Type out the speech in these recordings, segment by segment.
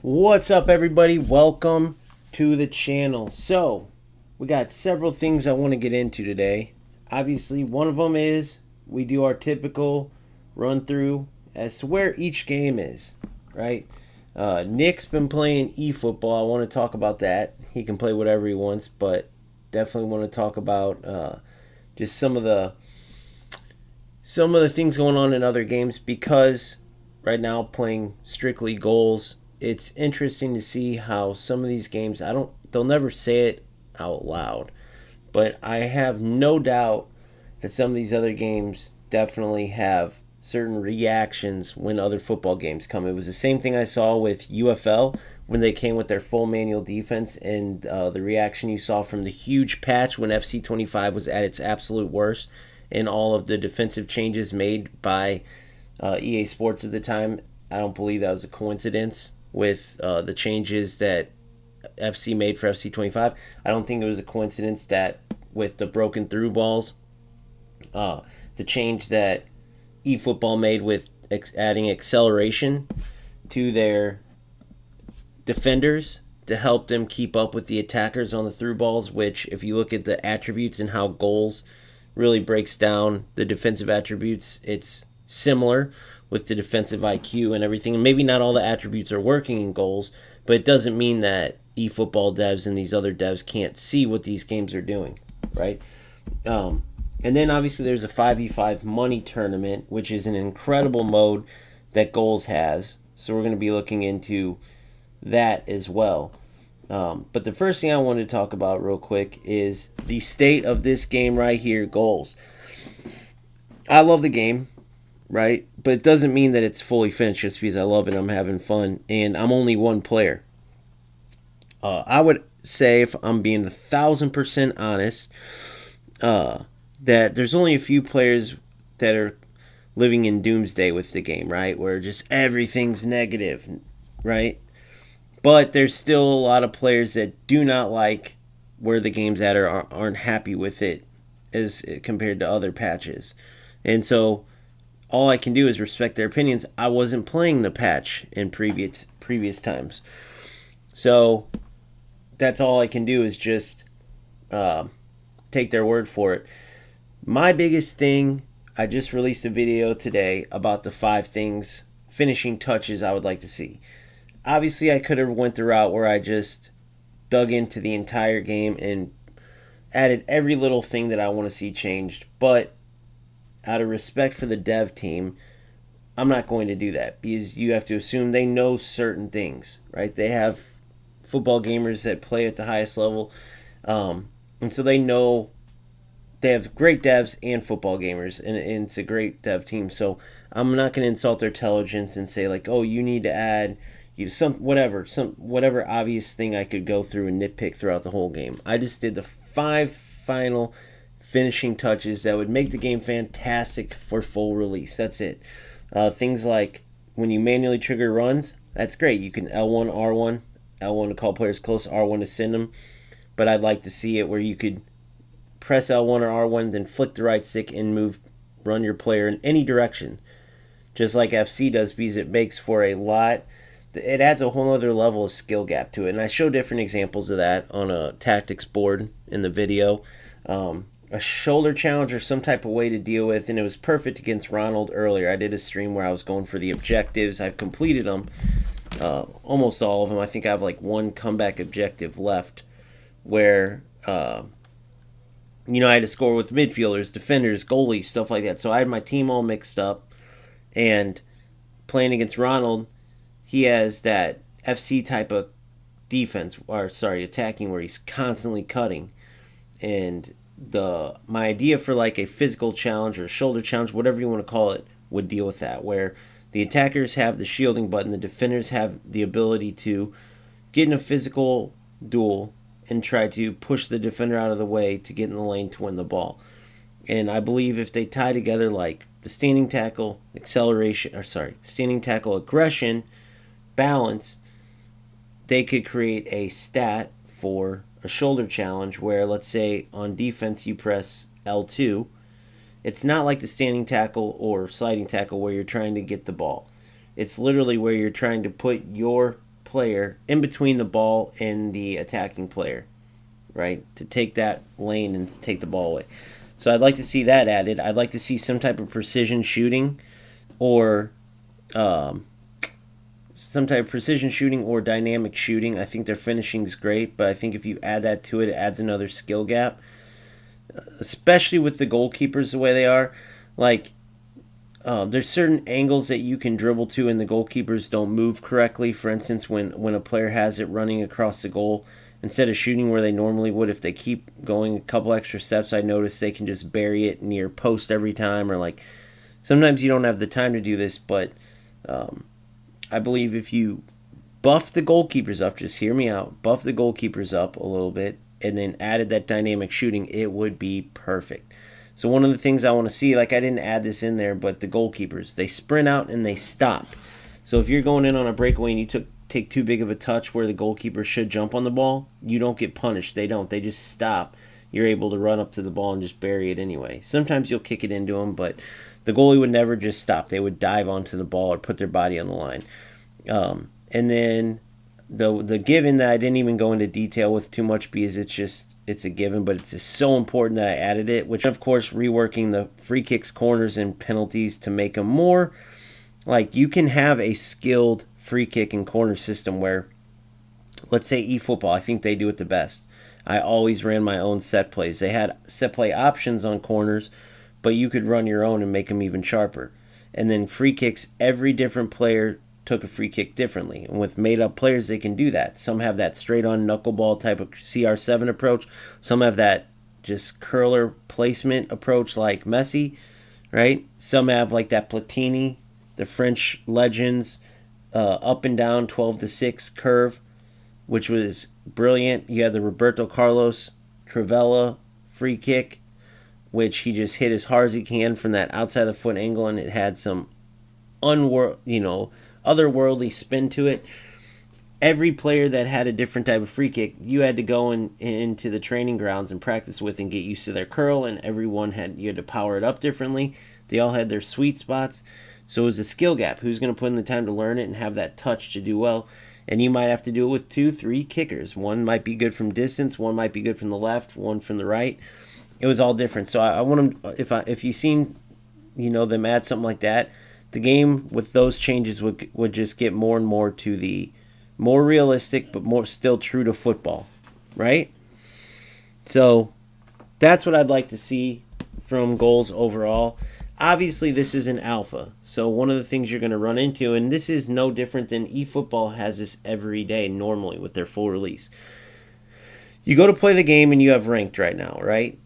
What's up, everybody? Welcome to the channel. So, we got several things I want to get into today. Obviously, one of them is we do our typical run through as to where each game is, right? Nick's been playing eFootball. I want to talk about that. He can play whatever he wants, but definitely want to talk about just some of the things going on in other games because right now playing strictly goals, it's interesting to see how some of these games they'll never say it out loud, but I have no doubt that some of these other games definitely have certain reactions when other football games come. It was the same thing I saw with UFL when they came with their full manual defense, and the reaction you saw from the huge patch when FC25 was at its absolute worst, and all of the defensive changes made by EA Sports at the time. I don't believe that was a coincidence with the changes that FC made for FC25. I don't think it was a coincidence that with the broken through balls, the change that eFootball made with adding acceleration to their defenders to help them keep up with the attackers on the through balls, which if you look at the attributes and how goals really breaks down the defensive attributes, it's similar with the defensive IQ and everything. And maybe not all the attributes are working in goals, but it doesn't mean that eFootball devs and these other devs can't see what these games are doing, right? And then obviously there's a 5v5 money tournament, which is an incredible mode that Goals has. So we're going to be looking into that as well. But the first thing I wanted to talk about real quick is the state of this game right here, Goals. I love the game, right? But it doesn't mean that it's fully finished just because I love it, I'm having fun, and I'm only one player. I would say, if I'm being 1,000% honest, that there's only a few players that are living in doomsday with the game, right? Where just everything's negative, right? But there's still a lot of players that do not like where the game's at or aren't happy with it as compared to other patches. And so all I can do is respect their opinions. I wasn't playing the patch in previous times. So that's all I can do is just take their word for it. My biggest thing, I just released a video today about the 5 things, finishing touches I would like to see. Obviously, I could have went the route where I just dug into the entire game and added every little thing that I want to see changed. But out of respect for the dev team, I'm not going to do that because you have to assume they know certain things, right? They have football gamers that play at the highest level, and so they know. They have great devs and football gamers, and it's a great dev team. So I'm not going to insult their intelligence and say like, oh, you need to add some whatever obvious thing I could go through and nitpick throughout the whole game. I just did the 5 final finishing touches that would make the game fantastic for full release. That's it. Things like when you manually trigger runs, that's great. You can L1, R1, L1 to call players close, R1 to send them. But I'd like to see it where you could press L1 or R1, then flick the right stick and run your player in any direction, just like FC does, because it makes for it adds a whole other level of skill gap to it. And I show different examples of that on a tactics board in the video. A shoulder challenge or some type of way to deal with, and it was perfect against Ronald earlier. I did a stream where I was going for the objectives. I've completed them, almost all of them. I think I have like one comeback objective left where I had to score with midfielders, defenders, goalies, stuff like that. So I had my team all mixed up. And playing against Ronald, he has that FC type of defense, attacking, where he's constantly cutting. And my idea for like a physical challenge or shoulder challenge, whatever you want to call it, would deal with that, where the attackers have the shielding button, the defenders have the ability to get in a physical duel and try to push the defender out of the way to get in the lane to win the ball. And I believe if they tie together like the standing tackle, standing tackle aggression, balance, they could create a stat for a shoulder challenge where, let's say, on defense you press L2. It's not like the standing tackle or sliding tackle where you're trying to get the ball. It's literally where you're trying to put your player in between the ball and the attacking player, right? To take that lane and take the ball away. So I'd like to see that added. I'd like to see some type of precision shooting or um, dynamic shooting. I think their finishing is great, but I think if you add that to it, it adds another skill gap, especially with the goalkeepers the way they are. Like, there's certain angles that you can dribble to and the goalkeepers don't move correctly. For instance, when a player has it running across the goal, instead of shooting where they normally would, if they keep going a couple extra steps, I notice they can just bury it near post every time. Or like, sometimes you don't have the time to do this, but I believe if you buff the goalkeepers up, just hear me out, buff the goalkeepers up a little bit, and then added that dynamic shooting, it would be perfect. So one of the things I want to see, like I didn't add this in there, but the goalkeepers, they sprint out and they stop. So if you're going in on a breakaway and you take too big of a touch where the goalkeeper should jump on the ball, you don't get punished. They don't. They just stop. You're able to run up to the ball and just bury it anyway. Sometimes you'll kick it into them, but the goalie would never just stop. They would dive onto the ball or put their body on the line. And then the given that I didn't even go into detail with too much because it's a given, but it's just so important that I added it, which of course reworking the free kicks, corners, and penalties to make them more like you can have a skilled free kick and corner system where, let's say eFootball, I think they do it the best. I always ran my own set plays. They had set play options on corners, but you could run your own and make them even sharper. And then free kicks, every different player took a free kick differently. And with made-up players, they can do that. Some have that straight-on knuckleball type of CR7 approach. Some have that just curler placement approach like Messi, right? Some have like that Platini, the French legends, up and down 12-6 curve, which was brilliant. You had the Roberto Carlos Trivela free kick, which he just hit as hard as he can from that outside the foot angle, and it had some otherworldly spin to it. Every player that had a different type of free kick, you had to go into the training grounds and practice with and get used to their curl, and you had to power it up differently. They all had their sweet spots. So it was a skill gap. Who's going to put in the time to learn it and have that touch to do well? And you might have to do it with 2-3 kickers. One might be good from distance, one might be good from the left, one from the right. It was all different. So I want them, if you seen, them add something like that, the game with those changes would just get more and more to the more realistic, but more still true to football, right? So that's what I'd like to see from goals overall. Obviously, this is an alpha, so one of the things you're going to run into, and this is no different than eFootball has this every day normally with their full release. You go to play the game and you have ranked right now, right?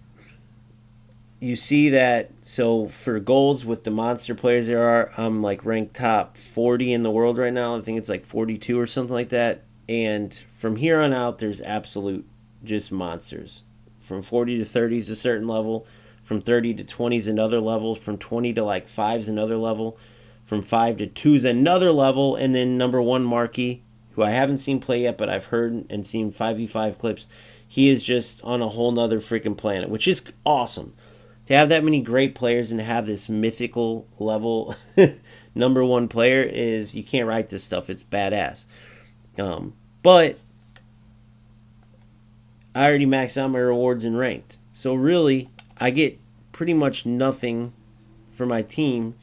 You see that, so for goals with the monster players there are, I'm like ranked top 40 in the world right now. I think it's like 42 or something like that. And from here on out, there's absolute just monsters. From 40 to 30 is a certain level. From 30 to 20 is another level. From 20 to like 5 is another level. From 5 to 2 is another level. And then number one, Markey, who I haven't seen play yet, but I've heard and seen 5v5 clips. He is just on a whole nother freaking planet, which is awesome. To have that many great players and to have this mythical level number one player is, you can't write this stuff. It's badass. But I already maxed out my rewards and ranked. So really, I get pretty much nothing for my team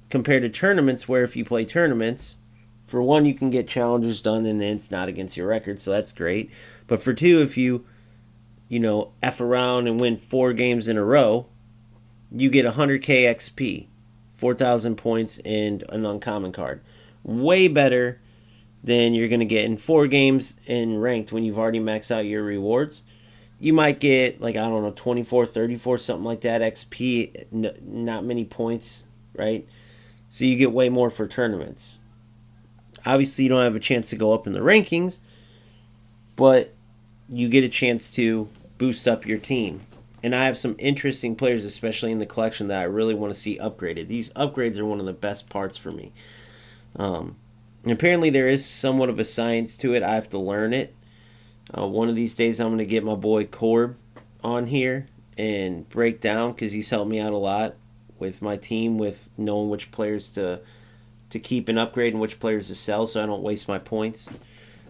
compared to tournaments where if you play tournaments, for one, you can get challenges done and it's not against your record, so that's great. But for two, if you F around and win 4 games in a row, you get 100k XP, 4,000 points, and an uncommon card. Way better than you're going to get in 4 games in ranked when you've already maxed out your rewards. You might get, 24, 34, something like that XP, not many points, right? So you get way more for tournaments. Obviously, you don't have a chance to go up in the rankings, but you get a chance to boost up your team. And I have some interesting players, especially in the collection, that I really want to see upgraded. These upgrades are one of the best parts for me. And apparently, there is somewhat of a science to it. I have to learn it. One of these days, I'm going to get my boy Corb on here and break down, because he's helped me out a lot with my team, with knowing which players to keep and upgrade and which players to sell, so I don't waste my points.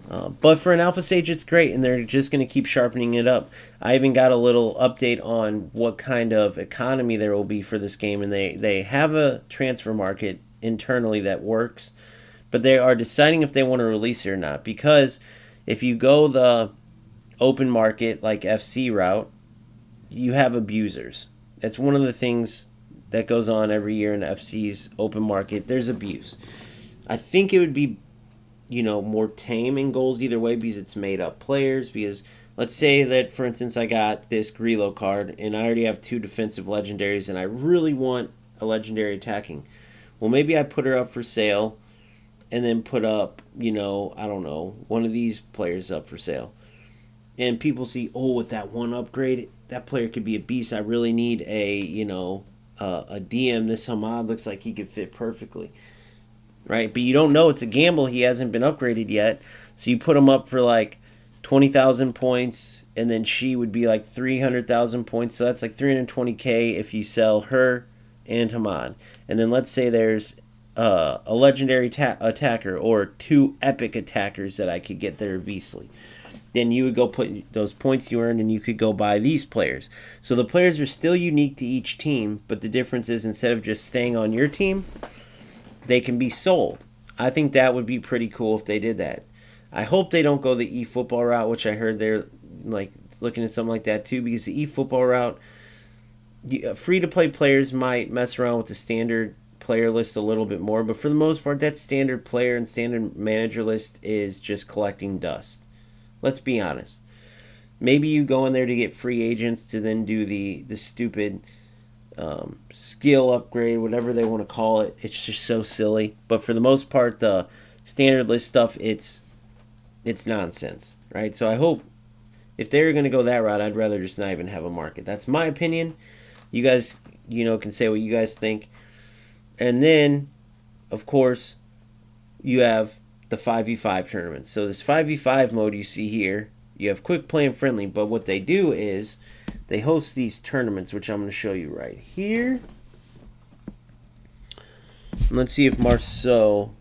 But for an alpha stage, it's great, and they're just going to keep sharpening it up. I even got a little update on what kind of economy there will be for this game, and they have a transfer market internally that works, but they are deciding if they want to release it or not. Because if you go the open market, like FC route, you have abusers. That's one of the things that goes on every year in FC's open market. There's abuse. I think it would be, more tame in goals either way, because it's made up players. Because let's say that, for instance, I got this Grillo card and I already have 2 defensive legendaries and I really want a legendary attacking. Well, maybe I put her up for sale and then put up, I don't know, one of these players up for sale. And people see, oh, with that one upgrade, that player could be a beast. I really need a DM. This Hamad looks like he could fit perfectly. Right? But you don't know. It's a gamble. He hasn't been upgraded yet. So you put him up for like 20,000 points, and then she would be like 300,000 points. So that's like 320K if you sell her and Hamad. And then let's say there's a legendary attacker or 2 epic attackers that I could get there Beastly. Then you would go put those points you earned and you could go buy these players. So the players are still unique to each team, but the difference is, instead of just staying on your team, they can be sold. I think that would be pretty cool if they did that. I hope they don't go the eFootball route, which I heard they're like looking at something like that too, because the eFootball route, free-to-play players might mess around with the standard player list a little bit more, but for the most part, that standard player and standard manager list is just collecting dust. Let's be honest. Maybe you go in there to get free agents to then do the stupid skill upgrade, whatever they want to call it. It's just so silly. But for the most part, the standard list stuff, it's nonsense, right? So I hope, if they're going to go that route, I'd rather just not even have a market. That's my opinion. You guys, can say what you guys think. And then, of course, you have the 5v5 tournaments. So this 5v5 mode you see here, you have quick play and friendly, but what they do is they host these tournaments, which I'm going to show you right here. And let's see if Marceau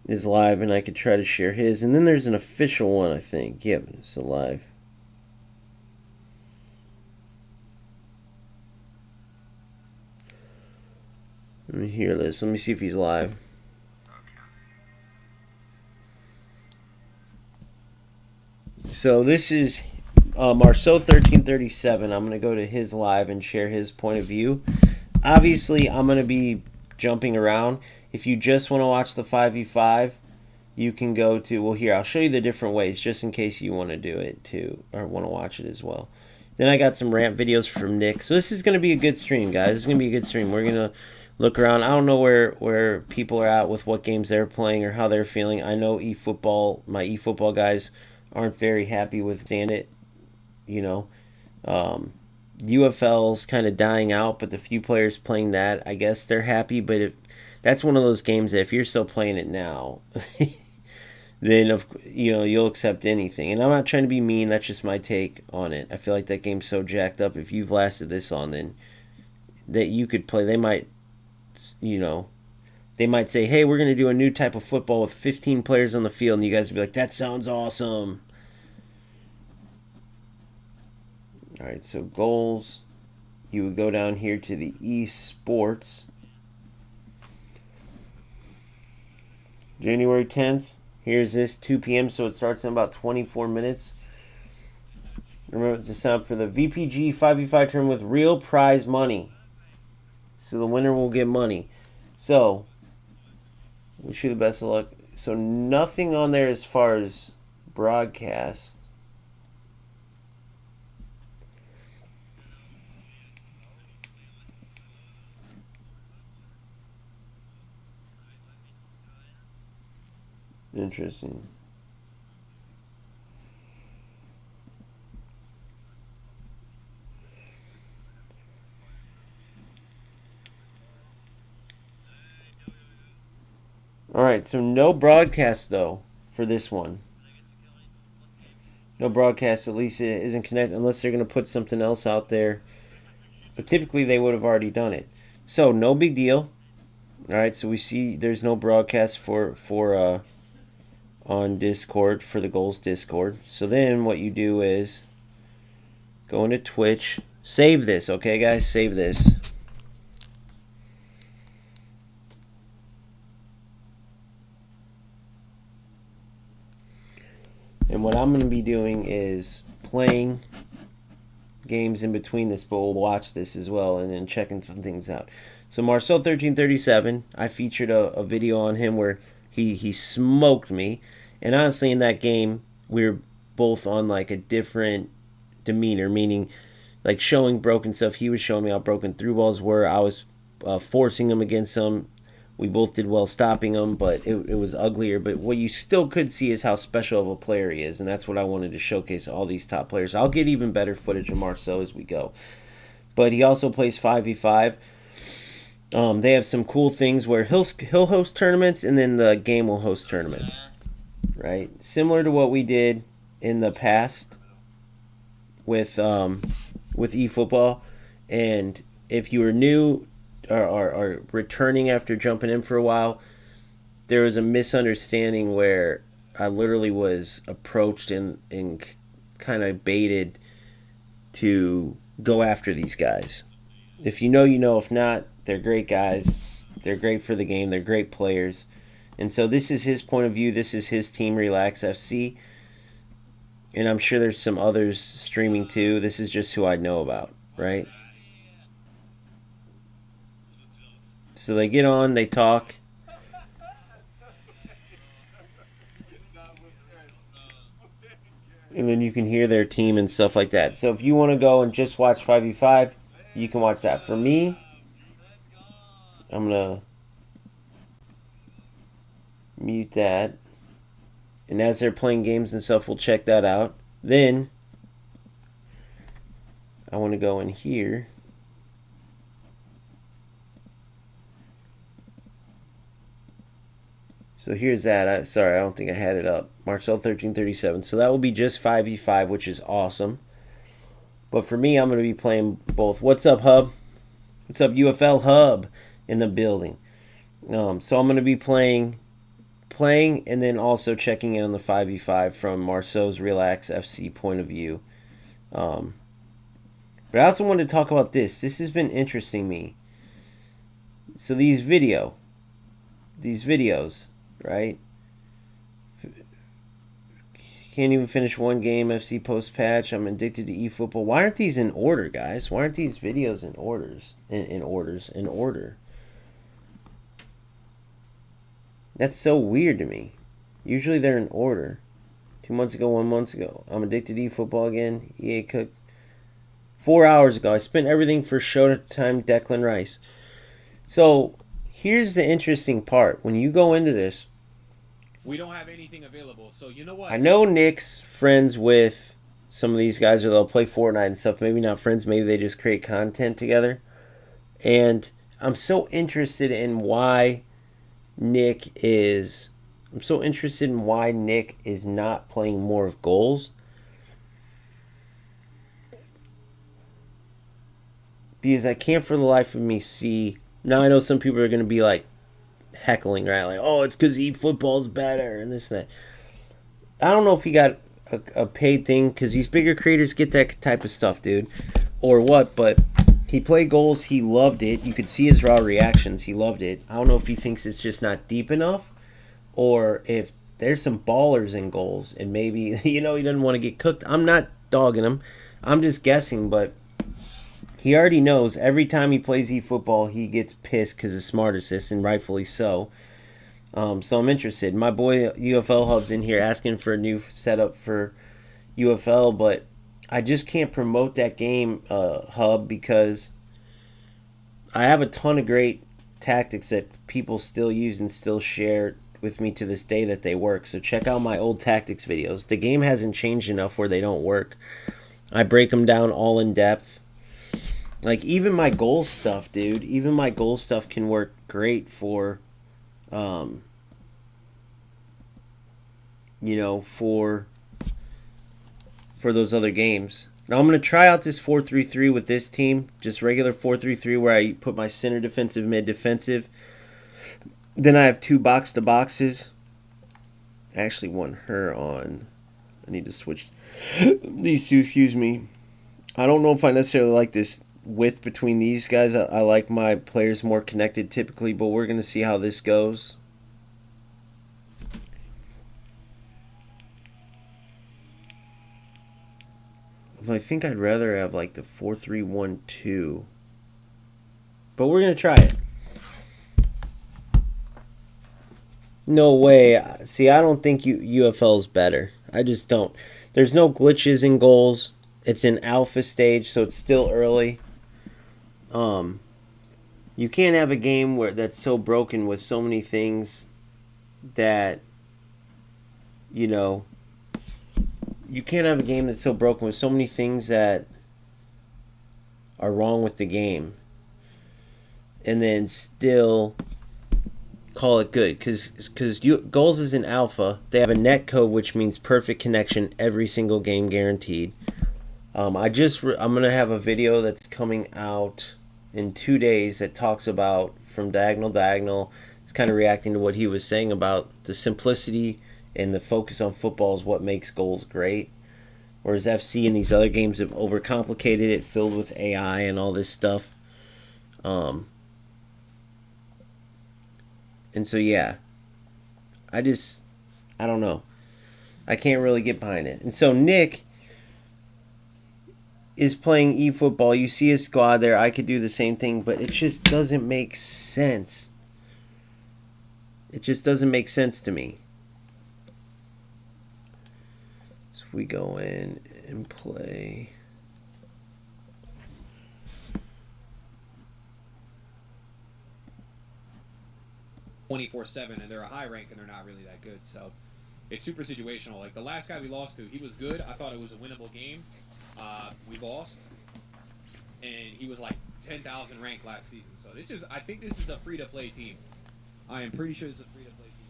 is live, and I could try to share his. And then there's an official one, I think. Yep, it's live. Let me hear this. Let me see if he's live. So this is Marceau 1337. I'm going to go to his live and share his point of view. Obviously, I'm going to be jumping around. If you just want to watch the 5v5, you can go to, well, here, I'll show you the different ways, just in case you want to do it too, or want to watch it as well. Then I got some rant videos from Nick. So this is going to be a good stream, guys. This is going to be a good stream. We're going to look around. I don't know where people are at with what games they're playing or how they're feeling. I know eFootball, my eFootball guys aren't very happy with seeing it. UFL's kind of dying out, but the few players playing that, I guess they're happy. But that's one of those games that if you're still playing it now, then you'll accept anything. And I'm not trying to be mean. That's just my take on it. I feel like that game's so jacked up. If you've lasted this on, then that you could play. They might say, hey, we're going to do a new type of football with 15 players on the field, and you guys would be like, that sounds awesome. All right, so goals. You would go down here to the eSports. January 10th. Here's this, 2 p.m., so it starts in about 24 minutes. Remember to sign up for the VPG 5v5 tournament with real prize money. So the winner will get money. So, wish you the best of luck. So nothing on there as far as broadcast. Interesting. All right, so no broadcast though for this one. No broadcast. At least it isn't connected unless they're going to put something else out there. But typically they would have already done it. So no big deal. All right, so we see there's no broadcast for on Discord for the goals Discord. So then what you do is go into Twitch, save this, okay guys, save this. And what I'm going to be doing is playing games in between this, but we'll watch this as well and then checking some things out. So Marcel1337, I featured a video on him where he smoked me, and honestly in that game we were both on like a different demeanor, meaning like showing broken stuff. He was showing me how broken through balls were. I was forcing him against him. We both did well stopping him, but it was uglier. But what you still could see is how special of a player he is, and that's what I wanted to showcase all these top players. I'll get even better footage of Marcel as we go. But he also plays 5v5. They have some cool things where he'll host tournaments, and then the game will host tournaments, right? Similar to what we did in the past with eFootball. And if you were new or returning after jumping in for a while, there was a misunderstanding where I literally was approached and kind of baited to go after these guys. If you know, you know. If not, they're great guys. They're great for the game. They're great players. And so this is his point of view. This is his team, Relax FC. And I'm sure there's some others streaming too. This is just who I know about, right? So they get on, they talk. And then you can hear their team and stuff like that. So if you want to go and just watch 5v5, you can watch that. For me, I'm going to mute that. And as they're playing games and stuff, we'll check that out. Then I want to go in here. So here's that. Sorry, I don't think I had it up. Marcel1337. So that will be just 5v5, which is awesome. But for me, I'm going to be playing both. What's up, Hub? What's up, UFL Hub in the building? So I'm going to be playing and then also checking in on the 5v5 from Marceau's Relax FC point of view. But I also wanted to talk about this. This has been interesting me. So these videos, right? Can't even finish one game, FC post patch. I'm addicted to eFootball. Why aren't these in order, guys? Why aren't these videos in orders? In order. That's so weird to me. Usually they're in order. 2 months ago, 1 month ago. I'm addicted to eFootball again. EA cooked. 4 hours ago. I spent everything for Showtime Declan Rice. So here's the interesting part. When you go into this, we don't have anything available. So you know what? I know Nick's friends with some of these guys, or they'll play Fortnite and stuff. Maybe not friends. Maybe they just create content together. And I'm so interested in why Nick is not playing more of goals. Because I can't for the life of me see. Now I know some people are going to be like heckling, right? Like, oh, it's because eFootball's better and this and that. I don't know if he got a paid thing, because these bigger creators get that type of stuff, dude, or what, but he played goals. He loved it. You could see his raw reactions. He loved it. I don't know if he thinks it's just not deep enough, or if there's some ballers in goals and maybe, he doesn't want to get cooked. I'm not dogging him. I'm just guessing, but he already knows every time he plays eFootball, he gets pissed because of smart assists, and rightfully so. So I'm interested. My boy UFL Hub's in here asking for a new setup for UFL, but I just can't promote that game, Hub, because I have a ton of great tactics that people still use and still share with me to this day that they work. So check out my old tactics videos. The game hasn't changed enough where they don't work. I break them down all in depth. Like, even my goal stuff, dude. Even my goal stuff can work great for, you know, for those other games. Now I'm going to try out this 4-3-3 with this team. Just regular 4-3-3 where I put my center defensive, mid defensive. Then I have 2 box-to-boxes. Actually, want her on. I need to switch these two, excuse me. I don't know if I necessarily like this width between these guys. I like my players more connected typically, but we're going to see how this goes. I think I'd rather have like the 4-3-1-2. But we're going to try it. No way. See, I don't think UFL is better. I just don't. There's no glitches in goals. It's in alpha stage, so it's still early. You can't have a game where that's so broken with so many things that, you know, you can't have a game that's so broken with so many things that are wrong with the game and then still call it good, because goals is in alpha. They have a net code, which means perfect connection every single game, guaranteed. I'm gonna have a video that's coming out in 2 days that talks about from diagonal. It's kind of reacting to what he was saying about the simplicity and the focus on football is what makes goals great. Whereas FC and these other games have overcomplicated it, filled with AI and all this stuff. And so, yeah, I don't know. I can't really get behind it. And so Nick is playing eFootball. You see his squad there. I could do the same thing, but it just doesn't make sense. It just doesn't make sense to me. So we go in and play. 24/7, and they're a high rank and they're not really that good. So it's super situational. Like the last guy we lost to, he was good. I thought it was a winnable game. We lost, and he was like 10,000 ranked last season. So I think this is a free to play team. I am pretty sure this is a free to play team.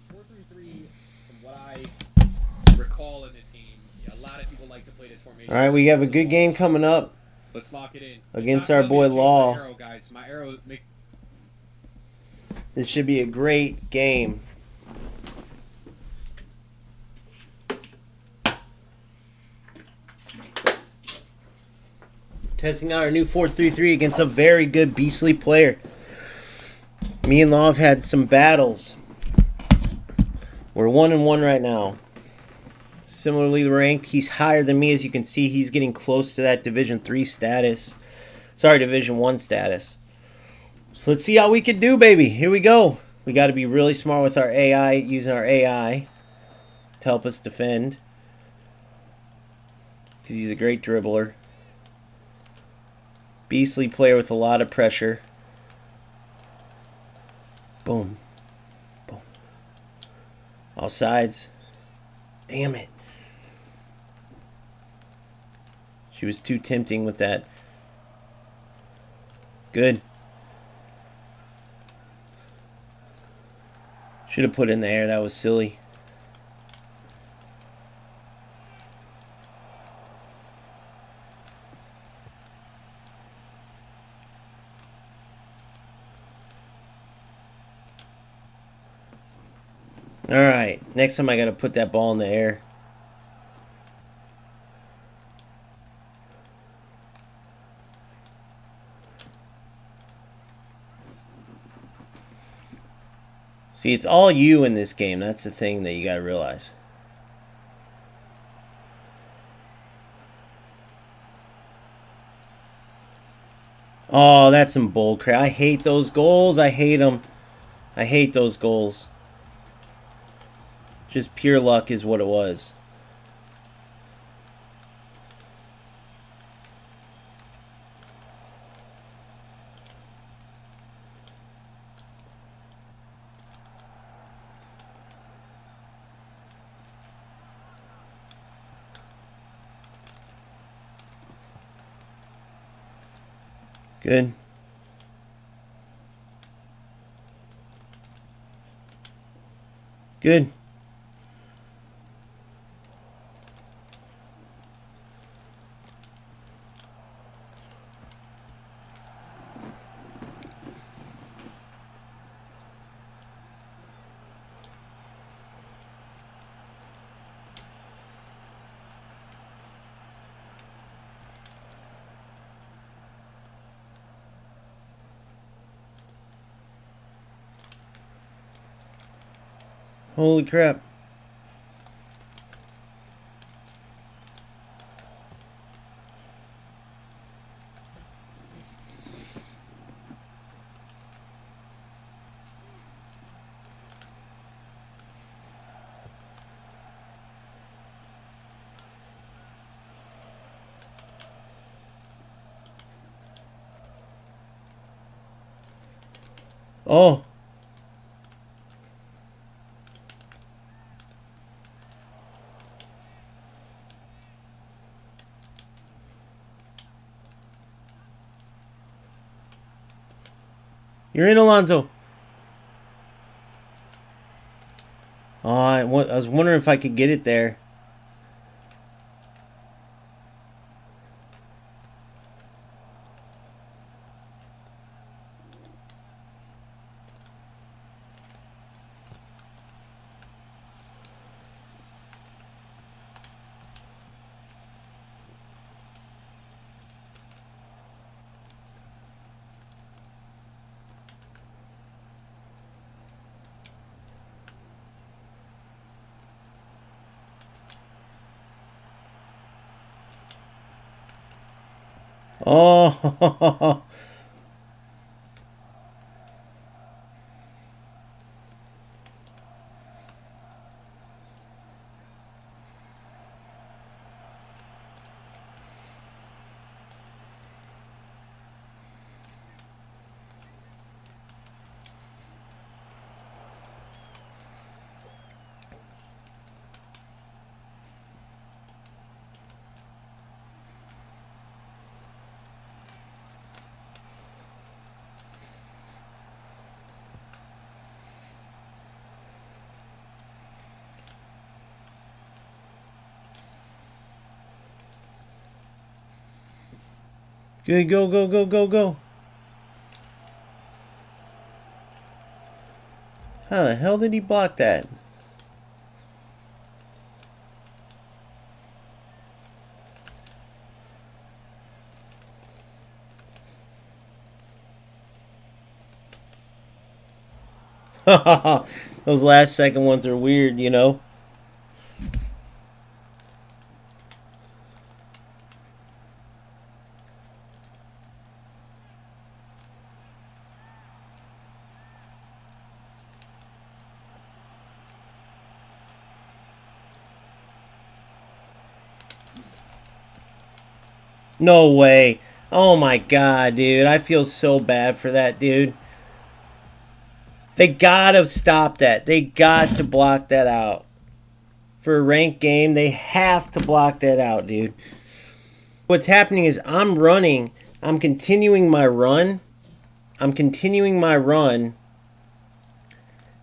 4-3-3, from what I recall in this game, yeah, a lot of people like to play this formation. All right, we have a good game coming up. Let's lock it in against our boy Law. My arrow, guys. My arrow. This should be a great game. Testing out our new 4-3-3 against a very good Beastly player. Me and Law have had some battles. We're 1-1 right now. Similarly ranked. He's higher than me, as you can see. He's getting close to that Division 3 status. Sorry, Division 1 status. So let's see how we can do, baby. Here we go. We got to be really smart with our AI, using our AI to help us defend. Because he's a great dribbler. Beastly player with a lot of pressure. Boom. Boom. All sides. Damn it. She was too tempting with that. Good. Should have put it in the air. That was silly. All right. Next time I got to put that ball in the air. See, it's all you in this game. That's the thing that you got to realize. Oh, that's some bull crap. I hate those goals. I hate them. I hate those goals. Just pure luck is what it was. Good. Good. Holy crap. Oh. You're in, Alonzo. Oh, I was wondering if I could get it there. Oh. Good, go, go, go, go, go. How the hell did he block that? Those last second ones are weird, you know? No way. Oh my god, dude. I feel so bad for that, dude. They gotta stop that. They got to block that out. For a ranked game, they have to block that out, dude. What's happening is I'm running. I'm continuing my run.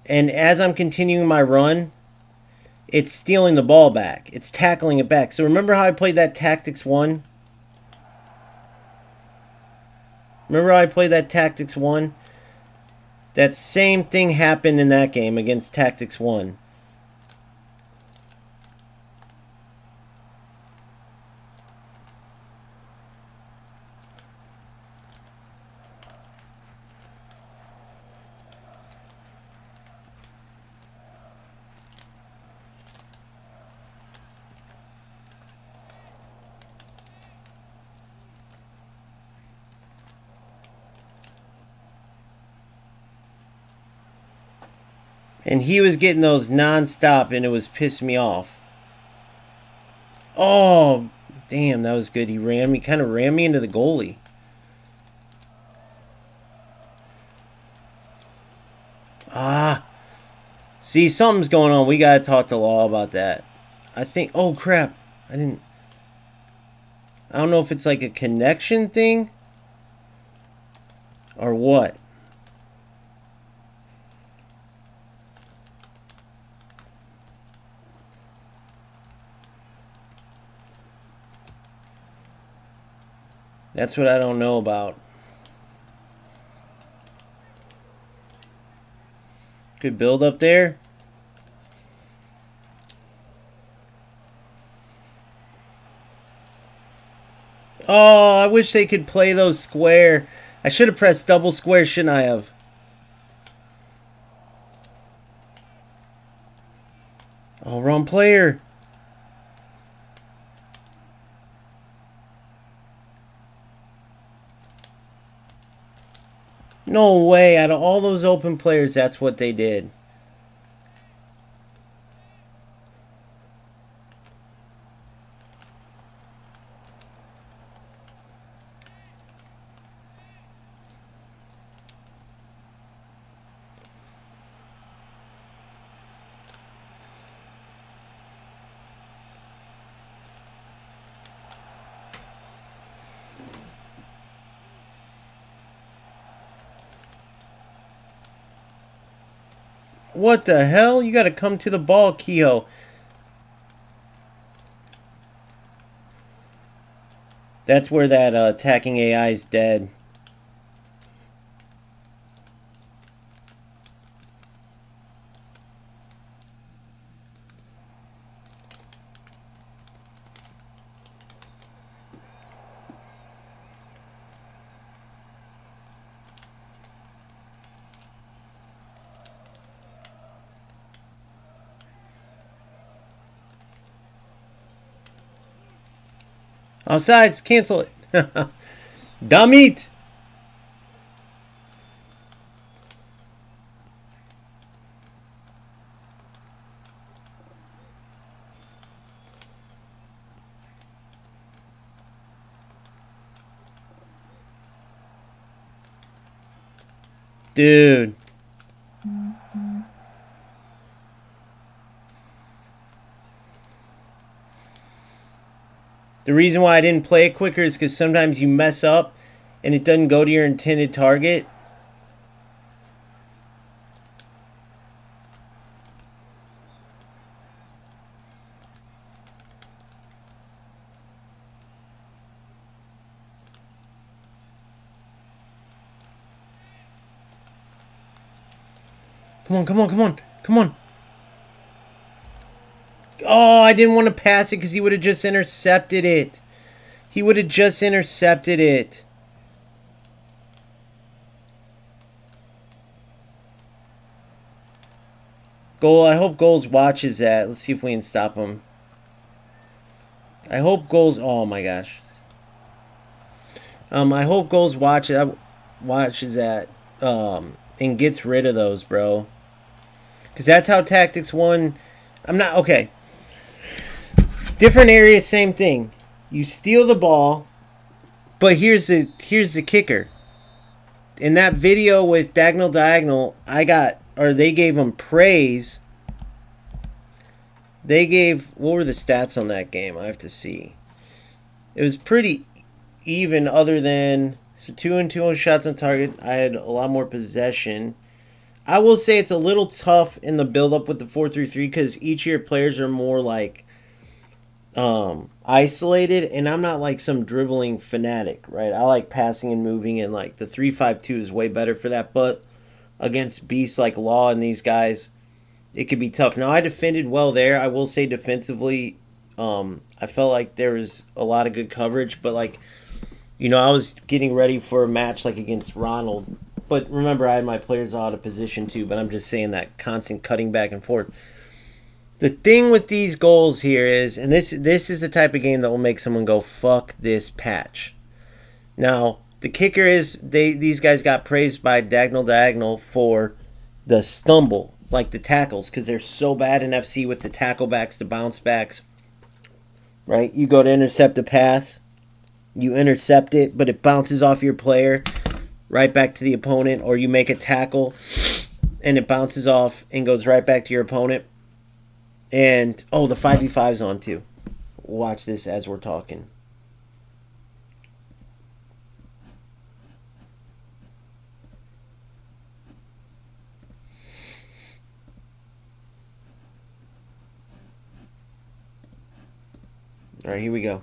And as I'm continuing my run, it's stealing the ball back. It's tackling it back. So remember how I played that Tactics 1? Remember how I played that Tactics 1? That same thing happened in that game against Tactics 1. And he was getting those non-stop, and it was pissing me off. Oh, damn, that was good. He kind of ran me into the goalie. Ah. See, something's going on. We got to talk to Law about that. I think, oh, crap. I don't know if it's like a connection thing. Or what? That's what I don't know about. Good build up there. Oh, I wish they could play those square. I should have pressed double square, shouldn't I have? Oh, wrong player. No way. Out of all those open players, that's what they did. What the hell? You gotta come to the ball, Kehoe. That's where that attacking AI is dead. Offsides, cancel it. Dumb it. Dude. The reason why I didn't play it quicker is because sometimes you mess up and it doesn't go to your intended target. Come on, come on, come on, come on. Oh, I didn't want to pass it because he would have just intercepted it. He would have just intercepted it. Goal, I hope Goals watches that. Let's see if we can stop him. I hope Goals, oh my gosh. I hope Goals watches that and gets rid of those, bro. Because that's how Tactics won. I'm not, okay. Different area, same thing. You steal the ball, but here's the kicker. In that video with Diagonal, they gave him praise. What were the stats on that game? I have to see. It was pretty even, other than 2 and 2 on shots on target. I had a lot more possession. I will say it's a little tough in the build-up with the 4-3-3 because each of your players are more like isolated, and I'm not like some dribbling fanatic, right? I like passing and moving, and like the 3-5-2 is way better for that. But against beasts like Law and these guys, it could be tough. Now, I defended well there. I will say defensively, I felt like there was a lot of good coverage, but like, you know, I was getting ready for a match like against Ronald. But remember, I had my players out of position too, but I'm just saying that constant cutting back and forth. The thing with these goals here is, and this is the type of game that will make someone go, fuck this patch. Now, the kicker is these guys got praised by Diagonal for the stumble, like the tackles, because they're so bad in FC with the tackle backs, the bounce backs. Right? You go to intercept a pass, you intercept it, but it bounces off your player right back to the opponent, or you make a tackle and it bounces off and goes right back to your opponent. And, oh, the 5v5's on too. Watch this as we're talking. All right, here we go.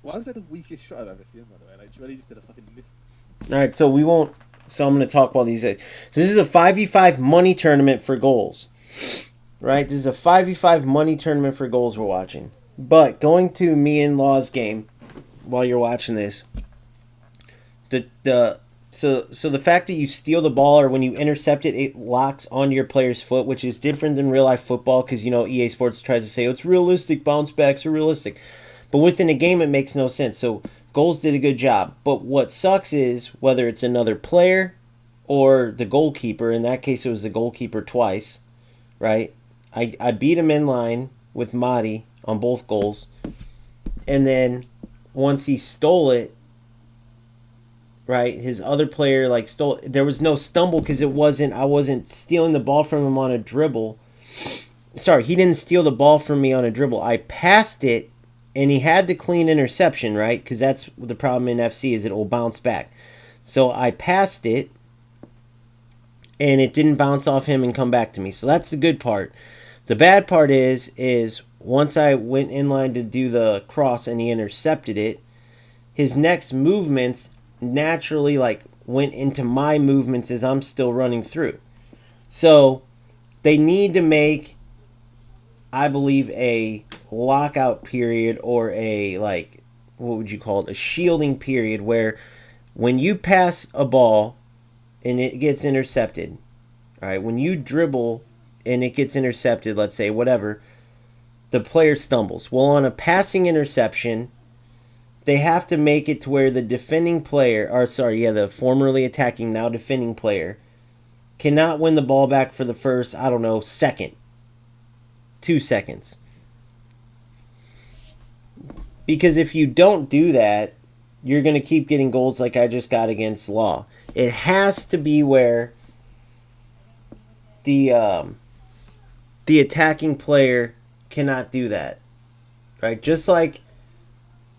Why was that the weakest shot I've ever seen, by the way? Like, Dreddy just did a fucking miss. All right, so we won't. So I'm going to talk while these. So this is a 5v5 money tournament for goals. Right? This is a 5v5 money tournament for goals we're watching. But going to me and Law's game while you're watching this. So the fact that you steal the ball or when you intercept it, it locks on your player's foot, which is different than real life football because, you know, EA Sports tries to say, oh, it's realistic, bounce backs are realistic. But within a game, it makes no sense. So goals did a good job. But what sucks is whether it's another player or the goalkeeper. In that case, it was the goalkeeper twice, right? I beat him in line with Madi on both goals. And then once he stole it, right, his other player like stole. There was no stumble because I wasn't stealing the ball from him on a dribble. Sorry, he didn't steal the ball from me on a dribble. I passed it, and he had the clean interception, right? Because that's the problem in FC is it will bounce back. So I passed it, and it didn't bounce off him and come back to me. So that's the good part. The bad part is once I went in line to do the cross and he intercepted it, his next movements naturally like went into my movements as I'm still running through. So they need to make, I believe, a lockout period or a, like, what would you call it, a shielding period where when you pass a ball and it gets intercepted, all right, when you dribble and it gets intercepted, let's say, whatever, the player stumbles. Well, on a passing interception, they have to make it to where the defending player, the formerly attacking, now defending player, cannot win the ball back for the first, I don't know, second. 2 seconds. Because if you don't do that, you're going to keep getting goals like I just got against Law. It has to be where the attacking player cannot do that. Right? Just like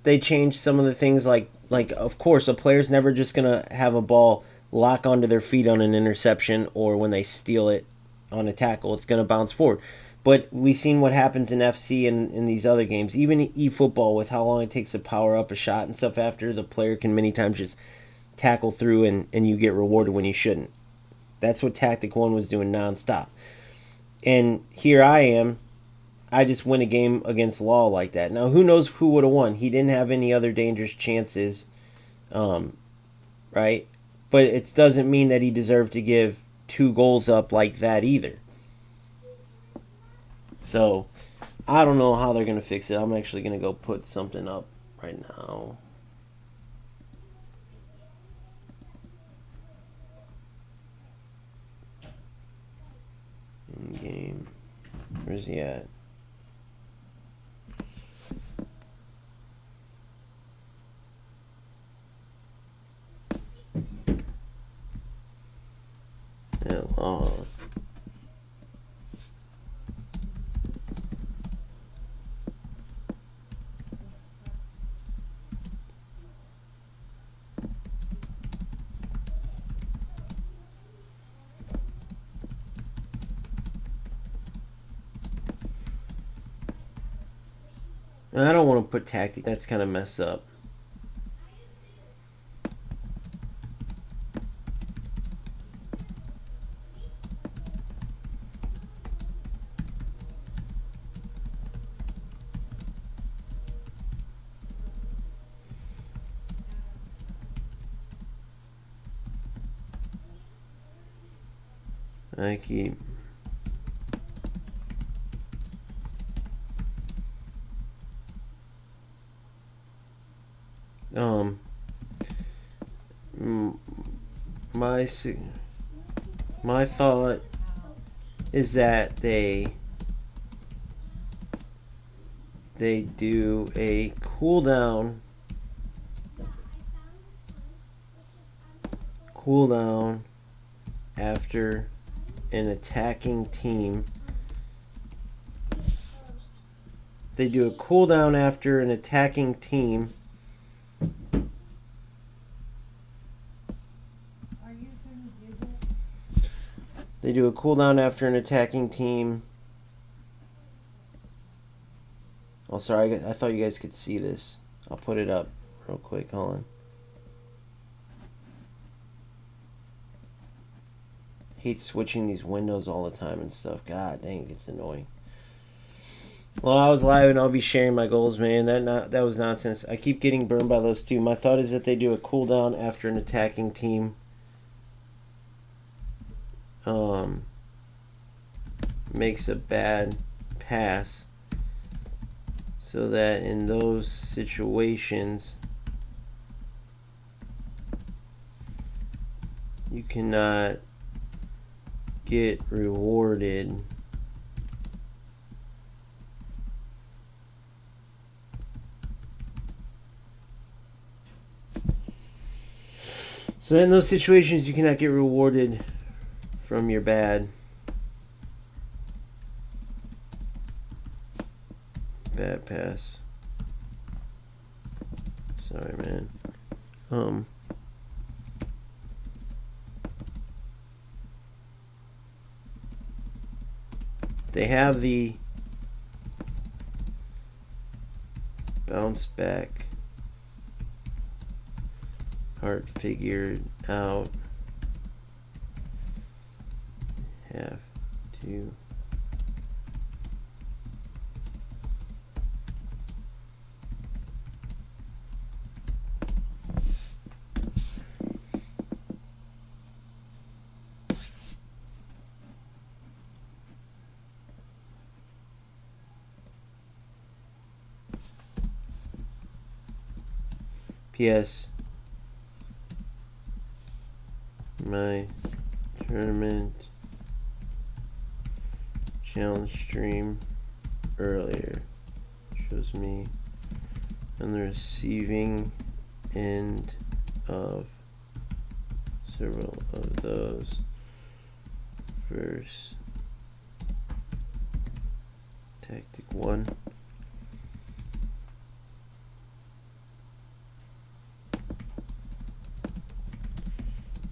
they changed some of the things like of course a player's never just going to have a ball lock onto their feet on an interception or when they steal it on a tackle, it's going to bounce forward. But we've seen what happens in FC and in these other games, even eFootball, with how long it takes to power up a shot and stuff after the player can many times just tackle through and you get rewarded when you shouldn't. That's what Tactic 1 was doing nonstop. And here I am. I just win a game against Law like that. Now, who knows who would have won? He didn't have any other dangerous chances, right? But it doesn't mean that he deserved to give 2 goals up like that either. So, I don't know how they're going to fix it. I'm actually going to go put something up right now. In game. Where's he at? Yeah, I don't want to put tactic. That's kind of messed up. I keep... my thought is that they do a cooldown after an attacking team. They do a cooldown after an attacking team. They do a cooldown after an attacking team Oh, sorry. I thought you guys could see this. I'll put it up real quick. Hold on. Hate switching these windows all the time and stuff. God dang, it gets annoying. Well, I was live and I'll be sharing my goals, man. That was nonsense. I keep getting burned by those two. My thought is that they do a cooldown after an attacking team. Makes a bad pass, so that in those situations you cannot get rewarded in those situations you cannot get rewarded from your bad pass. Sorry, man. They have the bounce back part figured out. Have to P.S. My tournament challenge stream earlier shows me on the receiving end of several of those verse tactic 1.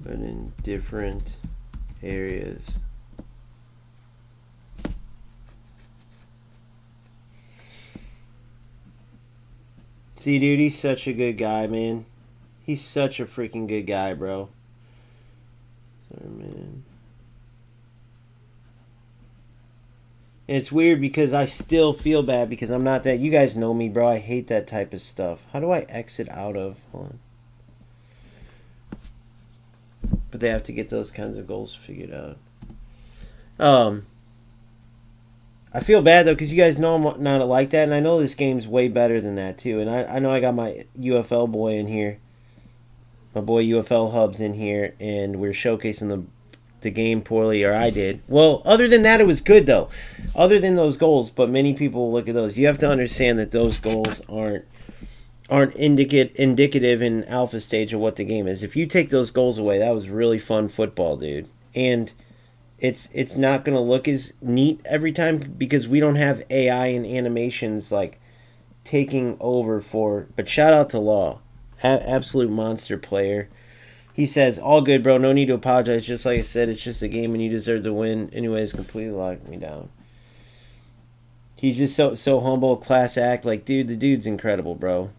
But in different areas. See, dude, he's such a good guy, man. He's such a freaking good guy, bro. Sorry, man. And it's weird because I still feel bad because I'm not that. You guys know me, bro. I hate that type of stuff. How do I exit out of? Hold on. But they have to get those kinds of goals figured out. I feel bad though because you guys know I'm not like that, and I know this game's way better than that too. And I know I got my UFL boy in here, my boy UFL Hubs in here, and we're showcasing the game poorly, or I did. Well, other than that, it was good though. Other than those goals, but many people look at those. You have to understand that those goals aren't indicative in alpha stage of what the game is. If you take those goals away, that was really fun football, dude. And it's not going to look as neat every time because we don't have AI and animations like taking over for. But shout out to Law, absolute monster player. He says, all good, bro. No need to apologize. Just like I said, it's just a game and you deserve to win. Anyways, completely locked me down. He's just so humble, class act. Like, dude, the dude's incredible, bro.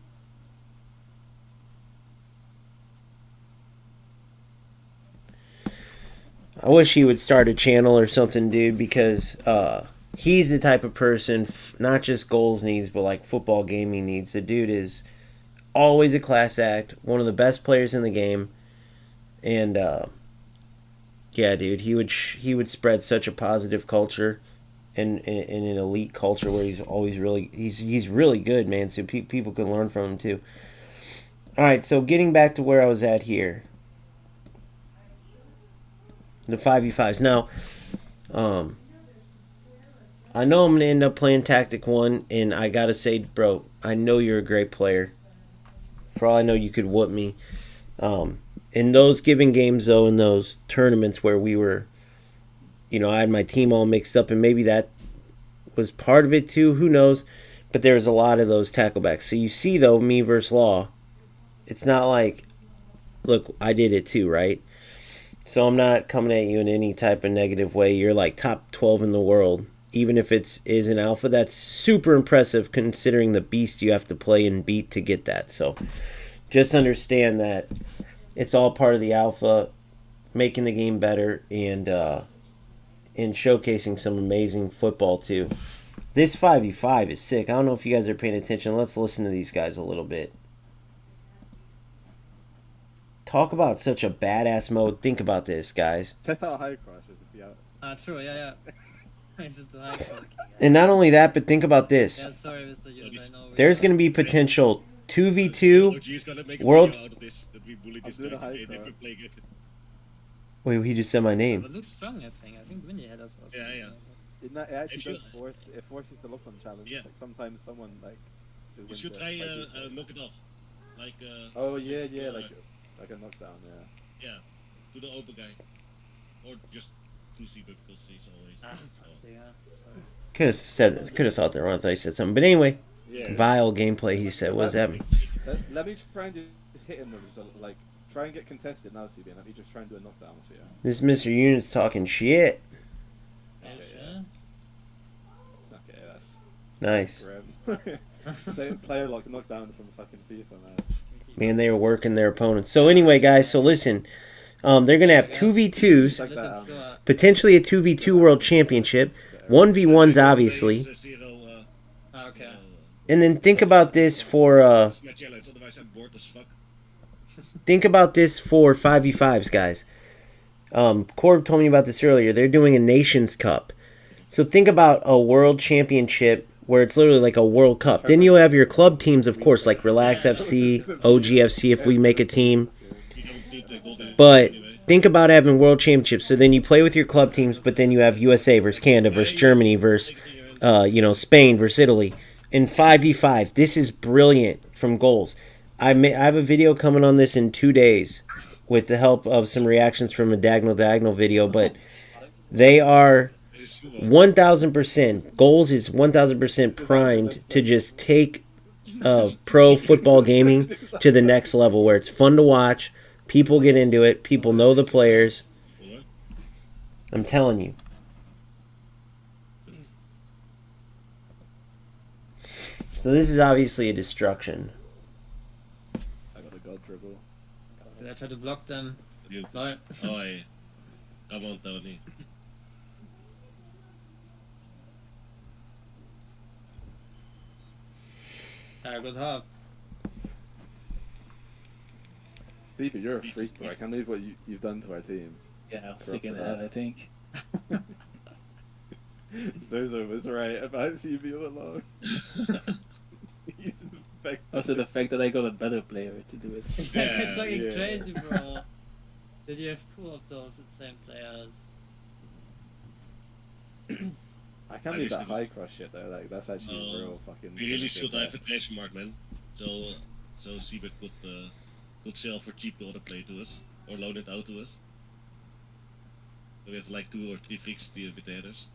I wish he would start a channel or something, dude, because he's the type of person, not just goals needs, but like football gaming needs. The dude is always a class act, one of the best players in the game, and yeah, dude, he would spread such a positive culture and an elite culture where he's always he's really good, man. So people can learn from him too. All right, so getting back to where I was at here. The 5v5s. Now, I know I'm going to end up playing Tactic 1, and I got to say, bro, I know you're a great player. For all I know, you could whoop me. In those given games, though, in those tournaments where we were, I had my team all mixed up, and maybe that was part of it too, who knows, but there was a lot of those tacklebacks. So you see, though, me versus Law, it's not like, look, I did it too, right? So I'm not coming at you in any type of negative way. You're like top 12 in the world, even if is an alpha. That's super impressive considering the beast you have to play and beat to get that. So just understand that it's all part of the alpha, making the game better and showcasing some amazing football too. This 5v5 is sick. I don't know if you guys are paying attention. Let's listen to these guys a little bit. Talk about such a badass mode. Think about this, guys. Test out high cross just to see how. True, yeah. I should do high cross. And not only that, but think about this. Yeah, sorry, Mr. Youth, I know. There's going to be potential 2v2 world. Wait, he just said my name. But looks strong, I think. I think Winnie had us also. Yeah. It actually does forces the look on challenge. Yeah. Like sometimes someone like. You should try knock it off. Like Oh yeah, like a knockdown, yeah. Yeah, to the open guy. Or just to see because he's always Could have thought they were wrong. I thought he said something. But anyway, Yeah. vile gameplay. He said, "What's that mean?" Let me try and just hit him with so, like try and get contested now, CBN. Let me just try and do a knockdown for you. This Mr. Unit's talking shit. Yes, yeah. Okay, that's Nice. grim. Same player like knockdown from fucking FIFA, man. Man, they were working their opponents. So anyway, guys. So listen, they're gonna have 2v2s, Like Let that, us go. potentially a 2v2 world championship, 1v1s obviously, Okay. and then think about this for think about this for 5v5s, guys. Corb told me about this earlier. They're doing a Nations Cup. So think about a world championship where it's literally like a World Cup. Then you'll have your club teams, of course, like Relax FC, OGFC if we make a team. But think about having world championships. So then you play with your club teams, but then you have USA versus Canada versus Germany versus, Spain versus Italy. In 5v5, this is brilliant from goals. I have a video coming on this in 2 days with the help of some reactions from a Diagonal video, but they are 1,000%. Goals is 1,000% primed to just take pro football gaming to the next level where it's fun to watch. People get into it. People know the players. I'm telling you. So this is obviously a destruction. I got a god dribble. Did I try to block them? Dude. No. Oj. Come on, Tony. I got half. CB, you're a freak, bro. I can't believe what you've done to our team. Yeah, I was sick in the head, I think. Zozo was right about CB all along. He's infected. Also, the fact that I got a better player to do it. Yeah, It's fucking yeah. crazy, bro. Did you have two of those at the same players? I can't believe that high cross shit though. Like that's actually a real fucking. We really sinister should have play. a question mark, man. So Seabek could sell for cheap the other play to us or loan it out to us. So we have like 2 or 3 freaks to with the others.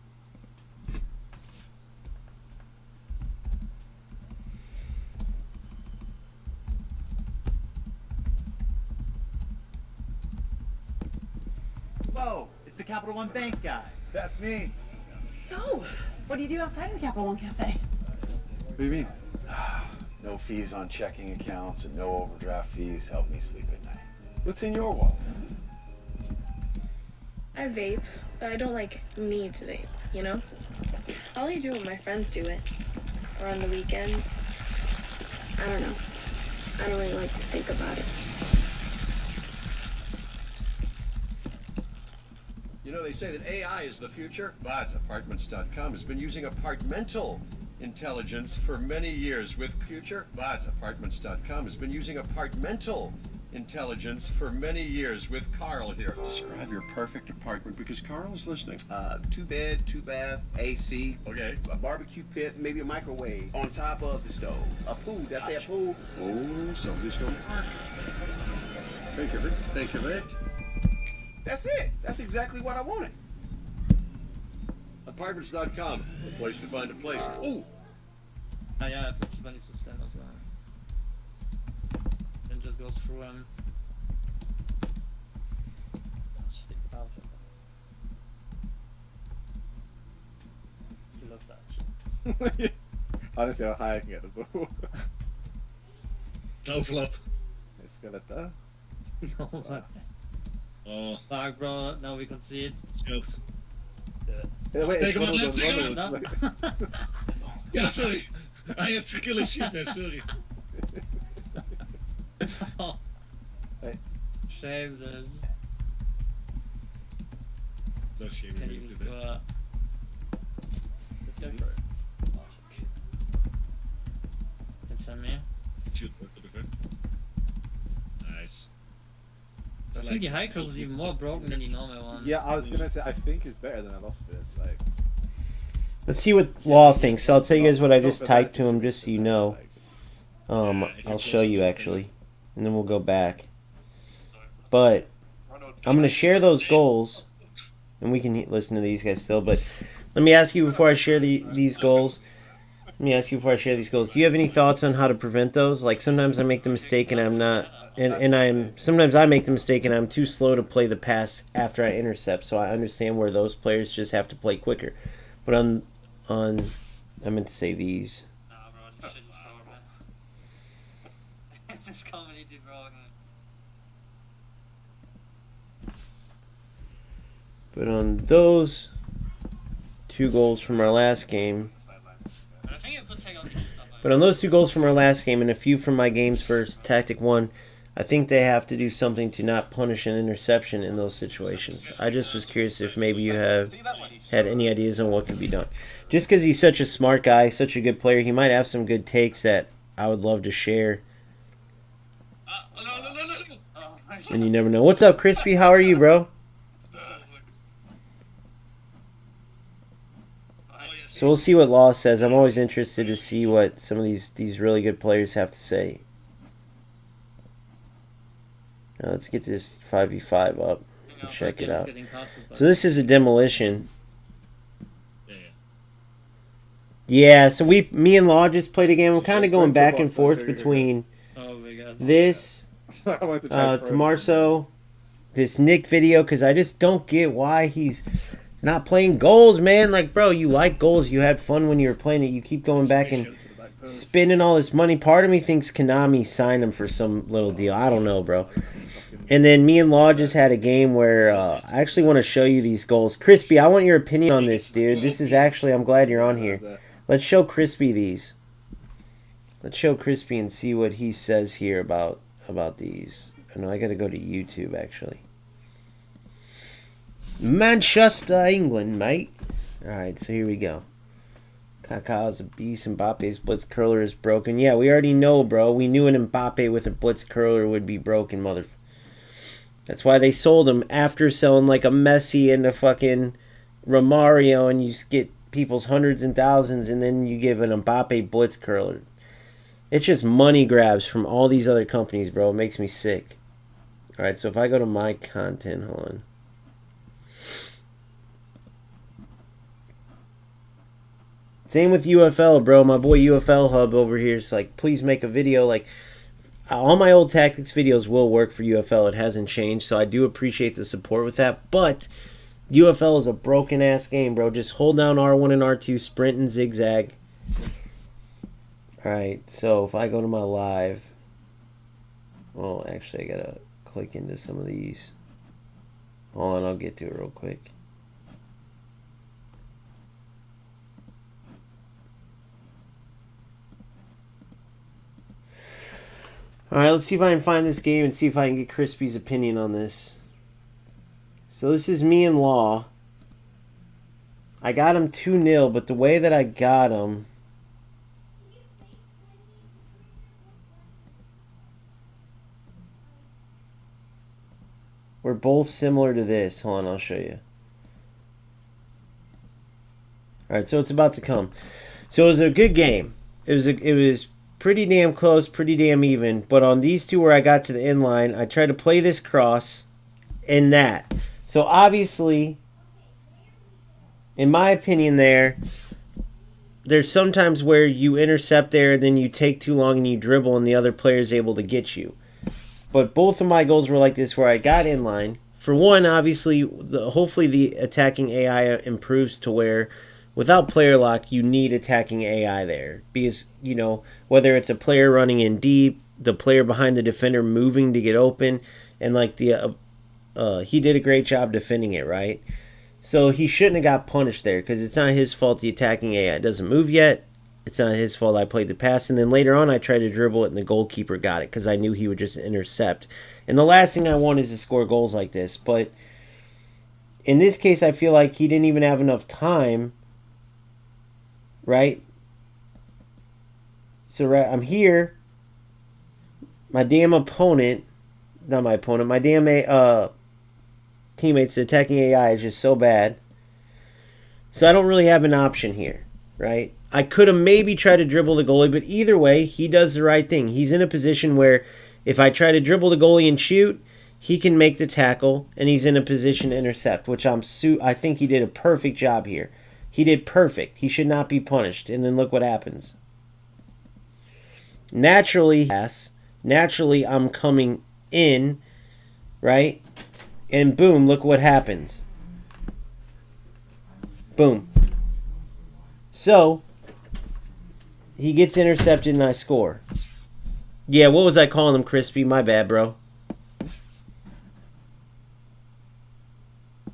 Whoa, it's the Capital One Bank guy. That's me. So, what do you do outside of the Capital One Cafe? What do you mean? No fees on checking accounts and no overdraft fees help me sleep at night. What's in your wallet? I vape, but I don't need to vape, you know? I'll only do it when my friends do it. Or on the weekends. I don't know. I don't really like to think about it. You know, they say that AI is the future, but Apartments.com has been using apartmental intelligence for many years with future, but Apartments.com has been using apartmental intelligence for many years with Carl here. Describe your perfect apartment because Carl is listening. 2 bed, 2 bath, AC. Okay. A barbecue pit, maybe a microwave on top of the stove. A pool, that's that pool. Oh, somebody's going to park. Think of it, think of it. That's it. That's exactly what I wanted. Apartments.com, a place to find a place. Oh, Ah, yeah, if one needs to stand also. Then just goes through him. Stick out. love that shit. Honestly, how high I can get the ball. Overlap. Skeleton. No, but Oh, fuck, bro. Now we concede. choked. Yeah, wait, Take it's him one out, of those take him Ronalds, No. like- Yeah, sorry. I had to kill a shit there, sorry. Oh. Hey. Shameless. No shame Can in you me just today. go out? Just go for it. Oh, fuck. Can send me. Shoot, work to the front. Nice. I think the high cross is even more broken than the normal one. Yeah, I was gonna say, I think it's better than I lost it. Like, Let's see what Law thinks. So I'll tell you guys what I just typed to him, just so you know. I'll show you actually, and then we'll go back. But I'm gonna share those goals, and we can listen to these guys still. But let me ask you before I share these goals. Let me ask you before I share these goals. Do you have any thoughts on how to prevent those? Like sometimes I make the mistake and I'm not, and I'm sometimes I make the mistake and I'm too slow to play the pass after I intercept. So I understand where those players just have to play quicker. But on I meant to say these. Nah, bro, this shit is broken. This is completely broken. But on those 2 goals from our last game. But I think you could take out the stuff. But on those 2 goals from our last game and a few from my games versus Tactic 1, I think they have to do something to not punish an interception in those situations. I just was curious if maybe you have had any ideas on what could be done. Just because he's such a smart guy, such a good player, he might have some good takes that I would love to share. And you never know. What's up, Crispy? How are you, bro? So we'll see what Law says. I'm always interested to see what some of these really good players have to say. Now let's get this 5v5 up and check it out. So this is a demolition. Yeah, so me and Law just played a game. I'm kind of going back and forth between this, Tomarso, this Nick video, because I just don't get why he's not playing goals, man. Like, bro, you like goals. You had fun when you were playing it. You keep going back and spending all this money. Part of me thinks Konami signed him for some little deal. I don't know, bro. And then me and Law just had a game where I actually want to show you these goals. Crispy, I want your opinion on this, dude. This is actually, I'm glad you're on here. Let's show Crispy these. Let's show Crispy and see what he says here about these. I know I got to go to YouTube, actually. Manchester, England, mate. Alright, so here we go. Kaká's a beast. Mbappe's blitz curler is broken. Yeah, we already know, bro. We knew an Mbappe with a blitz curler would be broken, mother. That's why they sold him after selling like a Messi and a fucking Romario, and you get people's hundreds and thousands, and then you give an Mbappe blitz curler. It's just money grabs from all these other companies, bro. It makes me sick. Alright, so if I go to my content, hold on. Same with UFL, bro. My boy UFL Hub over here is like, please make a video. Like, all my old tactics videos will work for UFL. It hasn't changed, so I do appreciate the support with that. But UFL is a broken-ass game, bro. Just hold down R1 and R2, sprint and zigzag. Alright, so if I go to my live... Well, actually, I gotta click into some of these. Hold on, I'll get to it real quick. Alright, let's see if I can find this game and see if I can get Crispy's opinion on this. So this is me and Law. I got him 2-0, but the way that I got him... We're both similar to this. Hold on, I'll show you. Alright, so it's about to come. So it was a good game. It was pretty damn close, pretty damn even. But on these two where I got to the end line, I tried to play this cross and that. So obviously, in my opinion there's sometimes where you intercept there and then you take too long and you dribble and the other player is able to get you. But both of my goals were like this where I got in line. For one, obviously, hopefully the attacking AI improves to where without player lock, you need attacking AI there because, you know, whether it's a player running in deep, the player behind the defender moving to get open, and like he did a great job defending it, right? So he shouldn't have got punished there because it's not his fault the attacking AI doesn't move yet. It's not his fault I played the pass. And then later on I tried to dribble it and the goalkeeper got it because I knew he would just intercept. And the last thing I want is to score goals like this. But in this case, I feel like he didn't even have enough time, right? So I'm here. My damn opponent, not my opponent, my damn teammates, the attacking AI is just so bad. So I don't really have an option here, right? I could have maybe tried to dribble the goalie, but either way, he does the right thing. He's in a position where if I try to dribble the goalie and shoot, he can make the tackle, and he's in a position to intercept, which I think he did a perfect job here. He did perfect. He should not be punished. And then look what happens. Naturally, I'm coming in, right? And boom, look what happens. Boom. So, he gets intercepted and I score. Yeah, what was I calling him, Crispy? My bad, bro.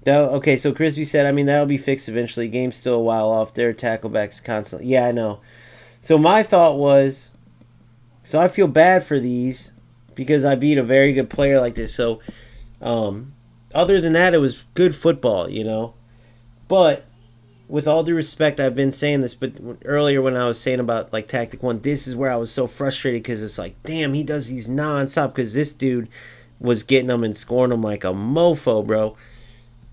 Okay, so Crispy said, I mean, that'll be fixed eventually. Game's still a while off. Their tacklebacks constantly. Yeah, I know. So my thought was, so I feel bad for these because I beat a very good player like this. So, other than that, it was good football, you know. But with all due respect, I've been saying this, but earlier when I was saying about like Tactic 1, this is where I was so frustrated because it's like, damn, he does these nonstop because this dude was getting them and scoring them like a mofo, bro.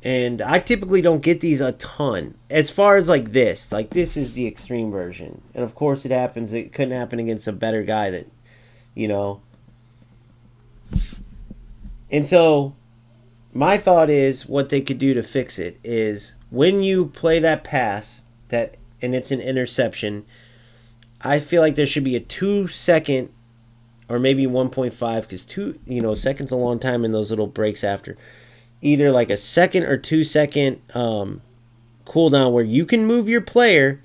And I typically don't get these a ton. As far as like this is the extreme version. And of course it happens. It couldn't happen against a better guy that, you know. And so my thought is what they could do to fix it is when you play that pass and it's an interception, I feel like there should be a 2-second or maybe 1.5 because seconds a long time in those little breaks after. Either like a 1 or 2 second cooldown where you can move your player,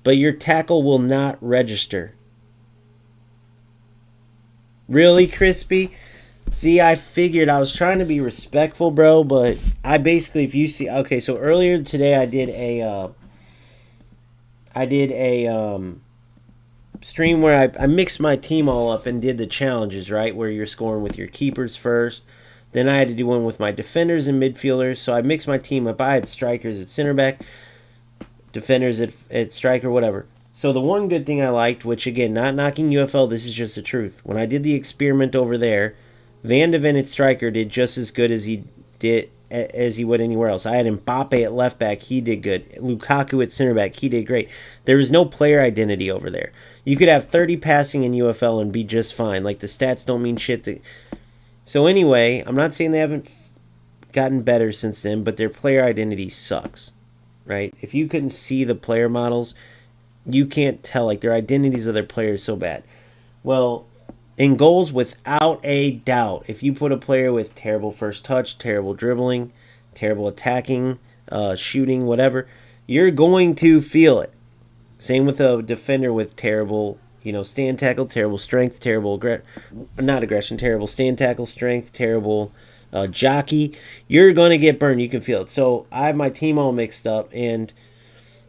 but your tackle will not register. Really, Crispy? See, I figured I was trying to be respectful, bro, but I basically, if you see, okay, so earlier today I did a stream where I mixed my team all up and did the challenges, right, where you're scoring with your keepers first. Then I had to do one with my defenders and midfielders. So I mixed my team up. I had strikers at center back, defenders at striker, whatever. So the one good thing I liked, which again, not knocking UFL, this is just the truth. When I did the experiment over there, Van de Ven at striker did just as good as he would anywhere else. I had Mbappe at left back. He did good. Lukaku at center back. He did great. There was no player identity over there. You could have 30 passing in UFL and be just fine. Like the stats don't mean shit. So anyway, I'm not saying they haven't gotten better since then, but their player identity sucks, right? If you couldn't see the player models, you can't tell. Like their identities of their players so bad. Well, in goals, without a doubt, if you put a player with terrible first touch, terrible dribbling, terrible attacking, shooting, whatever, you're going to feel it. Same with a defender with terrible, stand tackle, terrible strength, terrible terrible stand tackle, strength, terrible jockey. You're going to get burned. You can feel it. So I have my team all mixed up, and,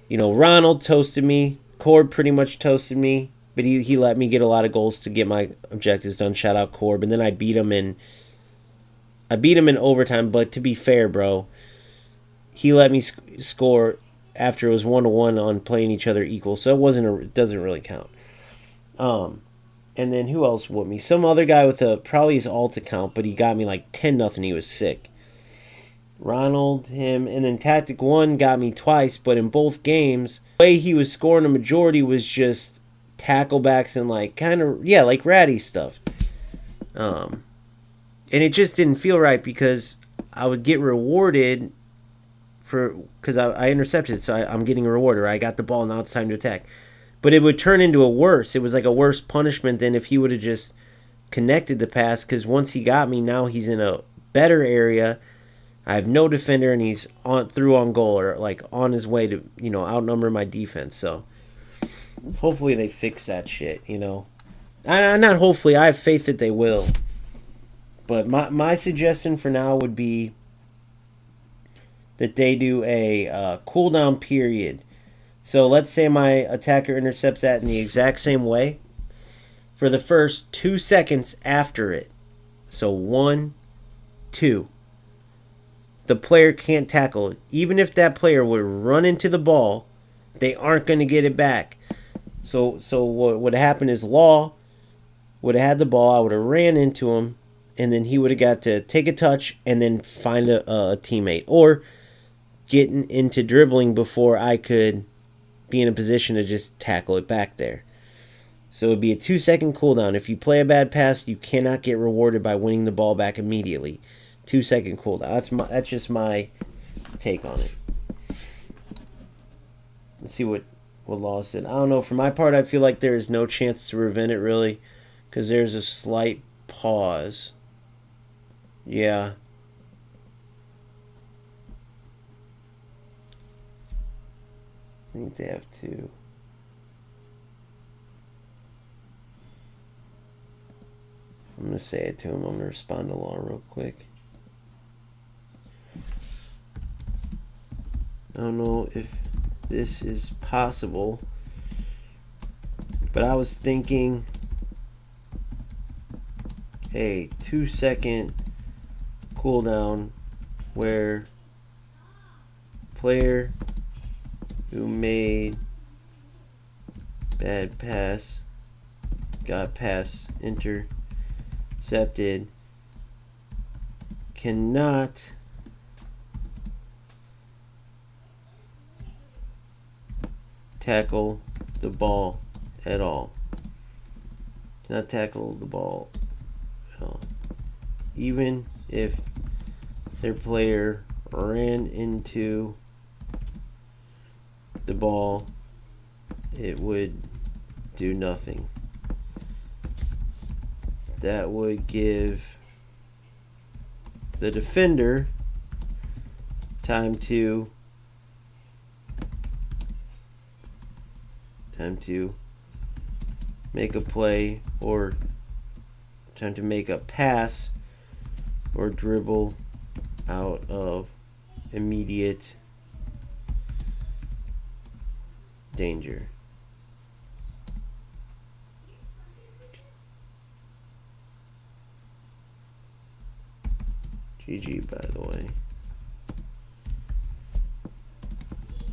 Ronald toasted me. Corb pretty much toasted me, but he let me get a lot of goals to get my objectives done. Shout out Corb. And then I beat him in overtime, but to be fair, bro, he let me score after it was 1-1 on playing each other equal. So it doesn't really count. And then who else whooped me? Some other guy with probably his alt account, but he got me like 10-0. He was sick. Ronald, him, and then Tactic 1 got me twice, but in both games, the way he was scoring the majority was just tacklebacks and like like ratty stuff. And it just didn't feel right because I would get rewarded because I intercepted, so I'm getting rewarded. Or I got the ball, now it's time to attack. But it would turn into it was like a worse punishment than if he would have just connected the pass, because once he got me, now he's in a better area. I have no defender, and he's through on goal or like on his way to outnumber my defense. So hopefully they fix that shit. Not hopefully. I have faith that they will. But my suggestion for now would be that they do a cooldown period. So let's say my attacker intercepts that in the exact same way. For the first 2 seconds after it. So 1, 2. The player can't tackle it. Even if that player would run into the ball, they aren't going to get it back. So what would happen is Law would have had the ball. I would have ran into him. And then he would have got to take a touch and then find a teammate. Or getting into dribbling before I could be in a position to just tackle it back there. So it would be a 2-second cooldown. If you play a bad pass, you cannot get rewarded by winning the ball back immediately. 2-second cooldown. That's just my take on it. Let's see what Law said. I don't know. For my part, I feel like there is no chance to prevent it, really. Because there's a slight pause. Yeah. I think they have to. I'm going to say it to him. I'm going to respond to Law real quick. I don't know if this is possible, but I was thinking a 2-second cooldown where player who made bad pass got pass intercepted cannot tackle the ball at all. Cannot tackle the ball at all. Even if their player ran into the ball, it would do nothing. That would give the defender time to make a play or time to make a pass or dribble out of immediate danger. GG, by the way.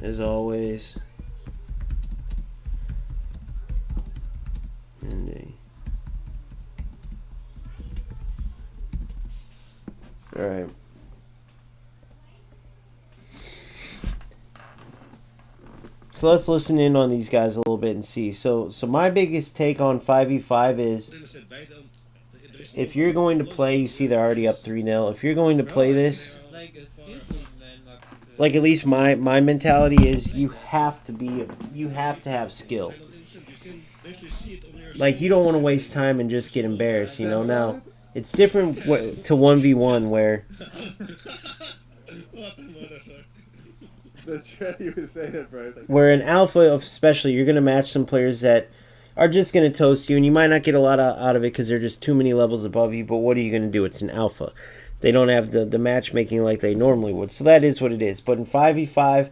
As always. Alright. So let's listen in on these guys a little bit and see. So my biggest take on 5v5 is if you're going to play, you see they're already up 3-0. If you're going to play this, like at least my mentality is you have to have skill. Like you don't want to waste time and just get embarrassed, Now it's different to 1v1 where where in alpha especially you're going to match some players that are just going to toast you, and you might not get a lot out of it because they're just too many levels above you, but what are you going to do? It's an alpha. They don't have the matchmaking like they normally would, so that is what it is. But in 5v5,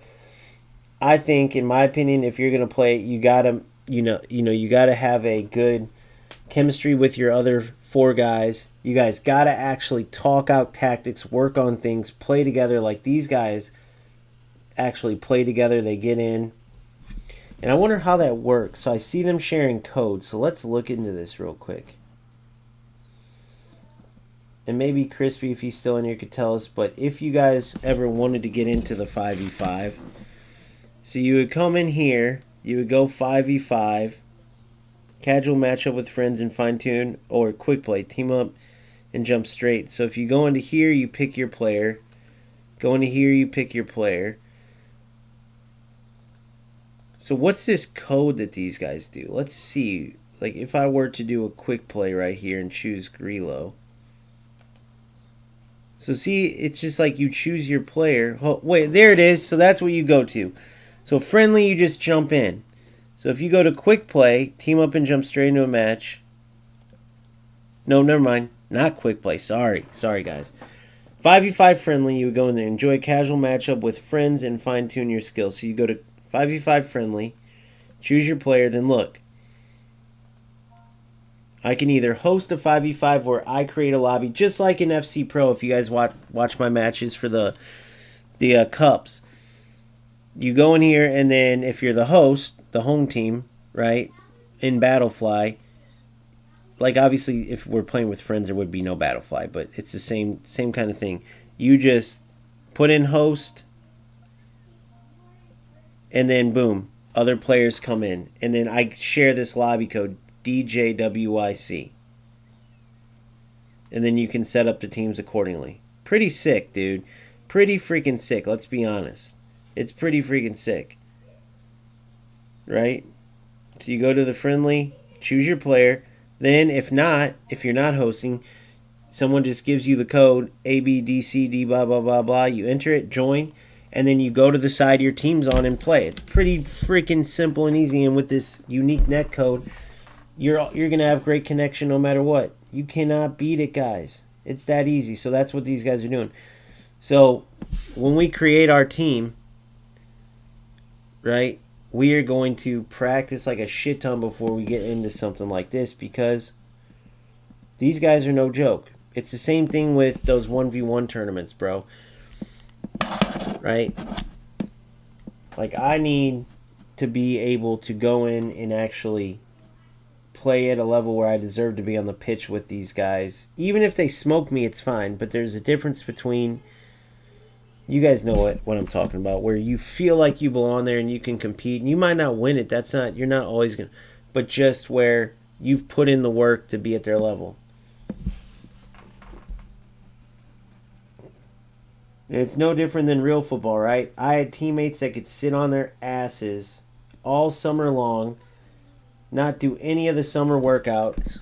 I think, in my opinion, if you're going to play it, you got to you got to have a good chemistry with your other 4 guys. You guys got to actually talk out tactics, work on things, play together like these guys actually play together. They get in. And I wonder how that works. So I see them sharing code. So let's look into this real quick. And maybe Crispy, if he's still in here, could tell us. But if you guys ever wanted to get into the 5v5, so you would come in here, you would go 5v5, casual matchup with friends and fine tune, or quick play, team up and jump straight. So if you go into here, you pick your player. Go into here, you pick your player. So what's this code that these guys do? Let's see. Like if I were to do a quick play right here and choose Grillo. So see, it's just like you choose your player. Oh, wait, there it is. So that's what you go to. So friendly, you just jump in. So if you go to quick play, team up and jump straight into a match. No, never mind. Not quick play. Sorry, guys. 5v5 friendly, you would go in there. Enjoy a casual matchup with friends and fine tune your skills. So you go to 5v5 friendly, choose your player, then look. I can either host a 5v5 where I create a lobby, just like in FC Pro. If you guys watch my matches for the cups, you go in here, and then if you're the host, the home team, right, in Battlefly, like obviously if we're playing with friends, there would be no Battlefly, but it's the same kind of thing. You just put in host, and then boom, other players come in, and then I share this lobby code, DJWIC. And then you can set up the teams accordingly. Pretty sick, dude. Pretty freaking sick, let's be honest. It's pretty freaking sick. Right? So you go to the friendly, choose your player. Then if you're not hosting, someone just gives you the code ABDCD blah blah blah blah. You enter it, join, and then you go to the side your team's on and play. It's pretty freaking simple and easy, and with this unique net code, you're gonna have great connection no matter what. You cannot beat it, guys. It's that easy. So that's what these guys are doing. So when we create our team, right, we are going to practice like a shit ton before we get into something like this, because these guys are no joke. It's the same thing with those 1v1 tournaments, bro. Right? Like, I need to be able to go in and actually play at a level where I deserve to be on the pitch with these guys. Even if they smoke me, it's fine. But there's a difference between, you guys know what I'm talking about, where you feel like you belong there and you can compete. And you might not win it. You're not always going to. But just where you've put in the work to be at their level. And it's no different than real football, right? I had teammates that could sit on their asses all summer long, not do any of the summer workouts,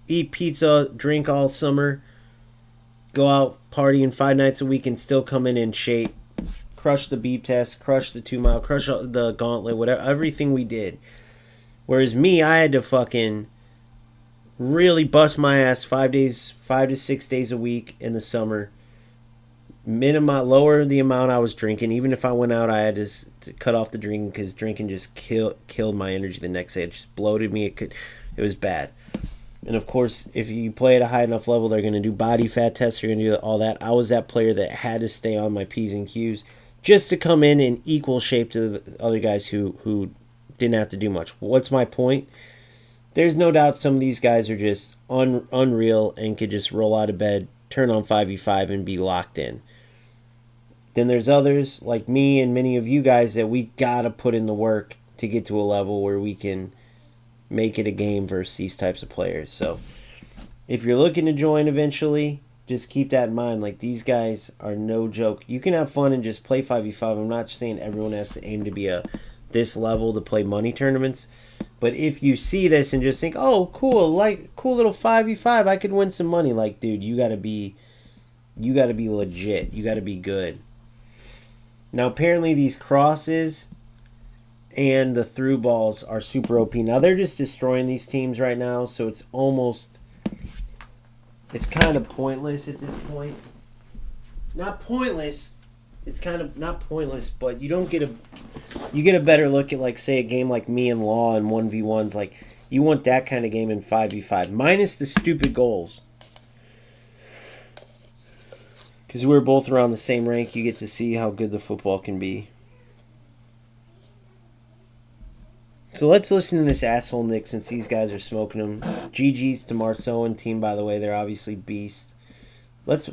eat pizza, drink all summer, go out partying 5 nights a week, and still come in shape, crush the beep test, crush the 2 mile, crush the gauntlet, whatever, everything we did. Whereas me, I had to fucking really bust my ass 5 to 6 days a week in the summer. Lower the amount I was drinking. Even if I went out, I had to cut off the drinking, because drinking just killed my energy the next day. It just bloated me. It was bad. And of course, if you play at a high enough level, they're going to do body fat tests. They're going to do all that. I was that player that had to stay on my P's and Q's just to come in equal shape to the other guys who didn't have to do much. What's my point? There's no doubt some of these guys are just unreal and could just roll out of bed, turn on 5v5, and be locked in. Then there's others like me and many of you guys that we gotta put in the work to get to a level where we can make it a game versus these types of players. So if you're looking to join eventually, just keep that in mind. Like, these guys are no joke. You can have fun and just play 5v5. I'm not saying everyone has to aim to be this level to play money tournaments. But if you see this and just think, oh, cool, like cool little 5v5, I could win some money. Like, dude, you gotta be legit. You gotta be good. Now, apparently these crosses and the through balls are super OP. Now, they're just destroying these teams right now, so it's kind of pointless at this point. Not pointless. It's kind of not pointless, but you get a better look at, like, say, a game like me and Law and 1v1s. Like, you want that kind of game in 5v5, minus the stupid goals. Because we're both around the same rank, you get to see how good the football can be. So let's listen to this asshole Nick, since these guys are smoking him. GG's to Marceau and team, by the way. They're obviously beasts. Let's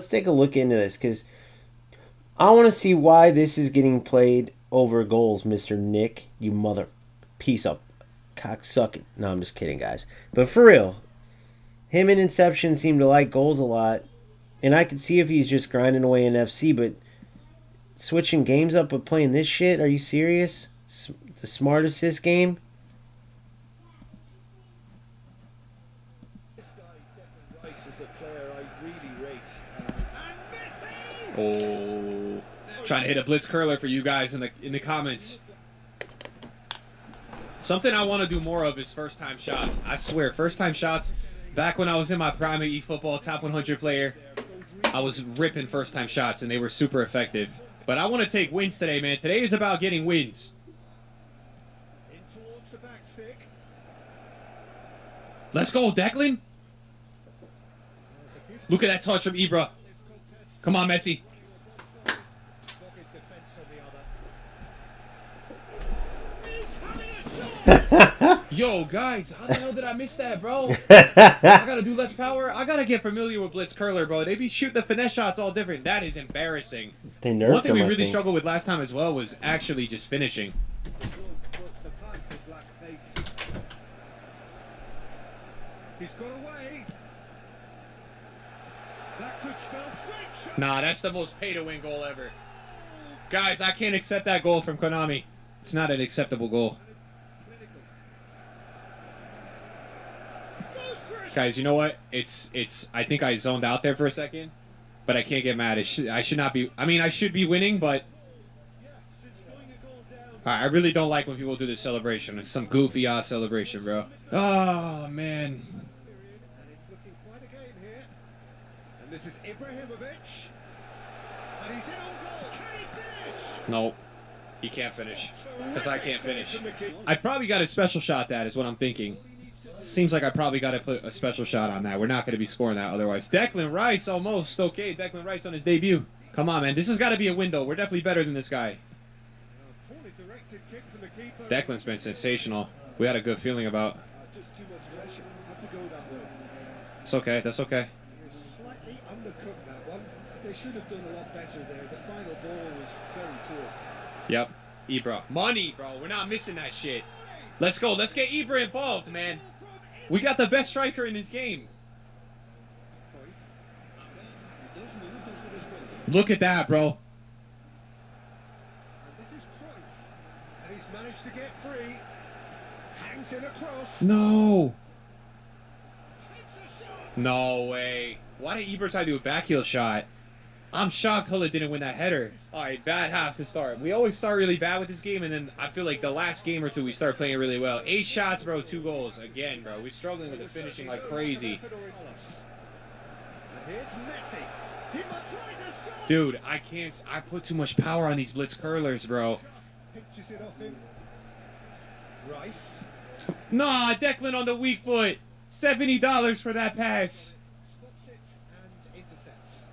take a look into this, because I want to see why this is getting played over goals, Mr. Nick. You mother piece of cocksucking. No, I'm just kidding, guys. But for real, him and Inception seem to like goals a lot. And I could see if he's just grinding away in FC, but switching games up but playing this shit? Are you serious? The smart assist game? This guy, Declan Rice, is a player I really rate. Oh, trying to hit a blitz curler for you guys in the comments. Something I want to do more of is first time shots. I swear, first time shots. Back when I was in my prime of eFootball top 100 player, I was ripping first time shots and they were super effective. But I want to take wins today, man. Today is about getting wins. Let's go, Declan. Look at that touch from Ibra. Come on, Messi. Yo, guys, how the hell did I miss that, bro? I gotta do less power. I gotta get familiar with blitz curler, bro. They be shooting the finesse shots all different. That is embarrassing. They nerfed One thing we him, I really think. struggled with last time as well was actually just finishing. He's got away. That could spell trick. Nah, that's the most pay-to-win goal ever. Guys, I can't accept that goal from Konami. It's not an acceptable goal. Guys, you know what? I think I zoned out there for a second, but I can't get mad. I should not be. I mean, I should be winning, but I really don't like when people do this celebration. It's some goofy ass celebration, bro. Oh man. And this is Ibrahimovic. And he's in on goal. Can he finish? No, he can't finish because I can't finish. I probably got a special shot. That is what I'm thinking. Seems like I probably got to put a special shot on that. We're not going to be scoring that otherwise. Declan Rice almost. Okay, Declan Rice on his debut. Come on, man. This has got to be a window. We're definitely better than this guy. Declan's been sensational. We had a good feeling about. Just too much pressure. Had to go that way. It's okay. That's okay. Slightly undercooked that one. They should have done a lot better there. The final ball was very poor. Yep. Ibra. Money, bro. We're not missing that shit. Let's go. Let's get Ibra involved, man. We got the best striker in this game. Look at that, bro. And this is Cruyff. And he's managed to get free. Hangs in across. No. No way. Why did Ibra try to do a backheel shot? I'm shocked Hulla didn't win that header. All right, bad half to start. We always start really bad with this game, and then I feel like the last game or two we start playing really well. 8 shots, bro, 2 goals. Again, bro, we're struggling with the finishing like crazy. And here's Messi. He tries a shot. Dude, I can't. I put too much power on these blitz curlers, bro. Pictures it off him. Rice. Nah, Declan on the weak foot. $70 for that pass. Spots it and intercepts.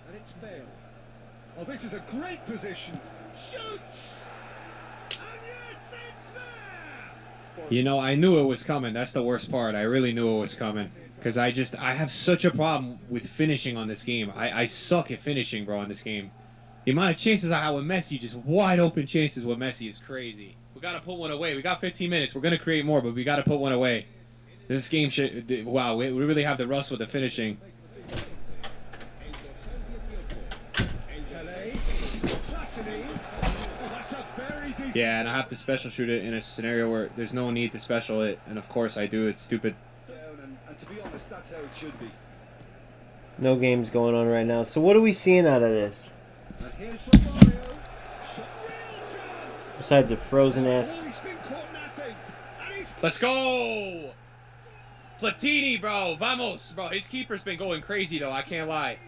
And it's Bale. Oh, this is a great position. Shoots! And yes, it's there! You know, I knew it was coming. That's the worst part. I really knew it was coming. Because I have such a problem with finishing on this game. I suck at finishing, bro, on this game. The amount of chances I have with Messi, just wide open chances with Messi is crazy. We got to put one away. We got 15 minutes. We're going to create more, but we got to put one away. This game should... Wow, we really have the rust with the finishing. Yeah, and I have to special shoot it in a scenario where there's no need to special it. And of course I do. It's stupid. And to be honest, that's how it should be. No games going on right now. So what are we seeing out of this? And here's Romario. Real chance. Besides a frozen ass. He's been caught napping. And he's... Let's go! Platini, bro. Vamos, bro. His keeper's been going crazy, though. I can't lie.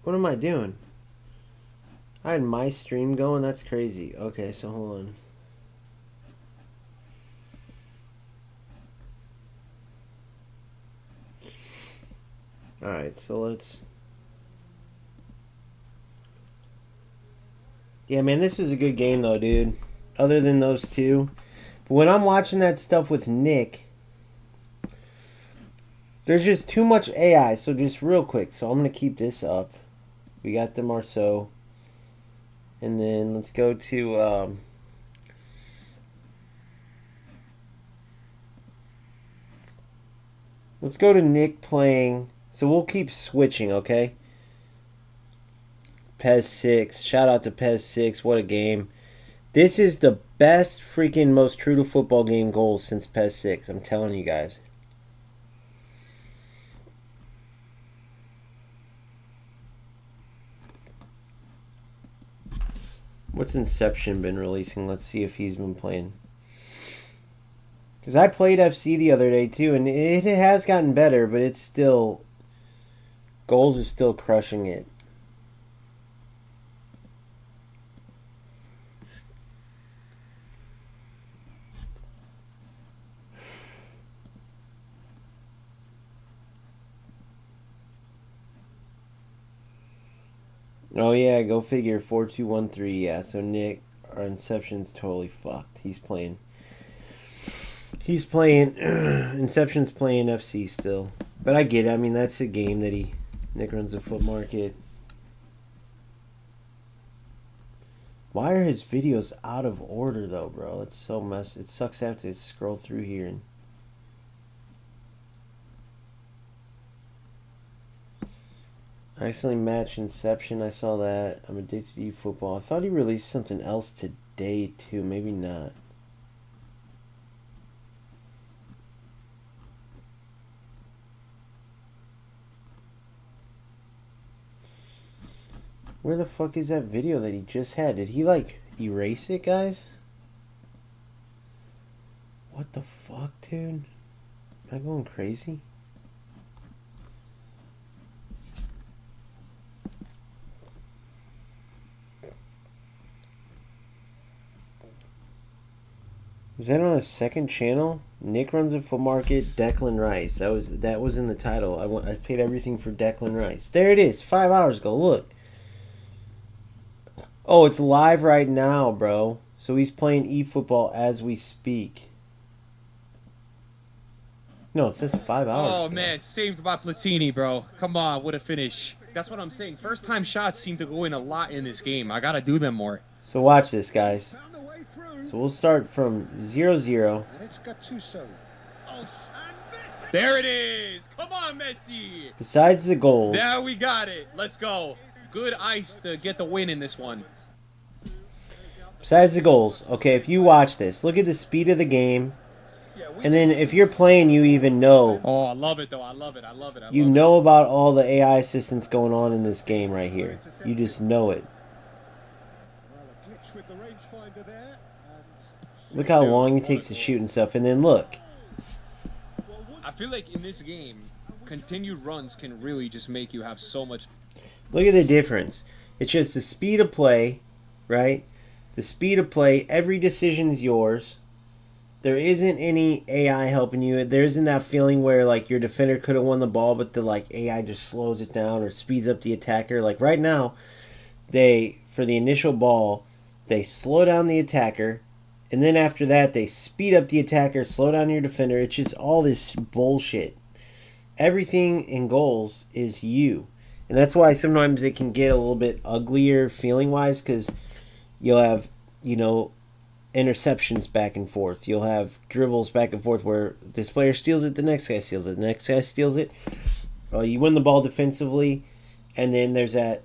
What am I doing? I had my stream going? That's crazy. Okay, so hold on. Alright, so let's... Yeah, man, this was a good game, though, dude. Other than those two. But when I'm watching that stuff with Nick, there's just too much AI. So just real quick. So I'm going to keep this up. We got the Marceau. And then let's go to... let's go to Nick playing... So we'll keep switching, okay? PES 6. Shout out to PES 6. What a game. This is the best freaking most true to football game goal since PES 6. I'm telling you guys. What's Inception been releasing? Let's see if he's been playing. Because I played FC the other day too, and it has gotten better, but it's still... Goals is still crushing it. Oh yeah, go figure. 4213. Yeah, so Nick, our Inception's totally fucked. He's playing. Inception's playing FC still. But I get it. I mean, that's a game that Nick runs the Foot Market. Why are his videos out of order though, bro? It's so messy. It sucks to have to scroll through here and... I accidentally matched Inception. I saw that. I'm addicted to eFootball. I thought he released something else today too. Maybe not. Where the fuck is that video that he just had? Did he like erase it, guys? What the fuck, dude? Am I going crazy? Was that on a second channel? Nick runs a Foot Market. Declan Rice. That was in the title. I paid everything for Declan Rice. There it is. 5 hours ago. Look. Oh, it's live right now, bro. So he's playing eFootball as we speak. No, it says 5 hours. Oh ago. man, saved by Platini, bro. Come on, what a finish. That's what I'm saying. First time shots seem to go in a lot in this game. I gotta do them more. So watch this, guys. So we'll start from 0-0. And it's Gattuso. There it is. Come on, Messi. Besides the goals. There we got it. Let's go. Good ice to get the win in this one. Besides the goals. Okay, if you watch this, look at the speed of the game. And then if you're playing, you even know. Oh, I love it, though. I love it. I love it. You know about all the AI assistance going on in this game right here. You just know it. Look how long he takes to shoot and stuff. And then look. I feel like in this game, continued runs can really just make you have so much. Look at the difference. It's just the speed of play, right? The speed of play. Every decision is yours. There isn't any AI helping you. There isn't that feeling where like your defender could have won the ball, but the like AI just slows it down or speeds up the attacker. Like right now, for the initial ball, they slow down the attacker, and then after that they speed up the attacker, slow down your defender. It's just all this bullshit. Everything in goals is you. And that's why sometimes it can get a little bit uglier feeling-wise, because you'll have, interceptions back and forth. You'll have dribbles back and forth where this player steals it, the next guy steals it, the next guy steals it. You win the ball defensively, and then there's that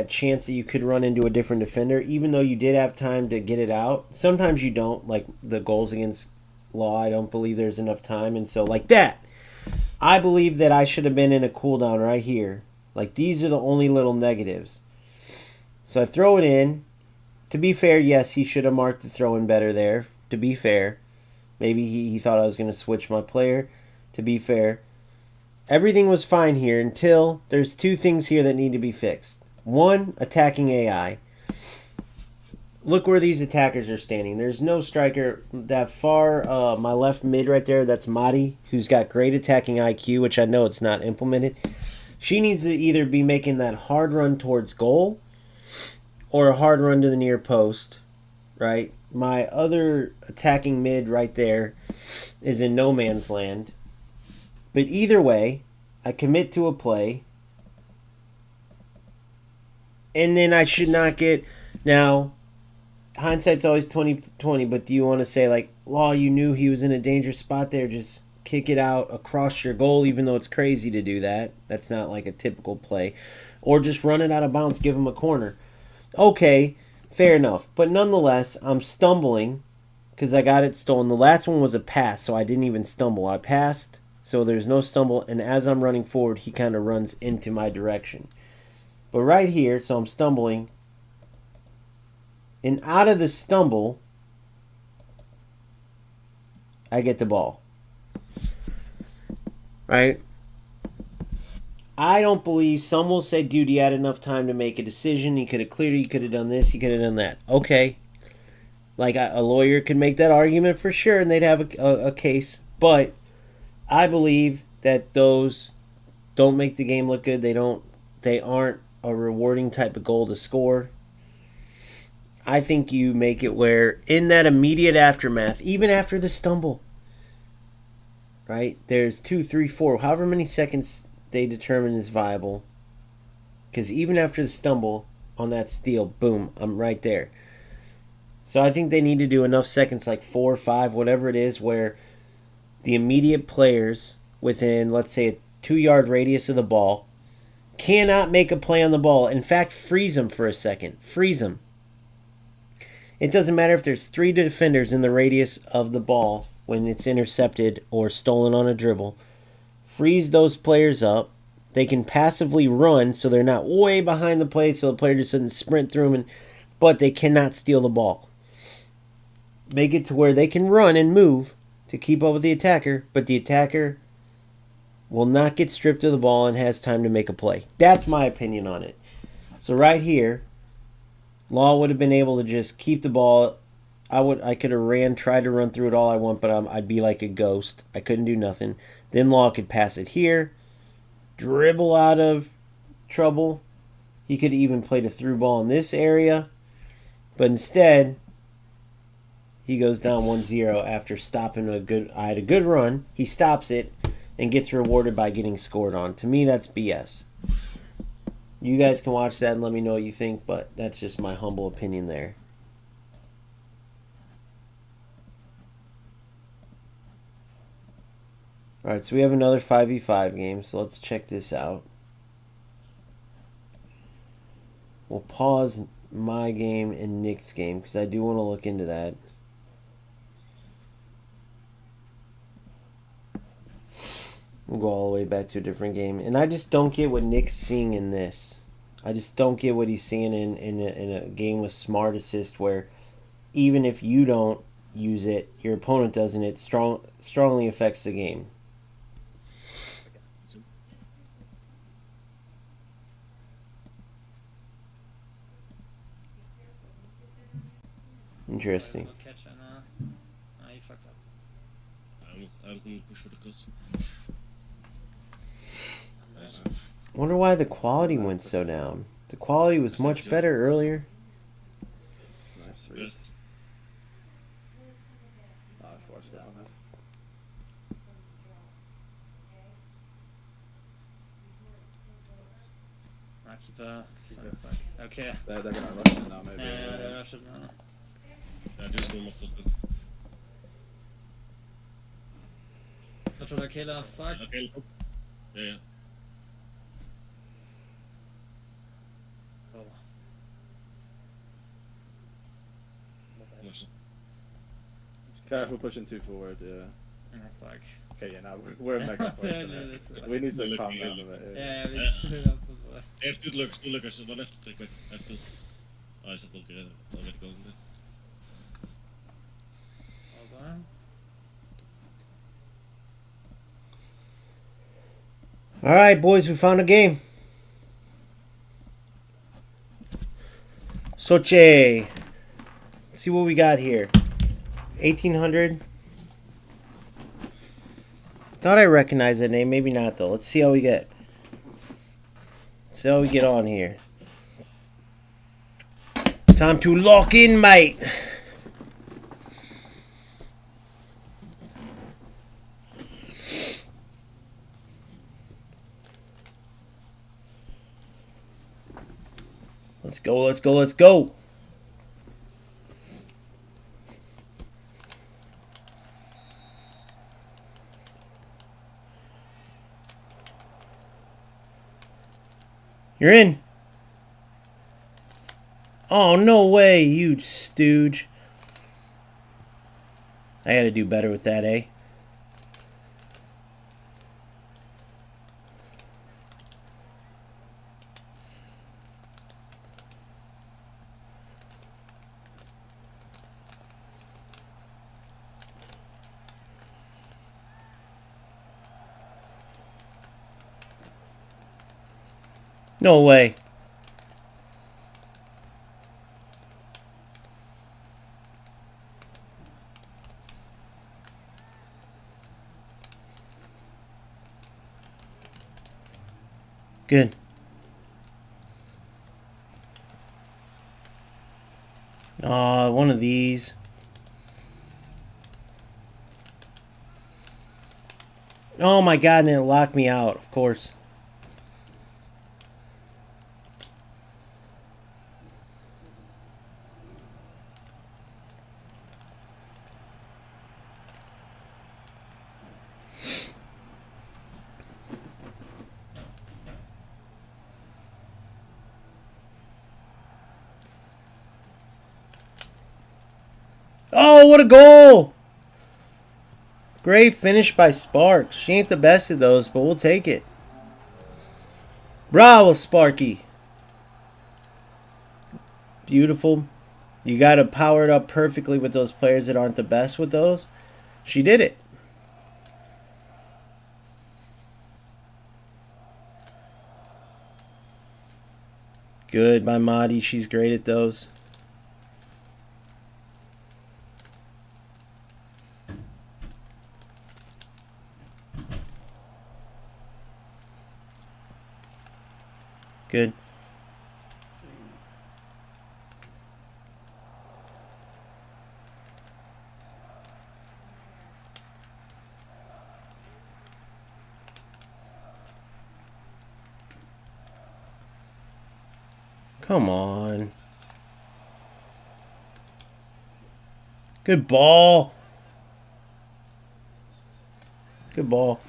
chance that you could run into a different defender, even though you did have time to get it out. Sometimes you don't, like the goals against Law. I don't believe there's enough time, and so like that. I believe that I should have been in a cooldown right here. Like, these are the only little negatives. So I throw it in. To be fair, yes, he should have marked the throw-in better there. To be fair. Maybe he thought I was going to switch my player. To be fair. Everything was fine here until there's two things here that need to be fixed. One, attacking AI. Look where these attackers are standing. There's no striker that far. My left mid right there, that's Madi, who's got great attacking IQ, which I know it's not implemented. She needs to either be making that hard run towards goal or a hard run to the near post, right? My other attacking mid right there is in no man's land. But either way, I commit to a play. And then I should not get... Now, hindsight's always 20/20, but do you want to say, like, Law, you knew he was in a dangerous spot there, just kick it out across your goal, even though it's crazy to do that. That's not like a typical play. Or just run it out of bounds, give him a corner. Okay, fair enough. But nonetheless, I'm stumbling because I got it stolen. The last one was a pass, so I didn't even stumble. I passed, so there's no stumble. And as I'm running forward, he kind of runs into my direction. But right here, so I'm stumbling. and out of the stumble, I get the ball. Right? I don't believe some will say, dude, he had enough time to make a decision. He could have cleared it. He could have done this. He could have done that. Okay. Like, a lawyer could make that argument for sure, and they'd have a case. But I believe that those don't make the game look good. They aren't a rewarding type of goal to score. I think you make it where in that immediate aftermath, even after the stumble, right? There's 2, 3, 4, however many seconds they determine is viable. Because even after the stumble on that steal, boom, I'm right there. So I think they need to do enough seconds, like 4, 5, whatever it is, where the immediate players within, let's say, a 2-yard radius of the ball cannot make a play on the ball. In fact, freeze them for a second. Freeze them. It doesn't matter if there's 3 defenders in the radius of the ball when it's intercepted or stolen on a dribble. Freeze those players up. They can passively run so they're not way behind the play so the player just doesn't sprint through them, but they cannot steal the ball. Make it to where they can run and move to keep up with the attacker, but the attacker will not get stripped of the ball and has time to make a play. That's my opinion on it. So right here, Law would have been able to just keep the ball. I could have tried to run through it all I want, but I'd be like a ghost. I couldn't do nothing. Then Law could pass it here, dribble out of trouble. He could even play the through ball in this area. But instead, he goes down 1-0 after stopping I had a good run. He stops it and gets rewarded by getting scored on. To me, that's BS. You guys can watch that and let me know what you think, but that's just my humble opinion there. Alright, so we have another 5v5 game, so let's check this out. We'll pause my game and Nick's game, because I do want to look into that. We'll go all the way back to a different game. And I just don't get what Nick's seeing in this. I just don't get what he's seeing in a game with smart assist where even if you don't use it, your opponent does, and it strongly affects the game. Interesting. You fucked up. I'm going to push for the cuts. Wonder why the quality went so down. The quality was much better earlier. Nice read. Oh, I forced that one. Keep the okay. They're gonna rush it now, maybe. Yeah, they rush it now. Ja, dit is nog maar Not sure Kayla, fuck. Okay, yeah. Oh. Careful pushing too forward, yeah. Oh, fuck. Okay, yeah, now we're mega fortunate. We need to calm down a bit. Yeah, we have two lookers, dan left trek weg. Have two. Oh, hij staat ook keer, dan weet ik ook niet. Hold on. Alright, boys, we found a game. Soche. Let's see what we got here. 1800. Thought I recognized that name. Maybe not, though. Let's see how we get. See how we get on here. Time to lock in, mate. Let's go, let's go, let's go. You're in. Oh, no way, you stooge. I gotta do better with that, eh? No way. Good. One of these. Oh my god, and then it locked me out, of course. Oh, what a goal! Great finish by Sparks. She ain't the best of those, but we'll take it. Bravo, Sparky. Beautiful. You got to power it up perfectly with those players that aren't the best with those. She did it. Good by Madi. She's great at those. Good. Come on. Good ball. Good ball.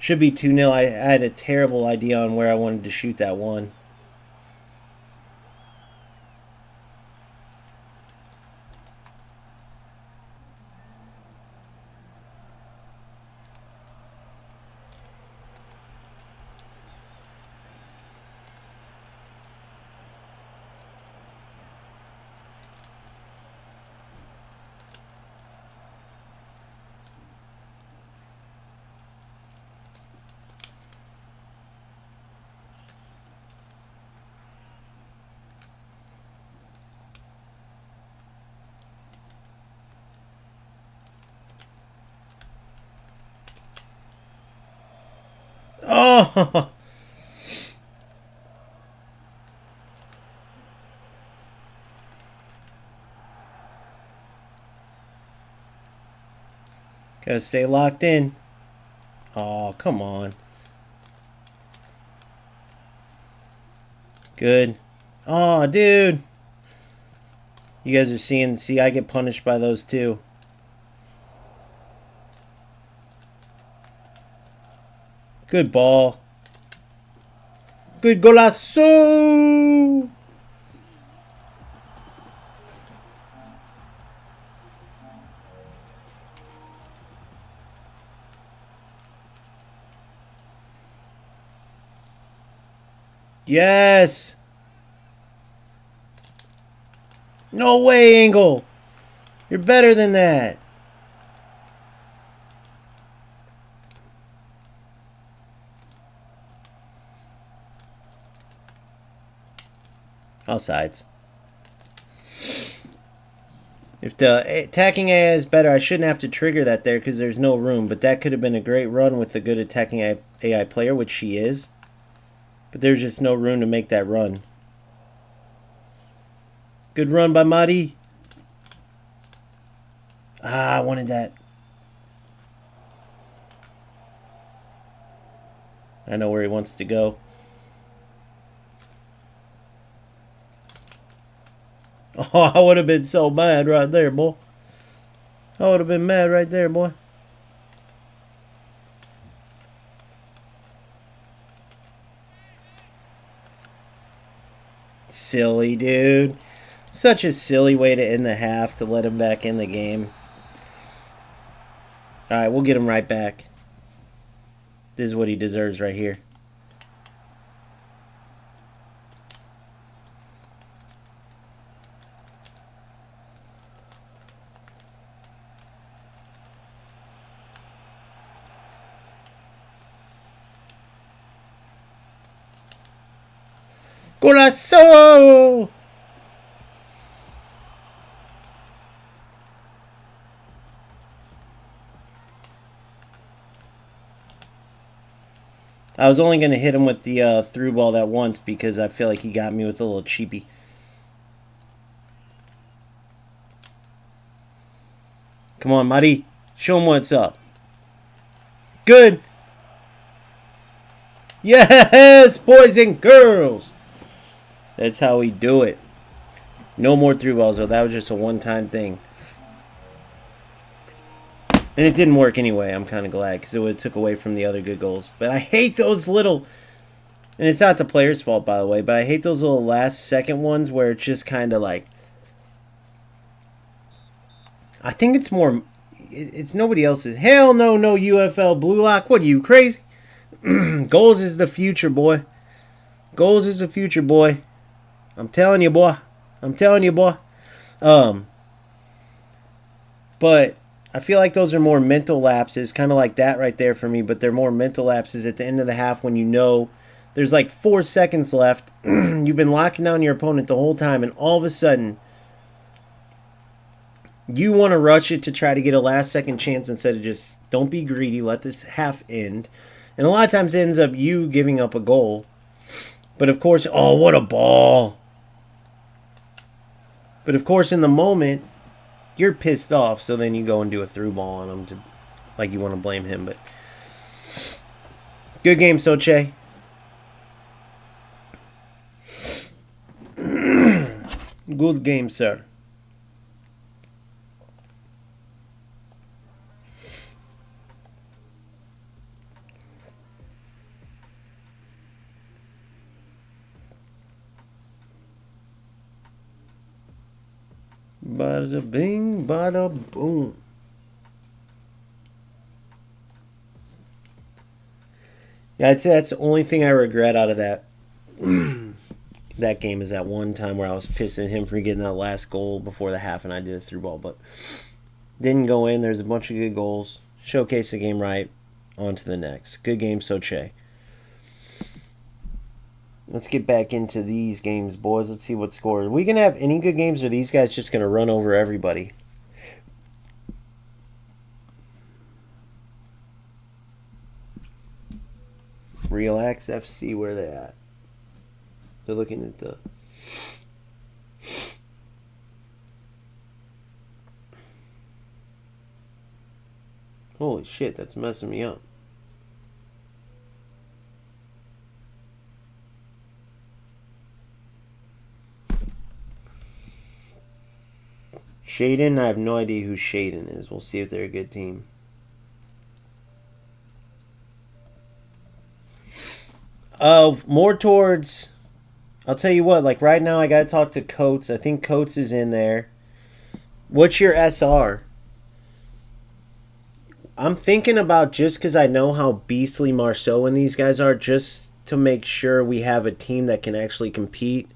Should be 2-0. I had a terrible idea on where I wanted to shoot that one. Oh! Gotta stay locked in. Oh, come on. Good. Oh, dude. You guys are seeing, see, I get punished by those too. Good ball. Good golazo! Yes! No way, Engel! You're better than that. Offsides. If the attacking AI is better, I shouldn't have to trigger that there because there's no room. But that could have been a great run with a good attacking AI player, which she is. But there's just no room to make that run. Good run by Madi. Ah, I wanted that. I know where he wants to go. Oh, I would have been so mad right there, boy. I would have been mad right there, boy. Silly, dude. Such a silly way to end the half to let him back in the game. Alright, we'll get him right back. This is what he deserves right here. Golazo! I was only going to hit him with the through ball that once because I feel like he got me with a little cheapy. Come on, Mari. Show him what's up. Good. Yes, boys and girls. That's how we do it. No more through balls, though. That was just a one-time thing. And it didn't work anyway. I'm kind of glad because it would have took away from the other good goals. But I hate those little... And it's not the player's fault, by the way. But I hate those little last-second ones where it's just kind of like... I think it's more... It's nobody else's. Hell no, no UFL Blue Lock. What are you, crazy? Goals is the future, boy. Goals is the future, boy. I'm telling you, boy. I'm telling you, boy. But I feel like those are more mental lapses, kind of like that right there for me, but they're more mental lapses at the end of the half when you know there's like 4 seconds left. You've been locking down your opponent the whole time, and all of a sudden you want to rush it to try to get a last-second chance instead of just don't be greedy, let this half end. And a lot of times it ends up you giving up a goal. But of course, oh, what a ball. But of course, in the moment, you're pissed off, so then you go and do a through ball on him to, like you want to blame him. But good game, Soche. Good game, sir. Bada bing, bada boom. Yeah, I'd say that's the only thing I regret out of that that game is that one time where I was pissing him for getting that last goal before the half and I did a through ball, but didn't go in. There's a bunch of good goals. Showcase the game right. On to the next. Good game, Soche. Let's get back into these games, boys. Let's see what score. Are we going to have any good games, or are these guys just going to run over everybody? Relax FC, where they at? They're looking at the... Holy shit, that's messing me up. Shaden, I have no idea who Shaden is. We'll see if they're a good team. More towards... I'll tell you what, like right now I got to talk to Coates. I think Coates is in there. What's your SR? I'm thinking about, just because I know how beastly Marceau and these guys are, just to make sure we have a team that can actually compete.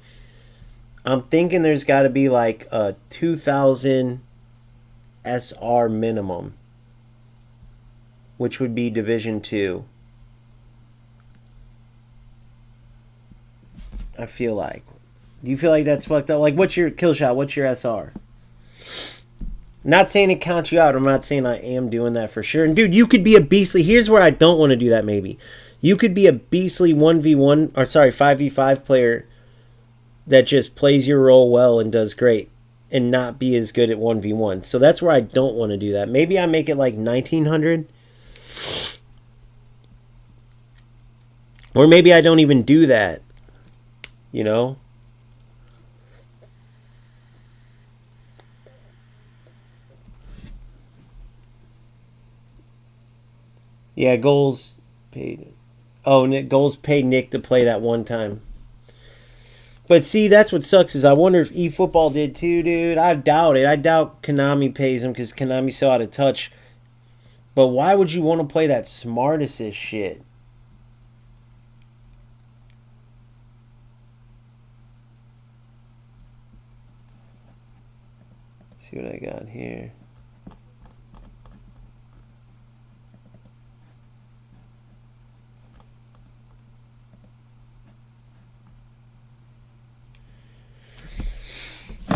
I'm thinking there's got to be like a 2,000 SR minimum, which would be Division 2. I feel like. Do you feel like that's fucked up? Like, what's your kill shot? What's your SR? Not saying it counts you out. I'm not saying I am doing that for sure. And, dude, you could be a beastly... Here's where I don't want to do that, maybe. You could be a beastly 1v1... Or, sorry, 5v5 player that just plays your role well and does great and not be as good at 1v1. So that's where I don't want to do that. Maybe I make it like 1900. Or maybe I don't even do that. You know? Yeah, goals paid. Oh, Nick, goals paid Nick to play that one time. But see, that's what sucks is I wonder if eFootball did too, dude. I doubt it. I doubt Konami pays him because Konami's so out of touch. But why would you want to play that smart assist shit? Let's see what I got here.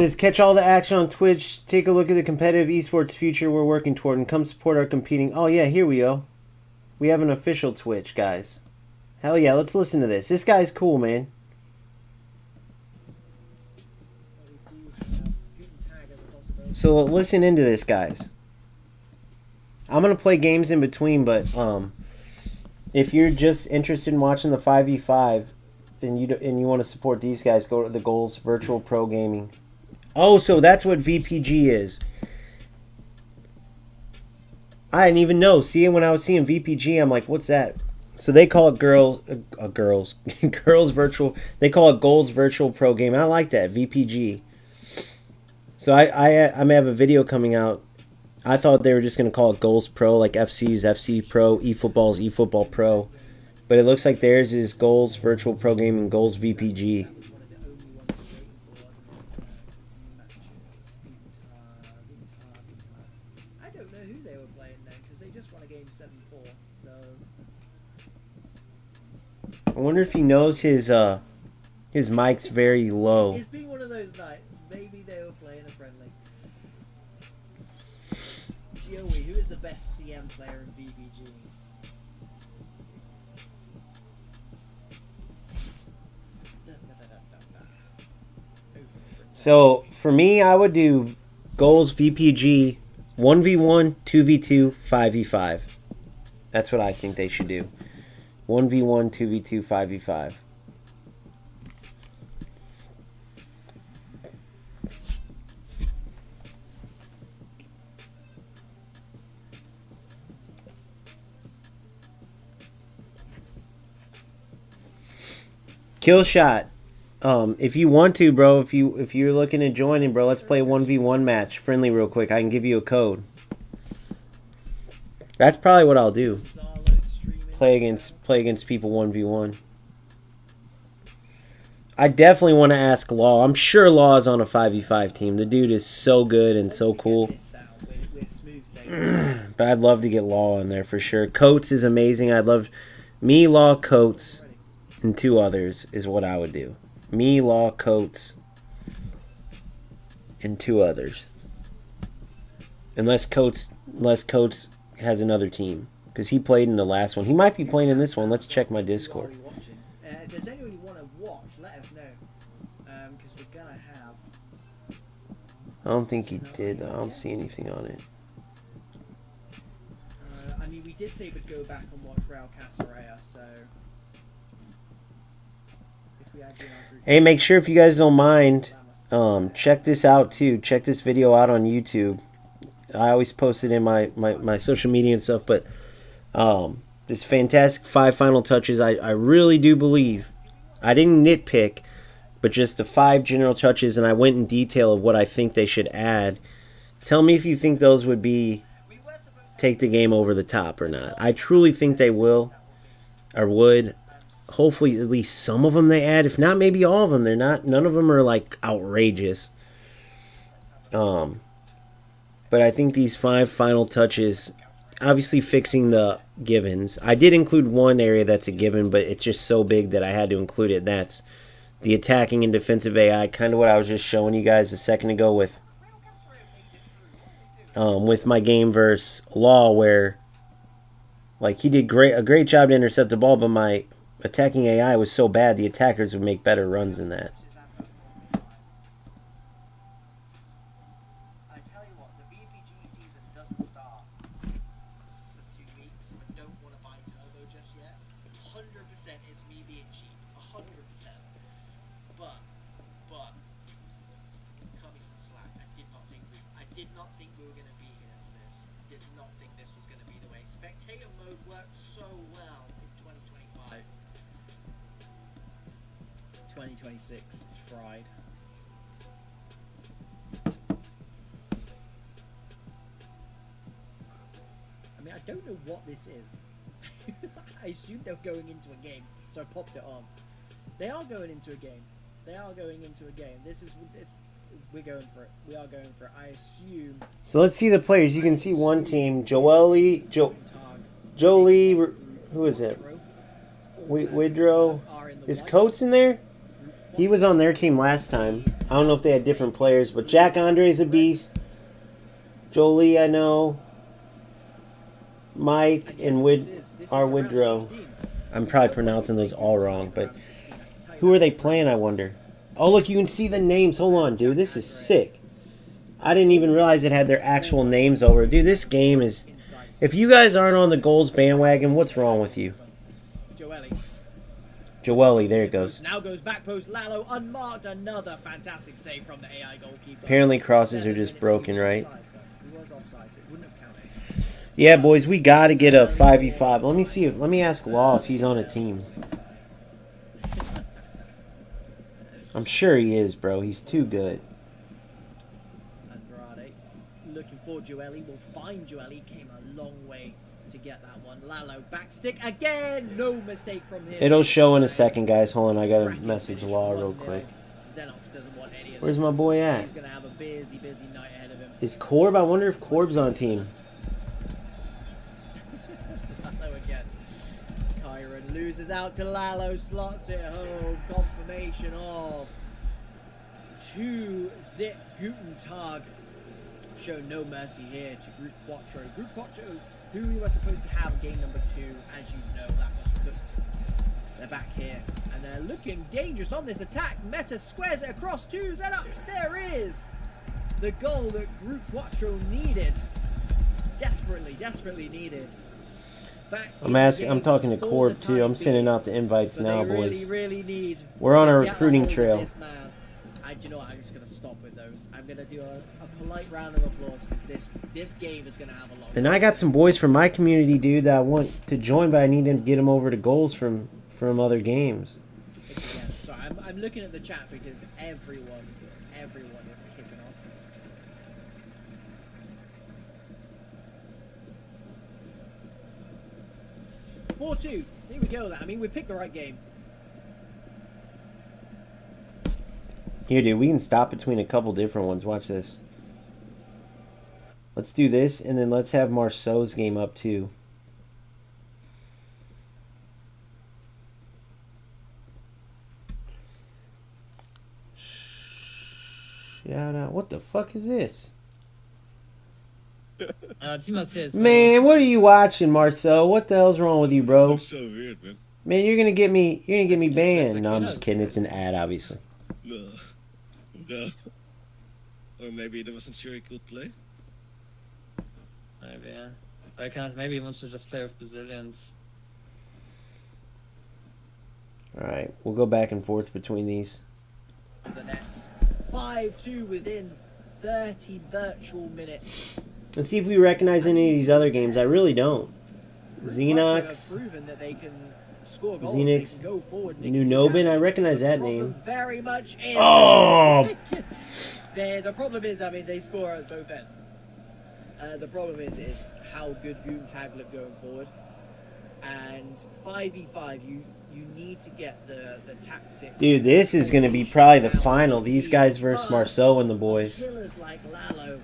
Says, catch all the action on Twitch. Take a look at the competitive esports future we're working toward and come support our competing. Oh, yeah, here we go. We have an official Twitch, guys. Hell yeah, let's listen to this. This guy's cool, man. So listen into this, guys. I'm going to play games in between, but if you're just interested in watching the 5v5 and you want to support these guys, go to the Goals Virtual Pro Gaming. Oh, so that's what VPG is. I didn't even know. See, when I was seeing VPG, I'm like, what's that? So they call it girls virtual. They call it Goals Virtual Pro Game. I like that, VPG. So I may have a video coming out. I thought they were just going to call it Goals Pro, like FC's FC Pro, eFootball's eFootball Pro. But it looks like theirs is Goals Virtual Pro Game and Goals VPG. I don't know who they were playing then, because they just won a game 7-4, so... I wonder if he knows his mic's very low. It's been one of those nights. Maybe they were playing a friendly. Joey, who is the best CM player in VBG? So for me, I would do Goals VPG 1v1, 2v2, 5v5. That's what I think they should do. 1v1, 2v2, 5v5. Kill shot. If you want to, bro, if you're looking to join in, bro, let's play a 1v1 match, friendly, real quick. I can give you a code. That's probably what I'll do. Play against people 1v1. I definitely want to ask Law. I'm sure Law is on a 5v5 team. The dude is so good and so cool. But I'd love to get Law in there for sure. Coates is amazing. I'd love me, Law, Coates, and 2 others is what I would do. Me, Law, Coates, and 2 others. Unless Coates has another team. Because he played in the last one. He might be playing in this one. Let's check my Discord. If there's anyone you want to watch, let us know. Because we're going to have... I don't think he did. I don't see anything on it. I mean, we did say we'd go back and watch Real Casareya, so... Hey, make sure if you guys don't mind, check this out too. Check this video out on YouTube. I always post it in my social media and stuff, but this fantastic 5 final touches, I really do believe. I didn't nitpick, but just the 5 general touches, and I went in detail of what I think they should add. Tell me if you think those would take the game over the top or not. I truly think they will, or would. Hopefully at least some of them they add. If not, maybe all of them. None of them are like outrageous. But I think these 5 final touches, obviously fixing the givens. I did include one area that's a given, but it's just so big that I had to include it. That's the attacking and defensive AI, kind of what I was just showing you guys a second ago with my game versus Law, where like he did a great job to intercept the ball, but my attacking AI was so bad the attackers would make better runs than that. I tell you what, the VPG season doesn't start for 2 weeks. I don't want to buy Turbo just yet. 100% it's me being cheap. 100%. But cut me some slack. I did not think we were going to be here for this. Did not think this was going to be the way. Spectator mode worked so well in 2025. 2026, it's fried. I mean, I don't know what this is. I assumed they were going into a game, so I popped it on. They are going into a game. We're going for it. We are going for it. I assume. So let's see the players. You can see one team. Jolie, who is it? Widrow. Is Coates in there? He was on their team last time. I don't know if they had different players, but Jack Andre's a beast. Jolie, I know. Mike and Woodrow. I'm probably pronouncing those all wrong, but who are they playing, I wonder? Oh, look, you can see the names. Hold on, dude. This is sick. I didn't even realize it had their actual names over. Dude, this game is... If you guys aren't on the goals bandwagon, what's wrong with you? Joelle, there it goes. Now goes back post. Lalo unmarked. Another fantastic save from the AI goalkeeper. Apparently crosses are just broken, right? Yeah, boys, we got to get a 5v5. Let me see if... Let me ask Law if he's on a team. I'm sure he is, bro. He's too good. Andrade looking for Joeli. Will find Joeli. Came a long way to get that one. Lalo back stick again. No mistake from him. It'll show in a second, guys. Hold on, I got to message Law real quick. Xenox doesn't want any of Where's this. my boy at? He's going to have a busy night ahead of him. Is Corb? I wonder if Corb's on team. Lalo again. Kyron loses out to Lalo. Slots it home. Confirmation of 2-zip Guten Tag. Show no mercy here to Group Quattro. Group Quattro, who we were supposed to have game number 2, as you know, that was cooked. They're back here, and they're looking dangerous on this attack. Meta squares it across to Xenox. There is the goal that Group Quattro needed. Desperately needed. Back I'm talking to Corb too. I'm sending out the invites now, boys. Really need. We're on a recruiting trail. Do you know what? I'm just going to stop with those. I'm going to do a polite round of applause because this game is going to have a lot. And I got some boys from my community, dude, that I want to join, but I need to get them over to goals from other games. Sorry, I'm looking at the chat because everyone is kicking off. Four-2. Here we go. I mean, we picked the right game. Here, dude, we can stop between a couple different ones. Watch this. Let's do this, and then let's have Marceau's game up, too. Shout out. What the fuck is this? Tima says... Man, what are you watching, Marceau? What the hell's wrong with you, bro? That's so weird, man. Man, you're gonna get me banned. No, I'm just kidding. It's an ad, obviously. No. No. Or maybe he wasn't sure he could play. Maybe, yeah. I can't. Maybe he wants to just play with Brazilians. Alright, we'll go back and forth between these. The Nets. 5-2 within 30 virtual minutes. Let's see if we recognize any of these other games. I really don't. Xenox. Proven that they can score goals. Xenix. They can go forward. New Nobin. I recognize that name. Very much is. Oh! The problem is, I mean, they score at both ends. The problem is how good Guten Tag look going forward. And 5v5, you need to get the tactics. Dude, this is going to be probably the final. These guys versus Marceau and the boys. Killers like Lalo.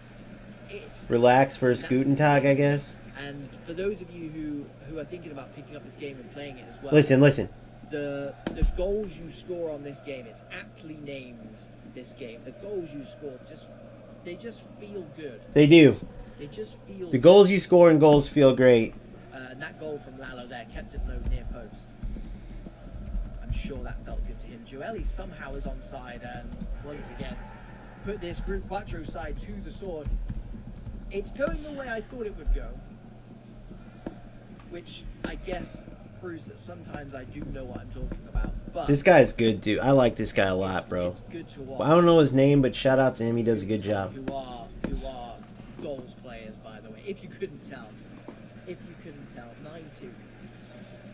Relax versus Guten Tag, I guess. And for those of you who are thinking about picking up this game and playing it as well. Listen. The goals you score on this game is aptly named this game. The goals you score they just feel good. They do. They just feel The goals you score and goals feel great. And that goal from Lalo there kept it low near post. I'm sure that felt good to him. Joeli somehow is onside and once again put this Group Quattro side to the sword. It's going the way I thought it would go, which I guess proves that sometimes I do know what I'm talking about. But This guy's good, dude. I like this guy a lot, bro. it's good to watch. Well, I don't know his name, but shout out to him. He does a good job. Who are goals players, by the way. If you couldn't tell, 9-2.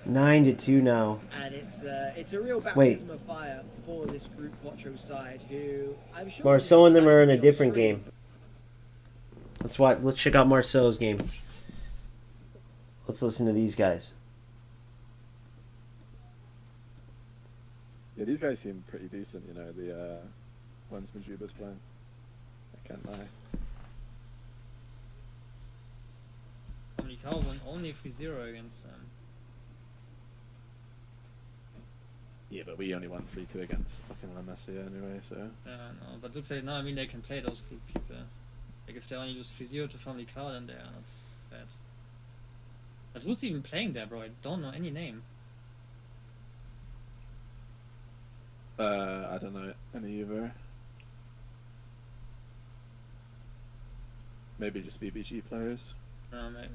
9-2 now. And it's a real baptism of fire for this Group Quattro side, who I'm sure Marceau and them are in a different game. Let's check out Marceau's game. Let's listen to these guys. Yeah, these guys seem pretty decent, you know, the ones Majuba's playing. I can't lie. Calvin only 3-0 against them. Yeah, but we only won 3-2 against fucking La Masia anyway, so. Yeah, no, but looks like now, I mean, they can play those group people. Like, if they only lose 3-0 to Family Car, then they are not bad. But who's even playing there, bro? I don't know any name. I don't know any either. Maybe just VBG players. No, maybe.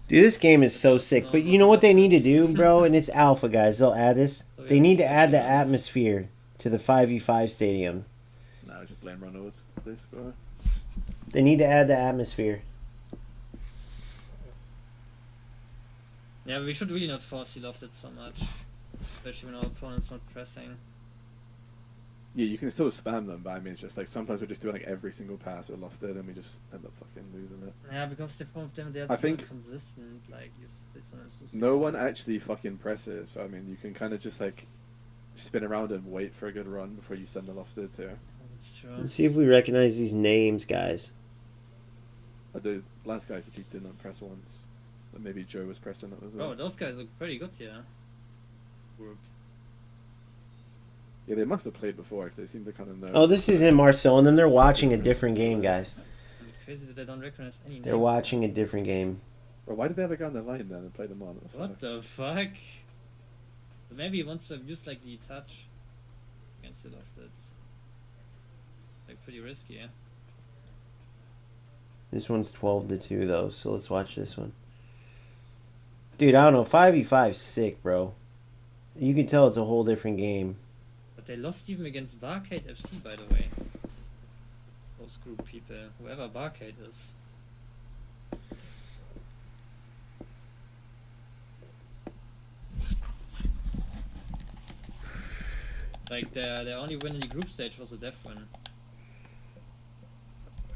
Dude, this game is so sick. But you know what they need to do, bro? And it's alpha, guys. They'll add this. They need to add the atmosphere to the 5v5 stadium. No, just blame Ronald. They score. They need to add the atmosphere. Yeah, but we should really not force Lofted so much. Especially when our opponent's not pressing. Yeah, you can still spam them, but I mean, it's just like sometimes we're just doing like every single pass with Lofted and we just end up fucking losing it. Yeah, because the problem of them, they're I so think consistent. Like, they sometimes lose. no one actually fucking presses, so I mean, you can kind of just like spin around and wait for a good run before you send the Lofted too. That's true. Let's see if we recognize these names, guys. The last guys that he did not press once. But maybe Joe was pressing it as well. Oh, those guys look pretty good here. Grouped. Yeah, they must have played before because they seem to kind of know. Oh, this isn't Marcel and them. They're watching a different game, guys. It's crazy that they don't recognize any They're name. watching a different game. Well, why did they have a guy on the line then and play them on? What the fuck? But maybe he wants to abuse like the touch against the Lofted. Like pretty risky, yeah? This one's 12-2 though, so let's watch this one. Dude, I don't know. 5v5's sick, bro. You can tell it's a whole different game. But they lost even against Barcade FC, by the way. Those group people, whoever Barcade is. Like their only win in the group stage was a death win.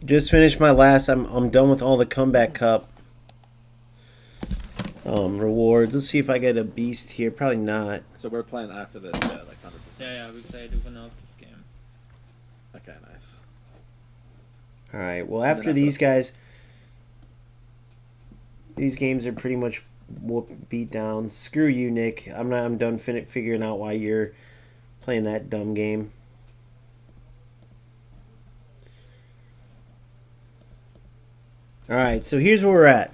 Just finished my last. I'm done with all the comeback cup rewards. Let's see if I get a beast here. Probably not. So we're playing after this, yeah, like 100%. Yeah, we played the winner of this game. Okay, nice. All right. Well, after these guys, these games are pretty much beat down. Screw you, Nick. I'm done figuring out why you're playing that dumb game. All right, so here's where we're at.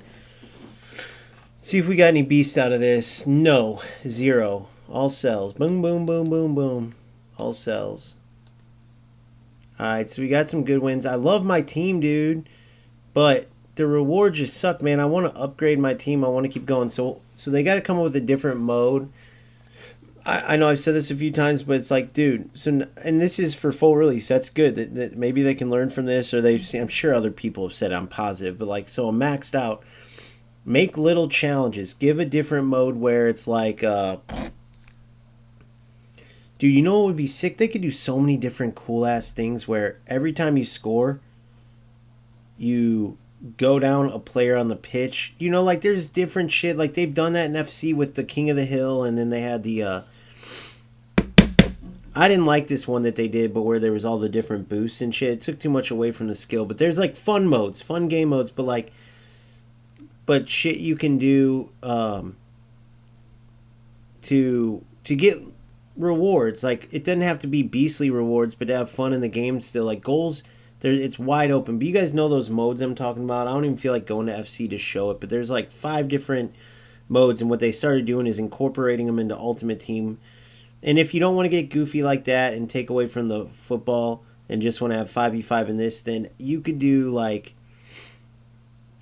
See if we got any beast out of this. No, 0. All sells. Boom, boom, boom, boom, boom. All sells. All right, so we got some good wins. I love my team, dude, but the rewards just suck, man. I want to upgrade my team. I want to keep going. So they got to come up with a different mode. I know I've said this a few times, but it's like, dude. So and this is for full release. That's good. That maybe they can learn from this, or they've seen. I'm sure other people have said I'm positive, but like, so I'm maxed out. Make little challenges. Give a different mode where it's like, dude. You know what would be sick? They could do so many different cool ass things where every time you score, you go down a player on the pitch. You know, like there's different shit. Like they've done that in FC with the King of the Hill, and then they had the. I didn't like this one that they did, but where there was all the different boosts and shit. It took too much away from the skill. But there's like fun modes, fun game modes, but shit you can do to get rewards. Like it doesn't have to be beastly rewards, but to have fun in the game still. Like goals, it's wide open. But you guys know those modes I'm talking about. I don't even feel like going to FC to show it, but there's like 5 different modes, and what they started doing is incorporating them into Ultimate Team. And if you don't want to get goofy like that and take away from the football and just want to have 5v5 in this, then you could do like,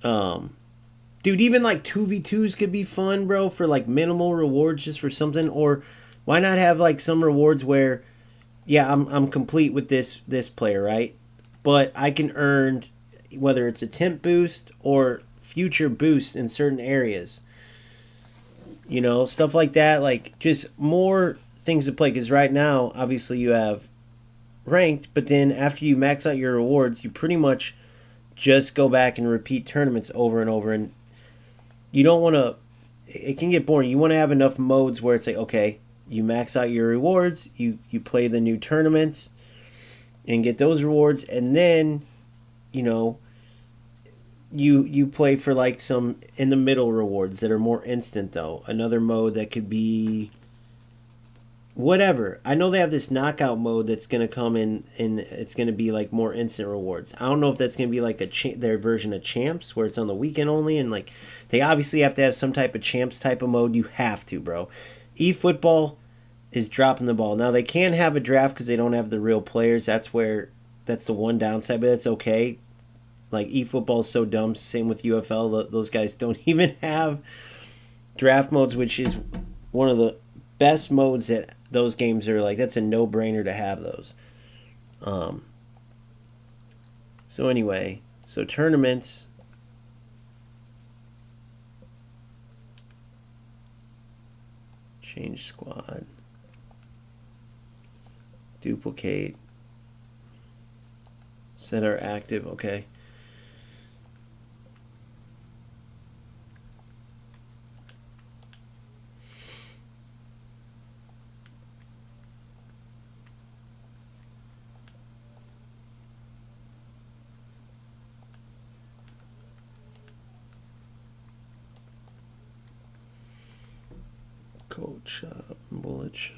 dude, even like 2v2s could be fun, bro, for like minimal rewards just for something. Or why not have like some rewards where, yeah, I'm complete with this player, right? But I can earn whether it's a temp boost or future boost in certain areas. You know, stuff like that, like just more things to play, because right now obviously you have ranked, but then after you max out your rewards, you pretty much just go back and repeat tournaments over and over, and you don't want to, it can get boring. You want to have enough modes where it's like, okay, you max out your rewards, you play the new tournaments and get those rewards, and then, you know, you play for like some in the middle rewards that are more instant though. Another mode that could be whatever. I know they have this knockout mode that's gonna come in, and it's gonna be like more instant rewards. I don't know if that's gonna be like their version of champs where it's on the weekend only, and like they obviously have to have some type of champs type of mode. You have to, bro. eFootball is dropping the ball. Now they can't have a draft because they don't have the real players. That's the one downside, but that's okay. Like eFootball is so dumb. Same with UFL. Those guys don't even have draft modes, which is one of the best modes that those games are like. That's a no-brainer to have those. So anyway, so tournaments. Change squad. Duplicate. Set our active. Okay. Coach Bullich.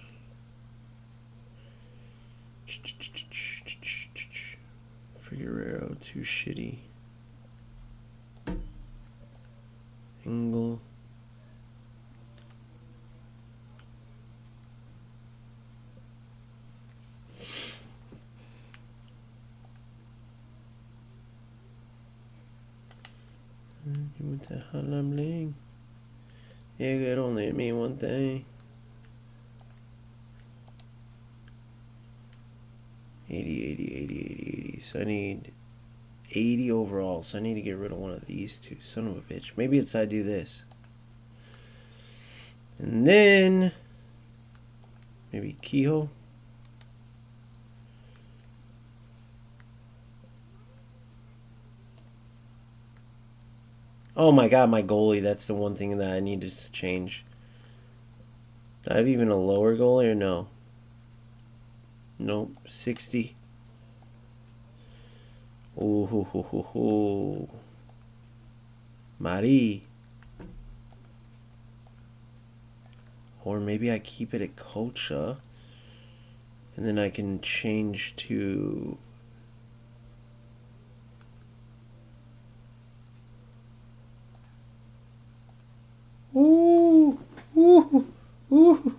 Figueroa, too shitty. Engel. What the hell I'm playing? Yeah, it only mean one thing. 80, 80, 80, 80, 80. So I need 80 overall. So I need to get rid of one of these two. Son of a bitch. Maybe it's I do this. And then maybe Kehoe. Oh my god, my goalie. That's the one thing that I need to change. Do I have even a lower goalie or no? Nope. 60. Ooh, hoo, hoo, hoo, hoo. Marie. Or maybe I keep it at Kocha. And then I can change to... Ooh, ooh, ooh.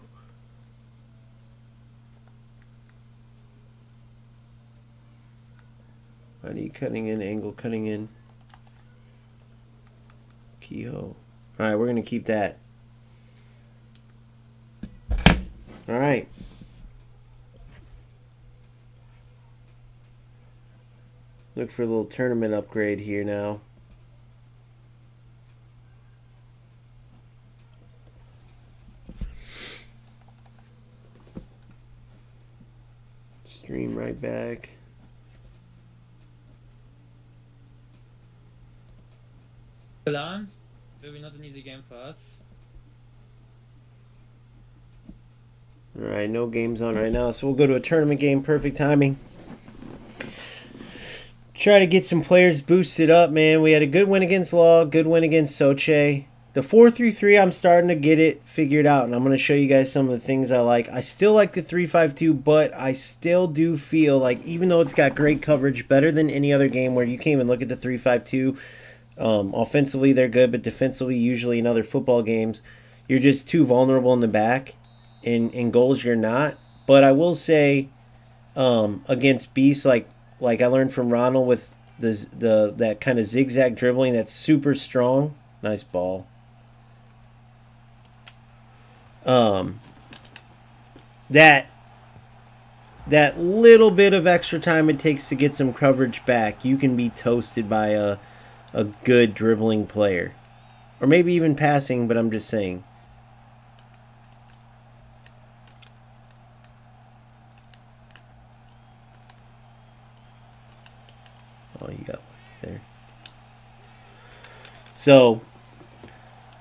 Body cutting in, angle cutting in. Kehoe. Alright, we're going to keep that. Alright. Look for a little tournament upgrade here now. Stream right back. Milan will be not an easy game for us. Alright, no games on right now, so we'll go to a tournament game. Perfect timing. Try to get some players boosted up, man. We had a good win against Law, good win against Soche. The 4-3-3, I'm starting to get it figured out, and I'm going to show you guys some of the things I like. I still like the 3-5-2, but I still do feel like, even though it's got great coverage, better than any other game where you can't even look at the 3-5-2. Offensively, they're good, but defensively, usually in other football games, you're just too vulnerable in the back. In goals, you're not. But I will say, against Beast, like I learned from Ronald with that kind of zigzag dribbling, that's super strong. Nice ball. That little bit of extra time it takes to get some coverage back, you can be toasted by a good dribbling player. Or maybe even passing, but I'm just saying. Oh, you got lucky there. So,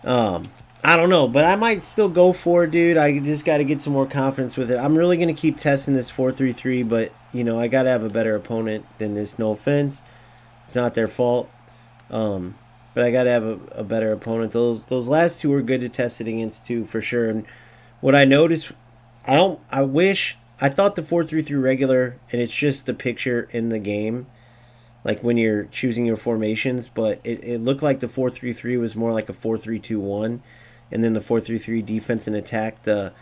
I don't know, but I might still go for it, dude. I just got to get some more confidence with it. I'm really going to keep testing this 4-3-3, but, you know, I got to have a better opponent than this. No offense. It's not their fault. But I got to have a better opponent. Those last two were good to test it against too, for sure. And what I noticed, I thought the 4-3-3 regular, and it's just the picture in the game, like when you're choosing your formations, but it looked like the 4-3-3 was more like a 4-3-2-1, and then the 4-3-3 defense and attack, the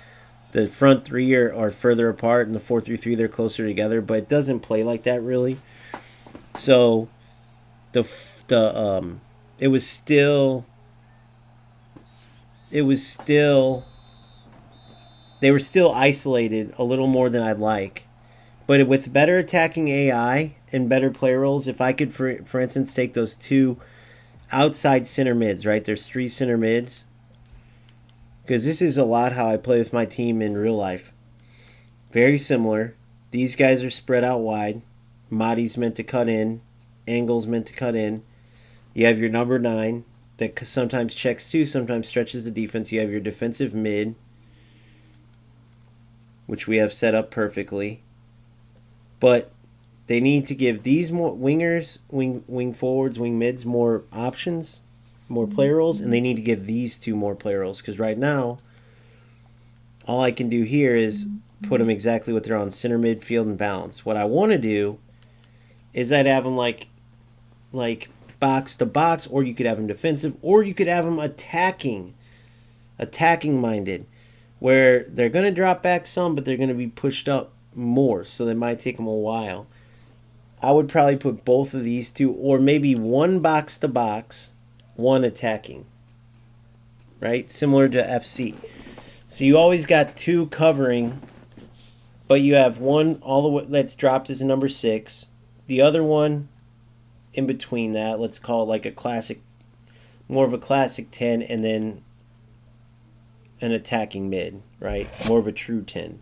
front three are further apart, and the 4-3-3 they're closer together, but it doesn't play like that really. So it was still they were still isolated a little more than I'd like. But with better attacking AI and better player roles, if I could, for instance, take those two outside center mids, right? There's 3 center mids. Because this is a lot how I play with my team in real life. Very similar. These guys are spread out wide. Mahdi's meant to cut in. Angle's meant to cut in. You have your number 9 that sometimes checks 2, sometimes stretches the defense. You have your defensive mid, which we have set up perfectly. But they need to give these more wingers, wing forwards, wing mids more options, more player roles, and they need to give these 2 more player roles. Because right now, all I can do here is put them exactly what they're on, center, midfield, and balance. What I want to do is I'd have them like box to box, or you could have them defensive, or you could have them attacking minded, where they're going to drop back some, but they're going to be pushed up more, so they might take them a while. I would probably put both of these 2, or maybe one box to box, one attacking, right? Similar to FC. So you always got 2 covering, but you have one all the way that's dropped as a number 6, the other one in between that, let's call it like a classic, more of a classic 10, and then an attacking mid, right? More of a true 10.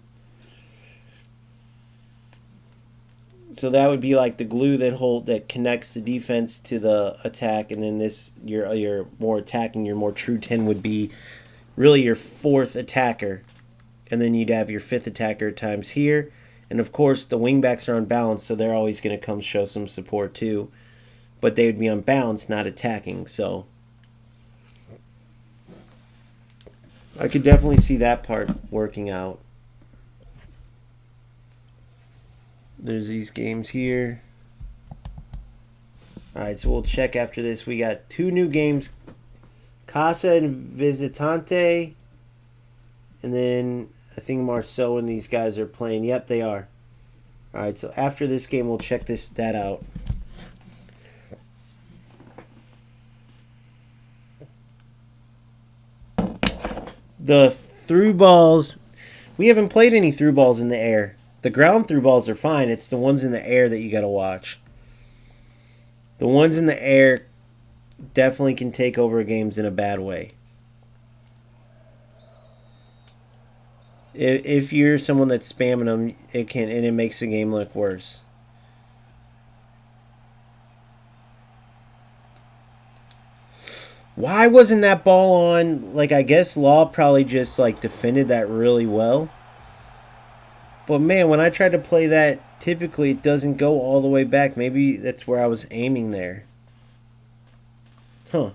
So that would be like the glue that connects the defense to the attack, and then this your more attacking, your more true 10 would be really your 4th attacker, and then you'd have your 5th attacker at times here, and of course the wingbacks are unbalanced, so they're always going to come show some support too, but they would be unbalanced, not attacking. So I could definitely see that part working out. There's these games here. Alright, so we'll check after this. We got 2 new games. Casa and Visitante. And then I think Marceau and these guys are playing. Yep, they are. Alright, so after this game, we'll check that out. The through balls. We haven't played any through balls in the air. The ground through balls are fine. It's the ones in the air that you got to watch. The ones in the air definitely can take over games in a bad way. If you're someone that's spamming them, it can, and it makes the game look worse. Why wasn't that ball on? Like, I guess Law probably just like defended that really well. But man, when I tried to play that, typically it doesn't go all the way back. Maybe that's where I was aiming there. Huh.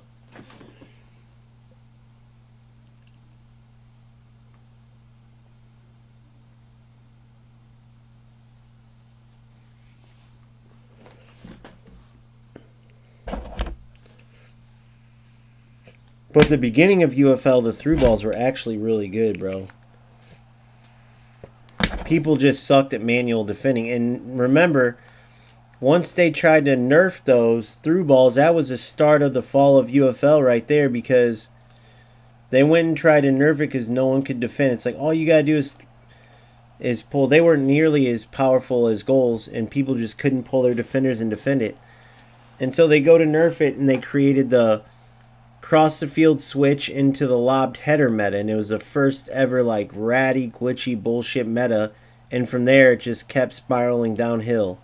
But the beginning of UFL, the through balls were actually really good, bro. People just sucked at manual defending. And remember, once they tried to nerf those through balls, that was the start of the fall of UFL right there, because they went and tried to nerf it because no one could defend. It's like all you got to do is pull. They weren't nearly as powerful as goals, and people just couldn't pull their defenders and defend it. And so they go to nerf it, and they created the cross the field switch into the lobbed header meta, and it was the first ever like ratty, glitchy bullshit meta, and from there it just kept spiraling downhill.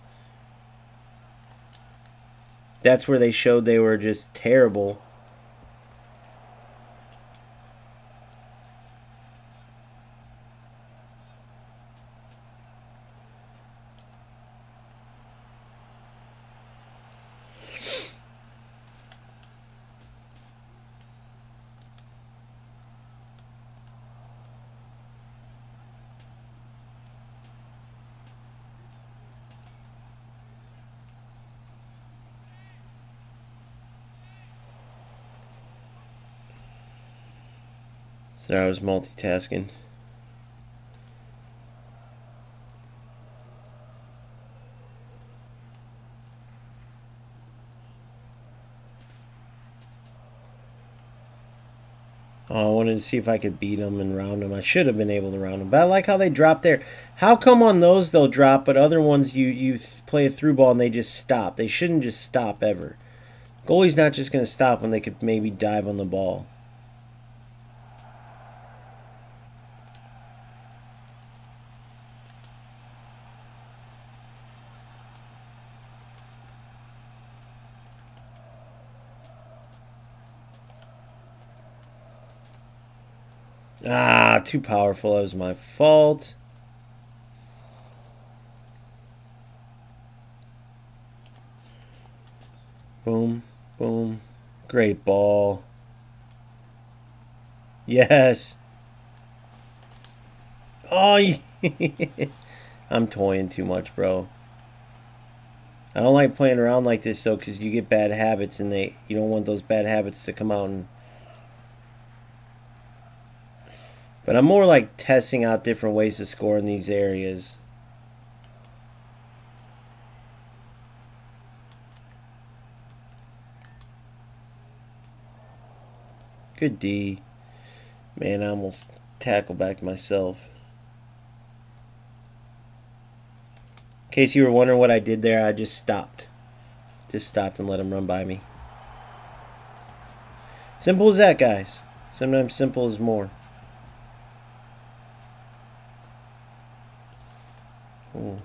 That's where they showed they were just terrible. Sorry, I was multitasking. Oh, I wanted to see if I could beat them and round them. I should have been able to round them. But I like how they drop there. How come on those they'll drop, but other ones you play a through ball and they just stop? They shouldn't just stop ever. Goalie's not just going to stop when they could maybe dive on the ball. Ah, too powerful. That was my fault. Boom, boom. Great ball. Yes. Oh, I'm toying too much, bro. I don't like playing around like this, though, because you get bad habits, and you don't want those bad habits to come out and... But I'm more like testing out different ways to score in these areas. Good D. Man, I almost tackled back myself. In case you were wondering what I did there, I just stopped. Just stopped and let him run by me. Simple as that, guys. Sometimes simple is more. Ooh.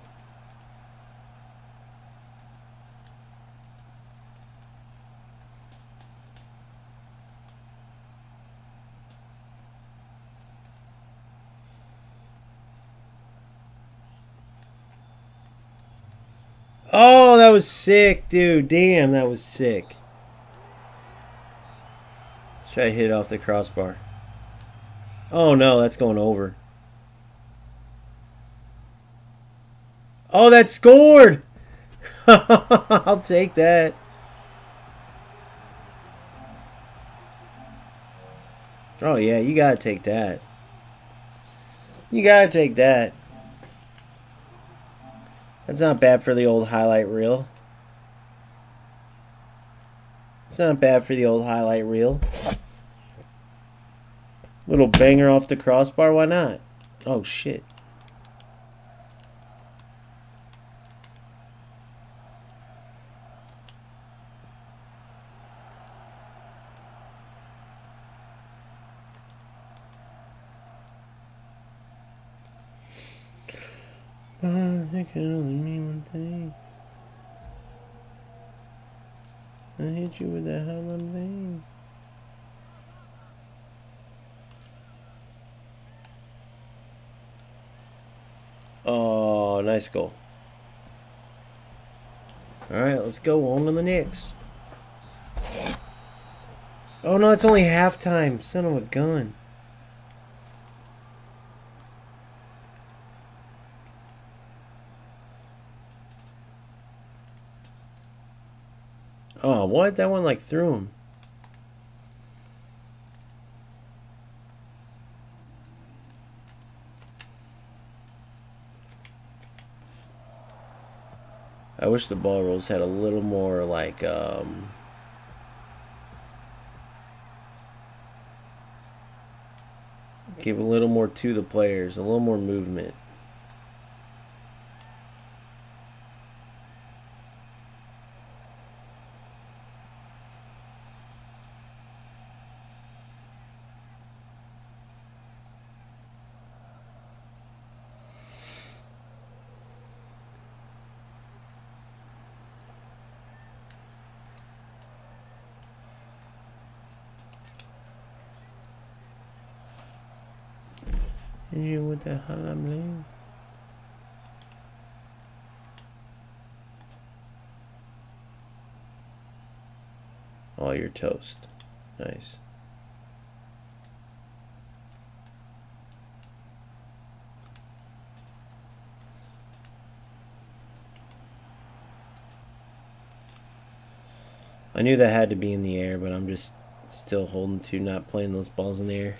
Oh, that was sick, dude. Damn, that was sick. Let's try to hit it off the crossbar. Oh, no, that's going over. Oh, that scored! I'll take that. Oh, yeah, you gotta take that. You gotta take that. That's not bad for the old highlight reel. It's not bad for the old highlight reel. Little banger off the crossbar, why not? Oh, shit. I can only mean one thing. I hit you with that hotline thing. Oh, nice goal. Alright, let's go on to the next. Oh no, it's only halftime. Son of a gun. Oh, what? That one like threw him. I wish the ball rolls had a little more like give a little more to the players, a little more movement. And you with the hell I'm playing? Oh, you're toast. Nice. I knew that had to be in the air, but I'm just still holding to not playing those balls in the air.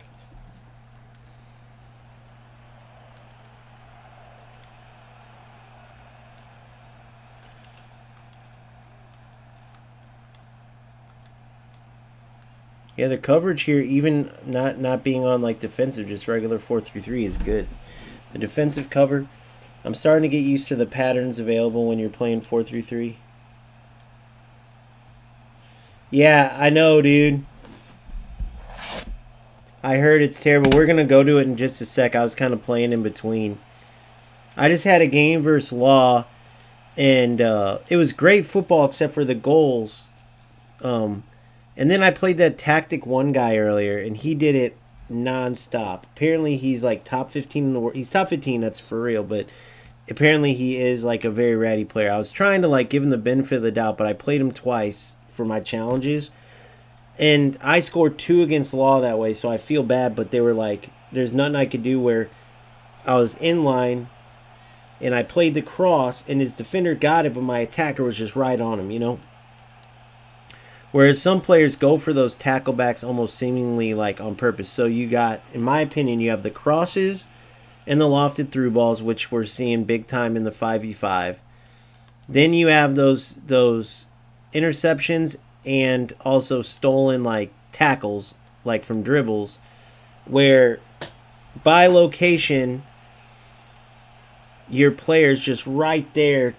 Yeah, the coverage here, even not being on like defensive, just regular 4-3-3 is good. The defensive cover, I'm starting to get used to the patterns available when you're playing 4-3-3. Yeah, I know, dude. I heard it's terrible. We're going to go to it in just a sec. I was kind of playing in between. I just had a game versus Law, and it was great football except for the goals. And then I played that Tactic 1 guy earlier, and he did it nonstop. Apparently, he's like top 15 in the world. He's top 15, that's for real, but apparently he is like a very ratty player. I was trying to like give him the benefit of the doubt, but I played him twice for my challenges. And I scored 2 against Law that way, so I feel bad, but they were like, there's nothing I could do where I was in line, and I played the cross, and his defender got it, but my attacker was just right on him, you know? Whereas some players go for those tacklebacks almost seemingly like on purpose. So you got, in my opinion, you have the crosses and the lofted through balls, which we're seeing big time in the 5v5. Then you have those interceptions and also stolen like tackles, like from dribbles, where by location your player's just right there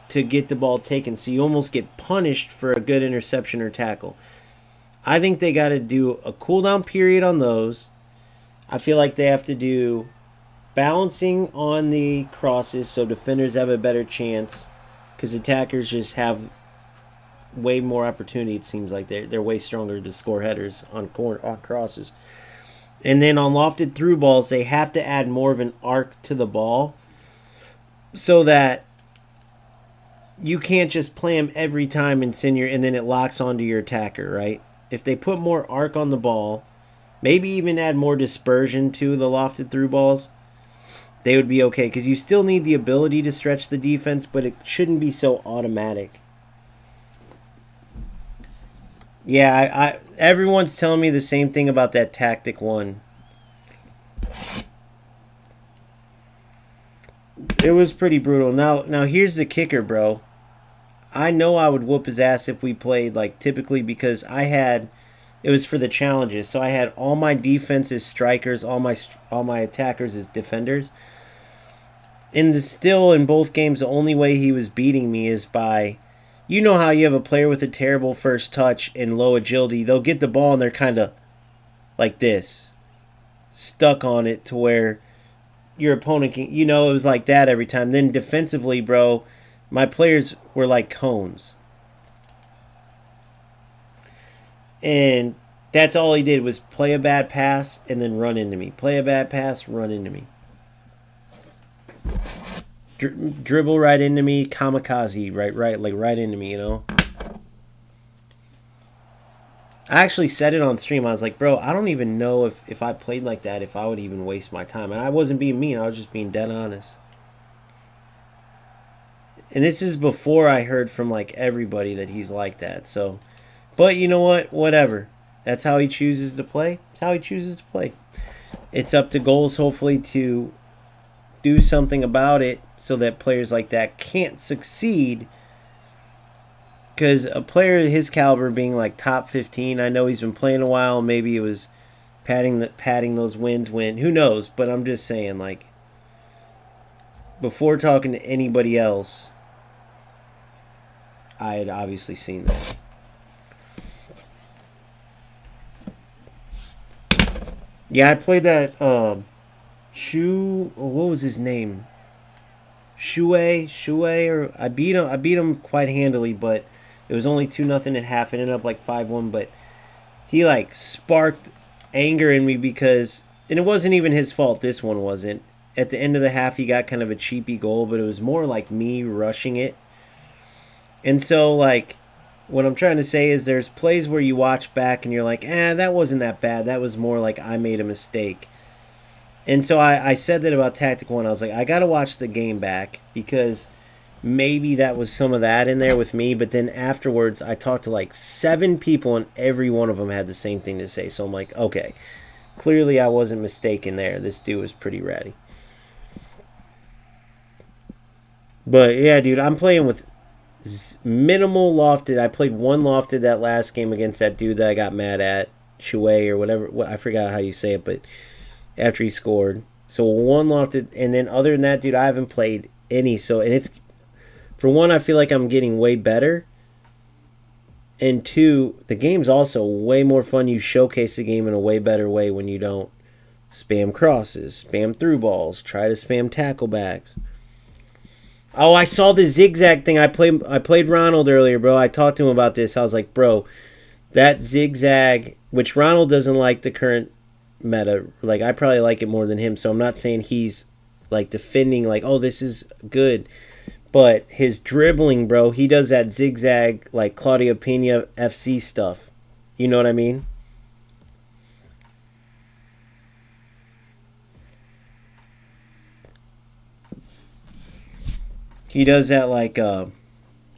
to get the ball taken, so you almost get punished for a good interception or tackle. I think they got to do a cooldown period on those. I feel like they have to do balancing on the crosses so defenders have a better chance, because attackers just have way more opportunity. It seems like they're way stronger to score headers on crosses. And then on lofted through balls, they have to add more of an arc to the ball so that you can't just play them every time and then it locks onto your attacker, right? If they put more arc on the ball, maybe even add more dispersion to the lofted through balls, they would be okay, because you still need the ability to stretch the defense, but it shouldn't be so automatic. Yeah, everyone's telling me the same thing about that Tactic 1. It was pretty brutal. Now here's the kicker, bro. I know I would whoop his ass if we played like typically, because it was for the challenges. So I had all my defenses strikers, all my attackers as defenders. And still in both games, the only way he was beating me is by, you know how you have a player with a terrible first touch and low agility. They'll get the ball and they're kind of like this, stuck on it to where your opponent can, it was like that every time. Then defensively, bro, my players were like cones. And that's all he did was play a bad pass and then run into me. Play a bad pass, run into me. Dribble right into me, kamikaze, right into me, I actually said it on stream. I was like, bro, I don't even know if I played like that, if I would even waste my time. And I wasn't being mean. I was just being dead honest. And this is before I heard from, like, everybody that he's like that. So, but you know what? Whatever. That's how he chooses to play. It's how he chooses to play. It's up to Goals, hopefully, to do something about it so that players like that can't succeed. Because a player of his caliber being like top 15, I know he's been playing a while. Maybe it was padding those wins. Who knows? But I'm just saying, like, before talking to anybody else, I had obviously seen that. Yeah, I played that what was his name? Shuei, or I beat him quite handily, but it was only 2-0 at half. It ended up like 5-1, but he like sparked anger in me because, and it wasn't even his fault. This one wasn't. At the end of the half, he got kind of a cheapy goal, but it was more like me rushing it. And so, like, what I'm trying to say is there's plays where you watch back and you're like, that wasn't that bad. That was more like I made a mistake. And so I said that about Tactic 1. I was like, I got to watch the game back because maybe that was some of that in there with me. But then afterwards, I talked to like 7 people and every one of them had the same thing to say. So I'm like, okay, clearly I wasn't mistaken there. This dude was pretty ratty. But yeah, dude, I'm playing with minimal lofted. I played 1 lofted that last game against that dude that I got mad at. Chouet or whatever. I forgot how you say it, but after he scored. So one lofted, and then other than that, dude, I haven't played any. So, and it's, for one, I feel like I'm getting way better. And two, the game's also way more fun. You showcase the game in a way better way when you don't spam crosses, spam through balls, try to spam tackle backs. Oh, I saw the zigzag thing. I played Ronald earlier, bro. I talked to him about this. I was like, bro, that zigzag, which Ronald doesn't like the current meta. Like, I probably like it more than him, so I'm not saying he's like defending like, oh, this is good. But his dribbling, bro, he does that zigzag like Claudio Pena FC stuff. You know what I mean? He does that like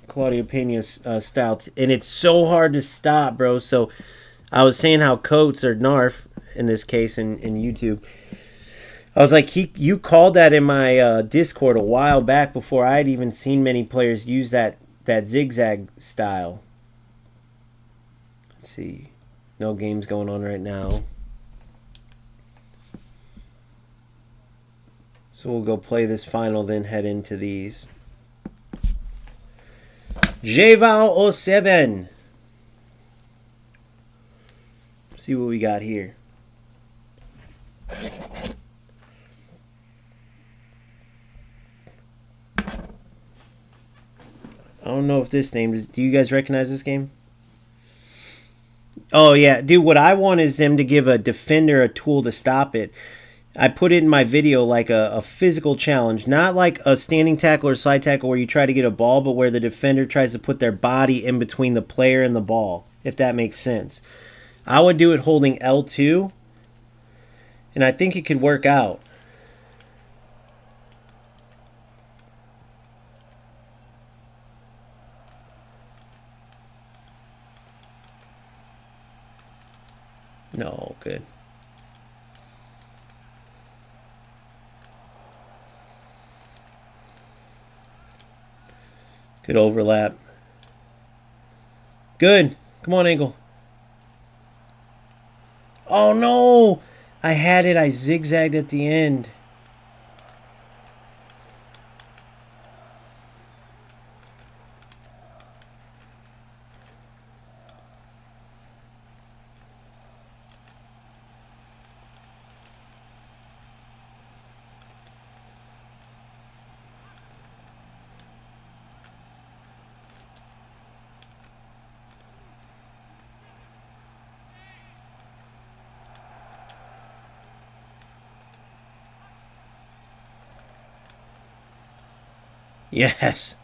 Claudio Pena style, and it's so hard to stop, bro. So I was saying how Coates, or Narf in this case in YouTube, I was like, you called that in my Discord a while back before I had even seen many players use that zigzag style. Let's see. No games going on right now. So we'll go play this final, then head into these. Jval 07. See what we got here. I don't know if this name is... Do you guys recognize this game? Oh, yeah. Dude, what I want is them to give a defender a tool to stop it. I put it in my video like a physical challenge. Not like a standing tackle or slide tackle where you try to get a ball, but where the defender tries to put their body in between the player and the ball, if that makes sense. I would do it holding L2, and I think it could work out. No, good. Good overlap. Good. Come on, Angle. Oh, no. I had it. I zigzagged at the end. Yes.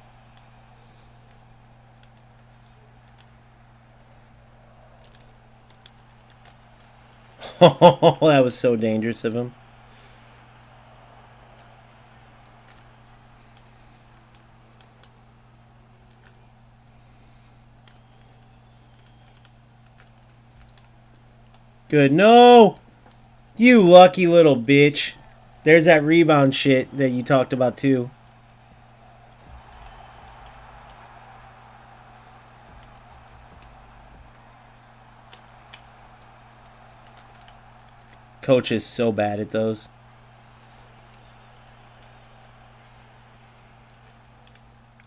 Oh, that was so dangerous of him. Good. No! You lucky little bitch. There's that rebound shit that you talked about too. Coach is so bad at those.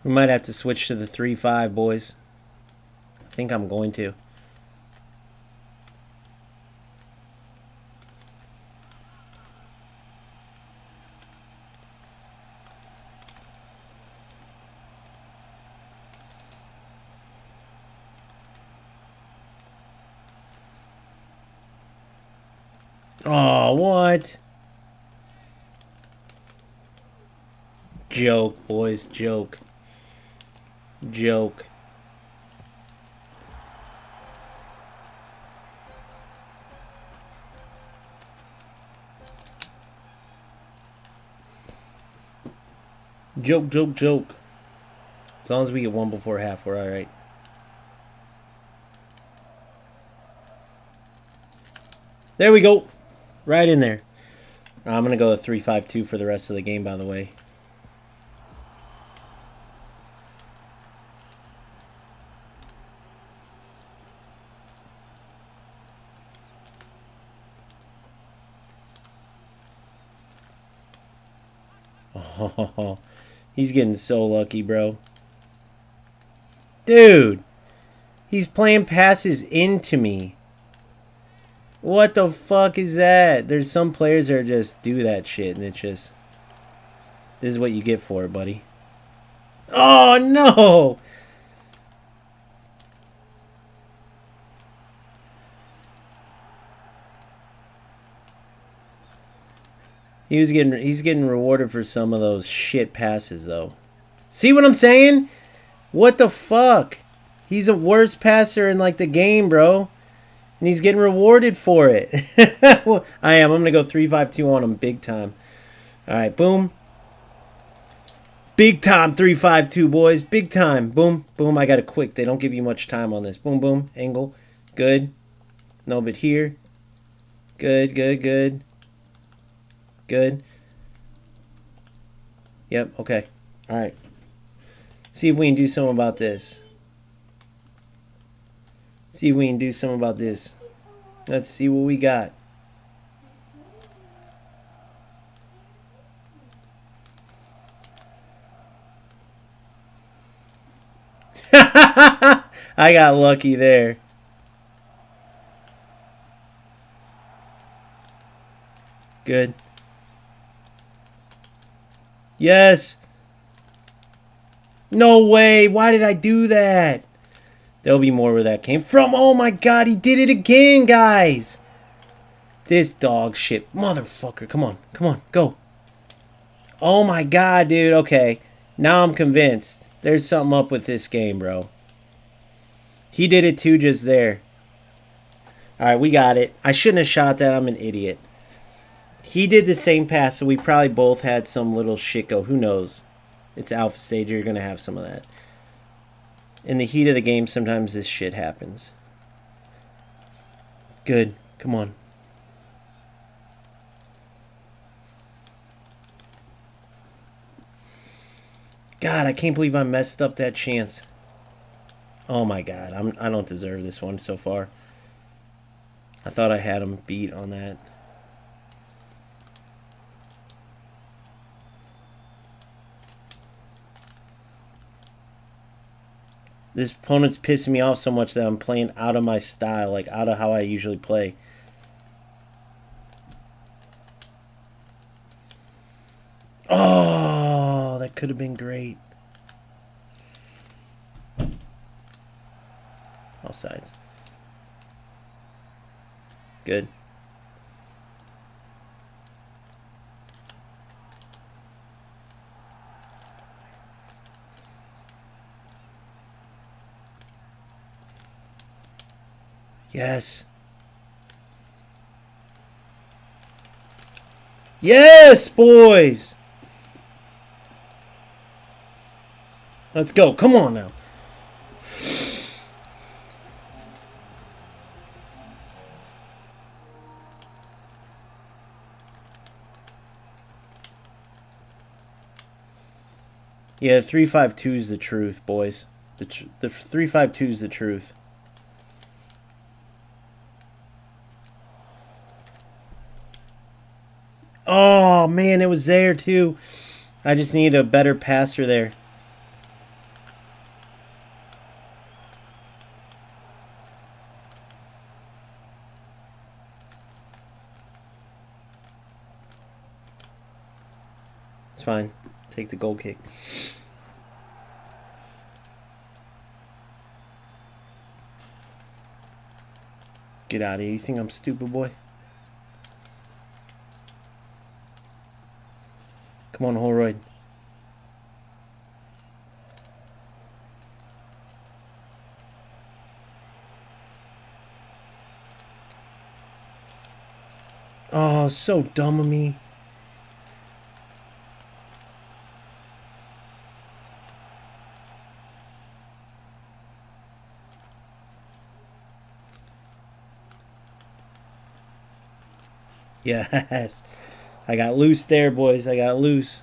We might have to switch to the 3-5, boys. I think I'm going to. Oh, what? Joke, boys. Joke. Joke. Joke, joke, joke. As long as we get one before half, we're all right. There we go. Right in there. I'm going to go 3-5-2 for the rest of the game, by the way. Oh, he's getting so lucky, bro. Dude, he's playing passes into me. What the fuck is that? There's some players that just do that shit, and it's just... This is what you get for it, buddy. Oh, no! He's getting rewarded for some of those shit passes, though. See what I'm saying? What the fuck? He's a worse passer in, like, the game, bro. And he's getting rewarded for it. Well, I am. I'm going to go 3-5-2 on him big time. All right, boom. Big time 3-5-2, boys. Big time. Boom, boom. I got it quick. They don't give you much time on this. Boom, boom. Angle. Good. No, but here. Good, good, good. Good. Yep, okay. All right. See if we can do something about this. See if we can do something about this. Let's see what we got. I got lucky there. Good. Yes. No way. Why did I do that? There'll be more where that came from. Oh my god, he did it again, guys. This dog shit. Motherfucker. Come on. Come on. Go. Oh my god, dude. Okay. Now I'm convinced. There's something up with this game, bro. He did it too just there. Alright, we got it. I shouldn't have shot that. I'm an idiot. He did the same pass, so we probably both had some little shit go. Who knows? It's alpha stage. You're going to have some of that. In the heat of the game, sometimes this shit happens. Good. Come on. God, I can't believe I messed up that chance. Oh my god. I don't deserve this one so far. I thought I had him beat on that. This opponent's pissing me off so much that I'm playing out of my style, like out of how I usually play. Oh, that could have been great. Offsides. Good. Yes. Yes, boys. Let's go. Come on now. Yeah, 3-5-2 is the truth, boys. The 3-5-2 is the truth. Oh, man, it was there, too. I just need a better passer there. It's fine. Take the goal kick. Get out of here. You think I'm stupid, boy? Come on, Holroyd. Oh, so dumb of me. Yes. I got loose there, boys. I got loose.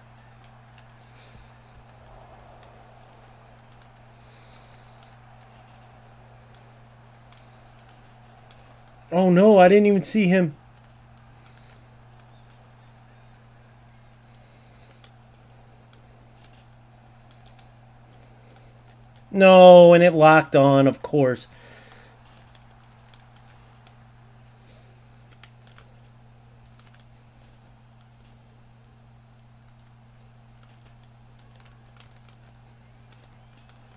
Oh, no. I didn't even see him. No, and it locked on, of course.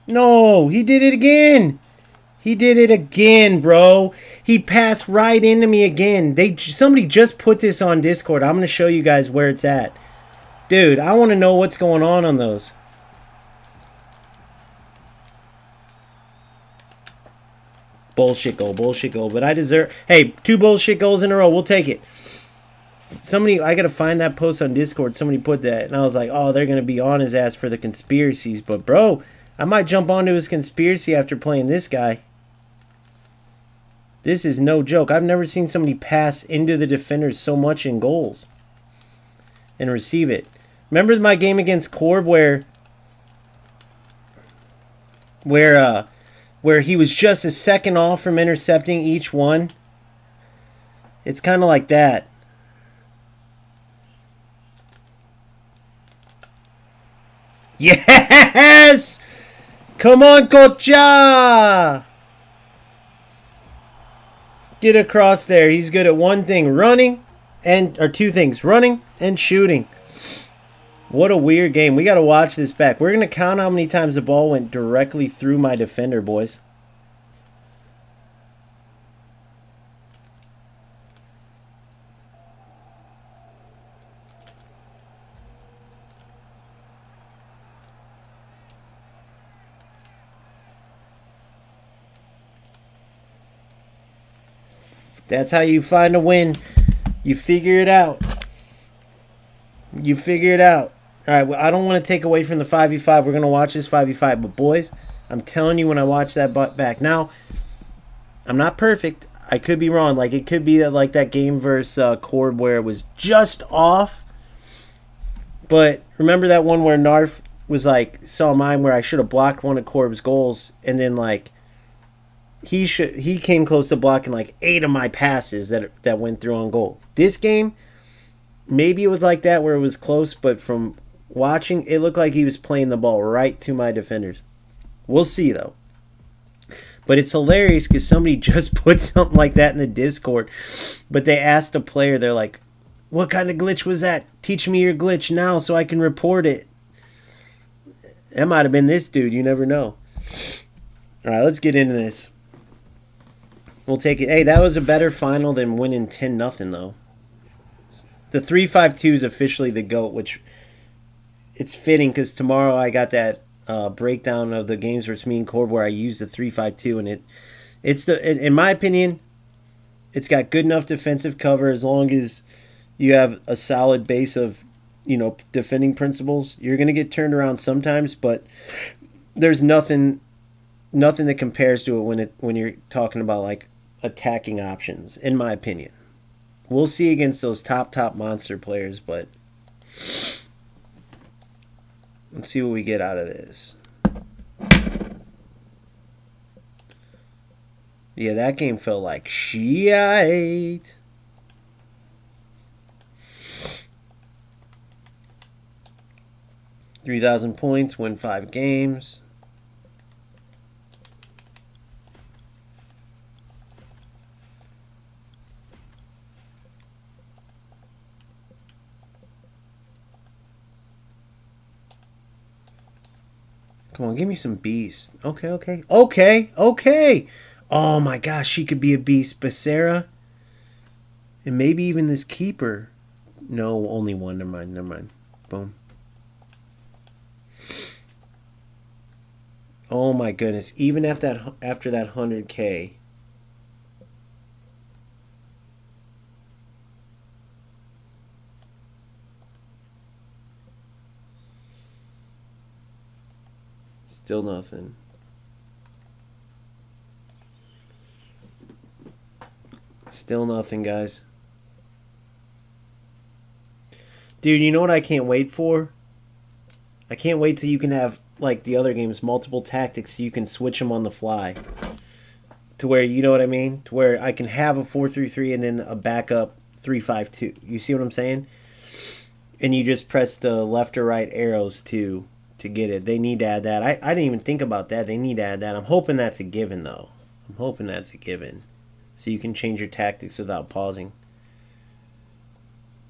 No, he did it again. He did it again, bro. He passed right into me again. Somebody just put this on Discord. I'm going to show you guys where it's at. Dude, I want to know what's going on those. Bullshit goal, bullshit goal. But I deserve... Hey, 2 bullshit goals in a row. We'll take it. Somebody... I got to find that post on Discord. Somebody put that. And I was like, oh, they're going to be on his ass for the conspiracies. But, bro, I might jump onto his conspiracy after playing this guy. This is no joke. I've never seen somebody pass into the defenders so much in goals. And receive it. Remember my game against Corb where he was just a second off from intercepting each one? It's kind of like that. Yes! Come on, Kocha! Get across there. He's good at one thing, running, or 2 things, running and shooting. What a weird game. We got to watch this back. We're going to count how many times the ball went directly through my defender, boys. That's how you find a win. You figure it out. You figure it out. All right, well, I don't want to take away from the 5v5. We're going to watch this 5v5. But, boys, I'm telling you when I watch that back. Now, I'm not perfect. I could be wrong. Like, it could be that, like that game versus Corb where it was just off. But remember that one where Narf was like, saw mine where I should have blocked one of Corb's goals. And then, like, he came close to blocking like 8 of my passes that went through on goal. This game, maybe it was like that where it was close, but from watching, it looked like he was playing the ball right to my defenders. We'll see, though. But it's hilarious because somebody just put something like that in the Discord. But they asked a player, they're like, what kind of glitch was that? Teach me your glitch now so I can report it. That might have been this dude. You never know. All right, let's get into this. We'll take it. Hey, that was a better final than winning 10-0, though. The 3-5-2 is officially the GOAT, which it's fitting because tomorrow I got that breakdown of the games versus me and Corb where I used the 3-5-2, and in my opinion, it's got good enough defensive cover as long as you have a solid base of, defending principles. You're going to get turned around sometimes, but there's nothing that compares to it when you're talking about like attacking options, in my opinion. We'll see against those top monster players, but let's see what we get out of this. Yeah, that game felt like shit. $3,000 points, win 5 games. Come on, give me some beast. Okay. Oh my gosh, she could be a beast. Becerra. And maybe even this keeper. No, only one. Never mind. Boom. Oh my goodness. Even after that 100K. Still nothing. Still nothing, guys. Dude, you know what I can't wait for? I can't wait till you can have, like the other games, multiple tactics so you can switch them on the fly. To where, you know what I mean? To where I can have a 4-3-3 and then a backup 3-5-2. You see what I'm saying? And you just press the left or right arrows to to get it. They need to add that. I didn't even think about that. They need to add that. I'm hoping that's a given, though. I'm hoping that's a given. So you can change your tactics without pausing.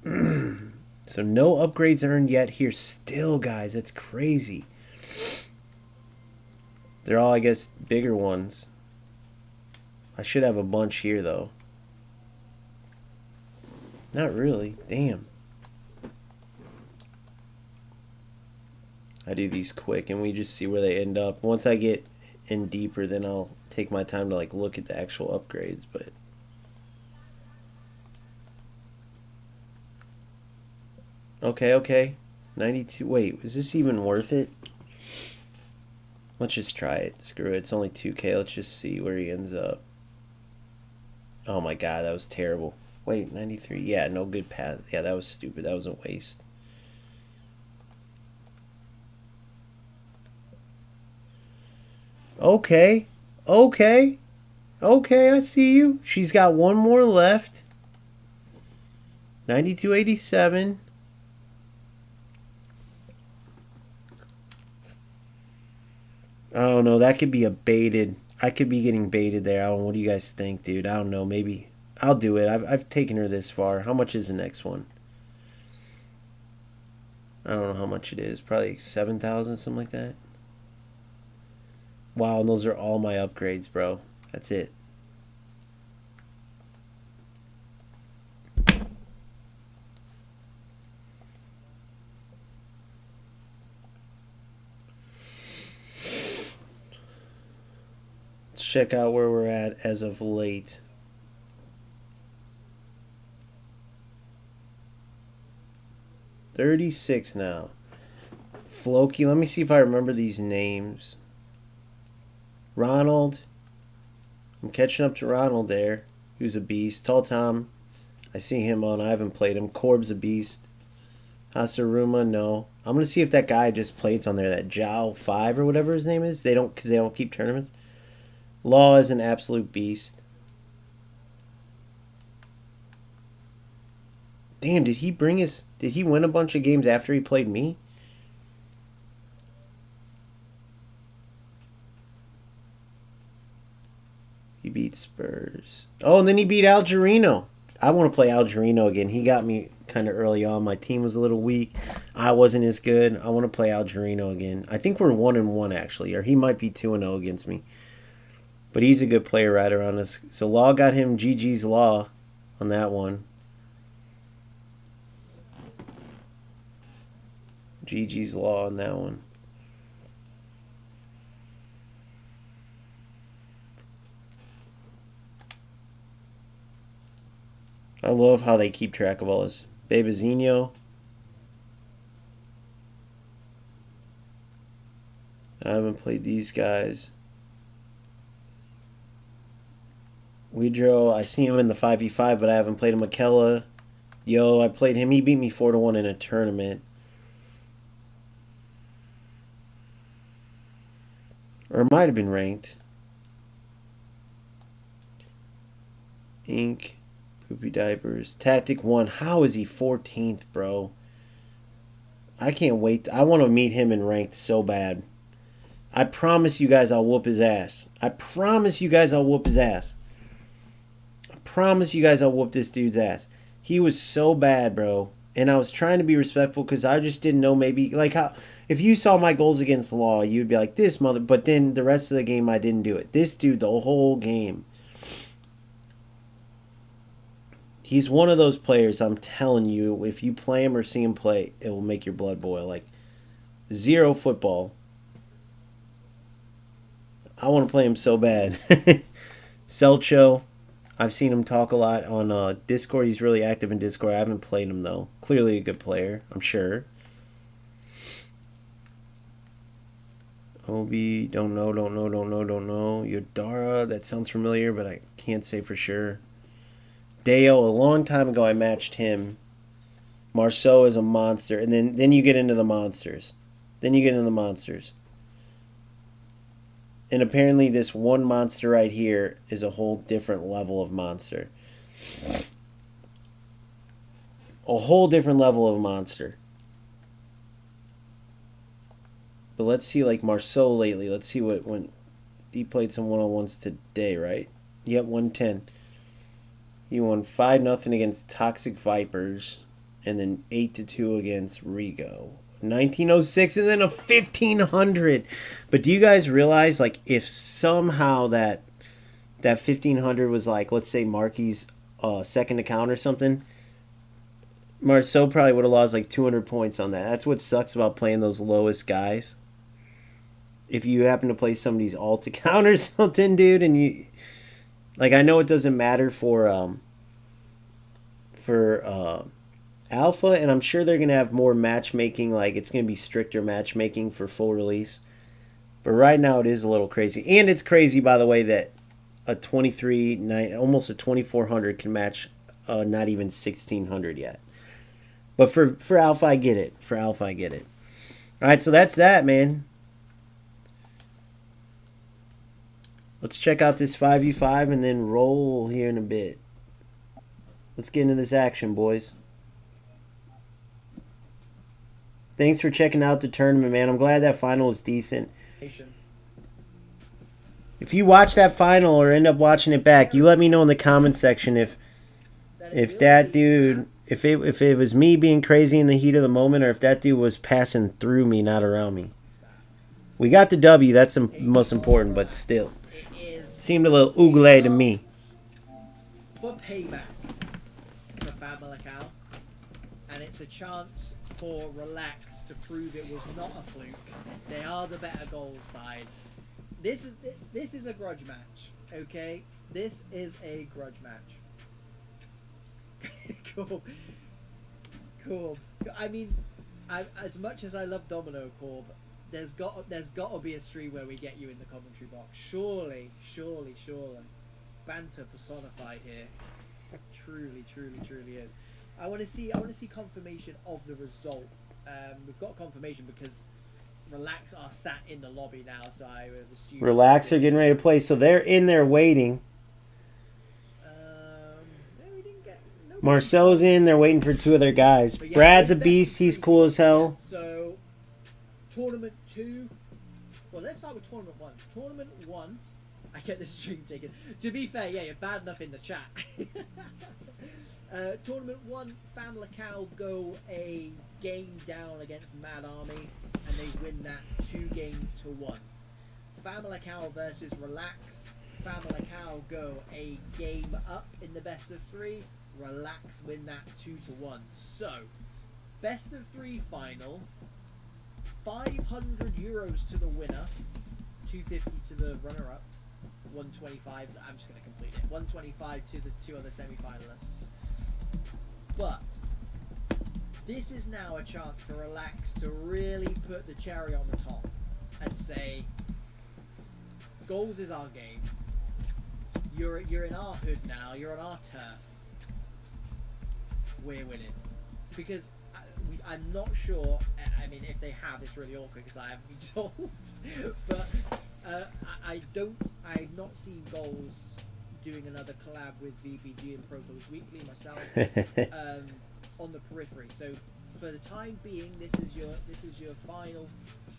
So no upgrades earned yet here still, guys. That's crazy. They're all, I guess, bigger ones. I should have a bunch here, though. Not really. Damn. I do these quick and we just see where they end up. Once I get in deeper, then I'll take my time to like look at the actual upgrades, but okay. 92. Wait, is this even worth it? Let's just try it. Screw it. It's only 2K. Let's just see where he ends up. Oh my god, that was terrible. Wait, 93. Yeah, no good path. Yeah, that was stupid. That was a waste. Okay, I see you. She's got one more left. 92.87. I don't know. That could be a baited. I could be getting baited there. I don't know. What do you guys think, dude? I don't know. Maybe I'll do it. I've taken her this far. How much is the next one? I don't know how much it is. Probably 7,000, something like that. Wow, and those are all my upgrades, bro. That's it. Let's check out where we're at as of late. $36 now. Floki, let me see if I remember these names. Ronald. I'm catching up to Ronald there. Who's a beast. Tall Tom. I see him on. I haven't played him. Corb's a beast. Hasaruma, no. I'm going to see if that guy just plays on there. That Zhao 5 or whatever his name is. Because they don't keep tournaments. Law is an absolute beast. Damn, did he win a bunch of games after he played me? He beat Spurs. Oh, and then he beat Algerino. I want to play Algerino again. He got me kind of early on. My team was a little weak. I wasn't as good. I want to play Algerino again. I think we're 1-1 actually, or he might be 2-0 against me. But he's a good player right around us. So Law got him GG's Law on that one. GG's Law on that one. I love how they keep track of all this. Bebezinho. I haven't played these guys. Widrow, I see him in the 5v5, but I haven't played him. Makela. Yo, I played him. He beat me 4-1 in a tournament. Or it might have been ranked. Ink. Poopy diapers. Tactic 1. How is he 14th, bro? I can't wait. I want to meet him in ranked so bad. I promise you guys I'll whoop his ass. I promise you guys I'll whoop his ass. I promise you guys I'll whoop this dude's ass. He was so bad, bro. And I was trying to be respectful because I just didn't know maybe... Like how... If you saw my goals against the Law, you'd be like, this mother... But then the rest of the game, I didn't do it. This dude, the whole game... He's one of those players, I'm telling you, if you play him or see him play, it will make your blood boil. Like, zero football. I want to play him so bad. Selcho, I've seen him talk a lot on Discord. He's really active in Discord. I haven't played him, though. Clearly a good player, I'm sure. Obi, don't know. Yodara, that sounds familiar, but I can't say for sure. Deo, a long time ago I matched him. Marceau is a monster. And then you get into the monsters. And apparently this one monster right here is a whole different level of monster. A whole different level of monster. But let's see, like, Marceau lately. Let's see what when he played some one-on-ones today, right? Yep, 110. He won 5-0 against Toxic Vipers, and then 8-2 against Rigo. 1906 and then a 1500. But do you guys realize, like, if somehow that 1500 was like, let's say Marky's second account or something, Marceau probably would have lost like 200 points on that. That's what sucks about playing those lowest guys. If you happen to play somebody's alt account or something, dude, and you, like, I know it doesn't matter for alpha, and I'm sure they're gonna have more matchmaking, like it's gonna be stricter matchmaking for full release. But right now it is a little crazy, and it's crazy, by the way, that a 23, almost a 2400 can match not even 1600 yet. But for alpha, I get it. For alpha, I get it. All right, so that's that, man. Let's check out this 5v5 and then roll here in a bit. Let's get into this action, boys. Thanks for checking out the tournament, man. I'm glad that final was decent. If you watch that final or end up watching it back, you let me know in the comment section if that dude, if it was me being crazy in the heat of the moment, or if that dude was passing through me, not around me. We got the W. That's the most important, but still. Seemed a little oogle to me. For payback for Fab Malakal, and it's a chance for Relax to prove it was not a fluke. They are the better goal side. This is a grudge match, okay? This is a grudge match. Cool. I mean, as much as I love Domino Corb, there's got to be a stream where we get you in the commentary box. Surely. It's banter personified here. Truly is. I want to see confirmation of the result. We've got confirmation because Relax are sat in the lobby now, so I would assume Relax are getting ready to play, so they're in there waiting. Marcel's in, they're waiting for two of their guys. Yeah, Brad's a beast, he's cool as hell. So, Tournament 2. Well, let's start with Tournament 1. Tournament 1, I get this stream taken. To be fair, yeah, you're bad enough in the chat. Tournament 1, Fam Malakal go a game down against Mad Army, and they win that 2-1. Fam Malakal versus Relax. Fam Malakal go a game up in the best of 3. Relax win that 2-1. So, best of 3 final. 500 euros to the winner. 250 to the runner-up. 125. I'm just going to complete it. 125 to the 2 other semi-finalists. But this is now a chance for Relax to really put the cherry on the top and say, goals is our game. You're in our hood now. You're on our turf. We're winning. Because I'm not sure. I mean, if they have, it's really awkward because I haven't been told. But I've not seen goals doing another collab with VPG and Pro Tools Weekly myself on the periphery. So for the time being, this is your final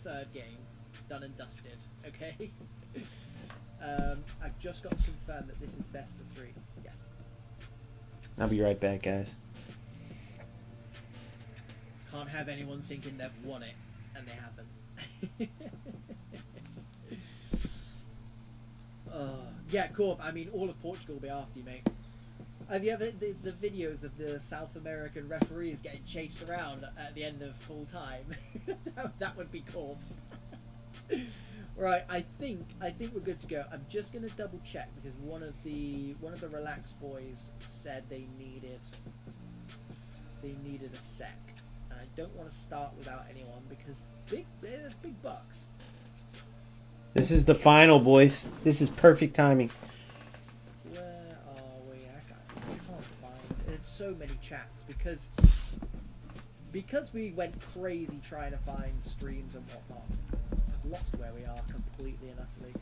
3rd game, done and dusted. Okay. I've just got to confirm that this is best of 3. Yes. I'll be right back, guys. Can't have anyone thinking they've won it, and they haven't. Yeah, Corp, I mean, all of Portugal will be after you, mate. Have you ever the videos of the South American referees getting chased around at the end of full time? that would be cool. Right, I think we're good to go. I'm just gonna double check because one of the Relax boys said they needed a sec. And I don't want to start without anyone because there's big bucks. This is the final, boys. This is perfect timing. Where are we? I can't find it. There's so many chats because we went crazy trying to find streams and whatnot. I've lost where we are completely and utterly.